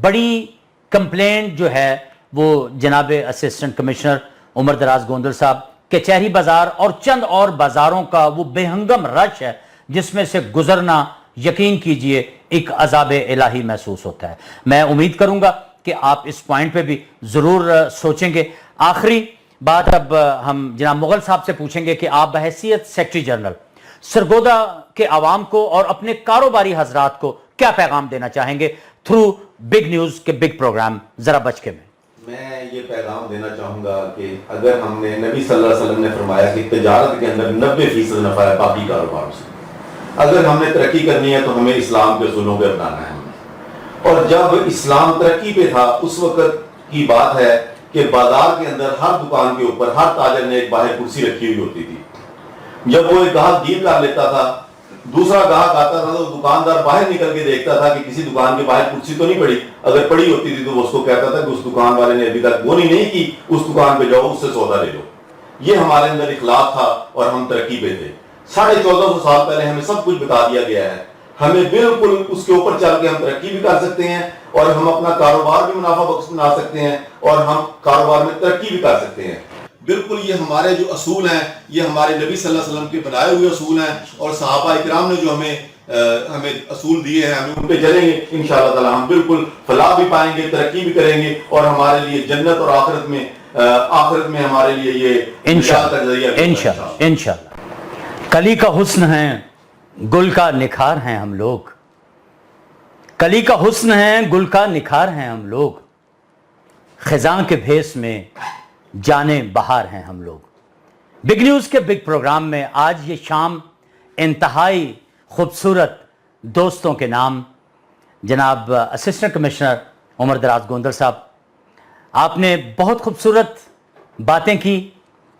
Speaker 8: بڑی کمپلینٹ جو ہے وہ جناب اسسٹنٹ کمشنر عمر دراز گوندل صاحب, کچہری بازار اور چند اور بازاروں کا وہ بے ہنگم رش ہے جس میں سے گزرنا یقین کیجئے ایک عذاب الہی محسوس ہوتا ہے. میں امید کروں گا کہ آپ اس پوائنٹ پہ بھی ضرور سوچیں گے. آخری بات اب ہم جناب مغل صاحب سے پوچھیں گے کہ آپ بحیثیت سیکرٹری جنرل سرگودا کے عوام کو اور اپنے کاروباری حضرات کو کیا پیغام دینا چاہیں گے تھرو بگ نیوز کے بگ پروگرام ذرا بچ کے
Speaker 13: میں یہ پیغام دینا چاہوں گا کہ اگر ہم نے نبی صلی اللہ علیہ وسلم نے فرمایا کہ تجارت کے اندر 90% نفع ہے باقی کاروبار سے, اگر ہم نے ترقی کرنی ہے تو ہمیں اسلام کے اصولوں پہ اپنانا ہے. اور جب اسلام ترقی پہ تھا اس وقت کی بات ہے کہ بازار کے اندر ہر دکان کے اوپر ہر تاجر نے ایک باہر کرسی رکھی ہوئی ہوتی تھی. جب وہ ایک گاہک ڈیل کر لیتا تھا, دوسرا گاہک آتا تھا تو دکاندار باہر نکل کے دیکھتا تھا کہ کسی دکان کے باہر کرسی تو نہیں پڑی, اگر پڑی ہوتی تھی تو وہ اس کو کہتا تھا کہ اس دکان والے نے ابھی تک وہ نہیں کی, اس دکان پہ جاؤ اس سے سودا لے لو. یہ ہمارے اندر اخلاق تھا اور ہم ترقی پہ تھے. 1450 سال پہلے ہمیں سب کچھ بتا دیا گیا ہے. ہمیں بالکل اس کے اوپر چل کے ہم ترقی بھی کر سکتے ہیں اور ہم اپنا کاروبار بھی منافع بخش بنا سکتے ہیں اور ہم کاروبار میں ترقی بھی کر سکتے ہیں. بالکل یہ ہمارے جو اصول ہیں یہ ہمارے نبی صلی اللہ علیہ وسلم کے بنائے ہوئے اصول ہیں اور صحابہ اکرام نے جو ہمیں اصول دیے ہیں ہمیں ان پہ چلیں گے انشاءاللہ تعالی ہم بالکل فلاح بھی پائیں گے, ترقی بھی کریں گے اور ہمارے لیے جنت اور آخرت میں ہمارے لیے یہ
Speaker 8: انشاءاللہ. کلی کا حسن ہے گل کا نکھار ہیں ہم لوگ, کلی کا حسن ہے گل کا نکھار ہیں ہم لوگ, خزاں کے بھیس میں جانے بہار ہیں ہم لوگ. بگ نیوز کے بگ پروگرام میں آج یہ شام انتہائی خوبصورت دوستوں کے نام جناب اسسٹنٹ کمشنر عمر دراز گوندر صاحب, آپ نے بہت خوبصورت باتیں کی,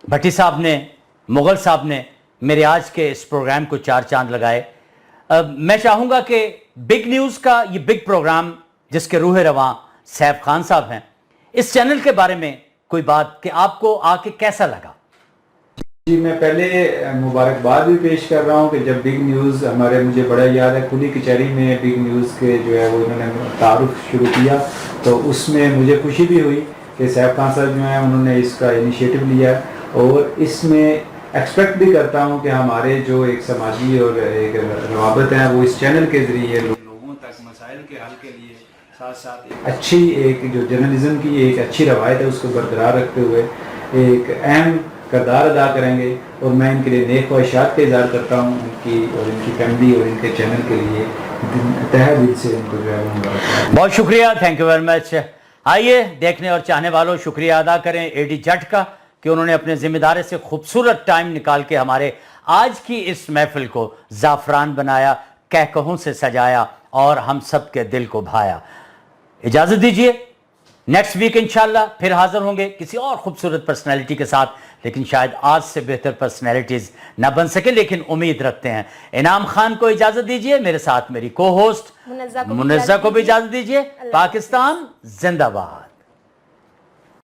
Speaker 8: بھٹی صاحب نے, مغل صاحب نے میرے آج کے اس پروگرام کو چار چاند لگائے. میں چاہوں گا کہ بگ نیوز کا یہ بگ پروگرام جس کے روح رواں سیف خان صاحب ہیں, اس چینل کے بارے میں کوئی بات کہ آپ کو آ کے کیسا لگا؟
Speaker 12: جی میں پہلے مبارکباد بھی پیش کر رہا ہوں کہ جب بگ نیوز مجھے بڑا یاد ہے کھلی کچہری میں بگ نیوز کے جو ہے وہ انہوں نے تعارف شروع کیا تو اس میں مجھے خوشی بھی ہوئی کہ سیف خان صاحب جو ہیں انہوں نے اس کا انیشیٹو لیا اور اس میں ایکسپیکٹ بھی کرتا ہوں کہ ہمارے جو ایک سماجی اور ایک روابط ہیں وہ اس چینل کے ذریعے لوگوں تک مسائل کے حل کے لیے ساتھ ساتھ اچھی ایک جو جرنلزم کی ایک اچھی روایت ہے اس کو برقرار رکھتے ہوئے ایک اہم کردار ادا کریں گے اور میں ان کے لیے نیک خواہشات کا اظہار کرتا ہوں ان کی اور ان کی فیملی اور ان کے چینل کے لیے تہہ دل سے ان کو جو ہے
Speaker 8: بہت شکریہ, تھینک یو ویری مچ. آئیے دیکھنے اور چاہنے والوں شکریہ ادا کریں اے ڈی جٹ کا کہ انہوں نے اپنے ذمہ داری سے خوبصورت ٹائم نکال کے ہمارے آج کی اس محفل کو زعفران بنایا, کہکہوں سے سجایا اور ہم سب کے دل کو بھایا. اجازت دیجئے, نیکسٹ ویک انشاءاللہ پھر حاضر ہوں گے کسی اور خوبصورت پرسنالٹی کے ساتھ, لیکن شاید آج سے بہتر پرسنالٹیز نہ بن سکے, لیکن امید رکھتے ہیں. انعام خان کو اجازت دیجئے, میرے ساتھ میری کو ہوسٹ منزہ کو بھی اجازت دیجئے. پاکستان زندہ باد.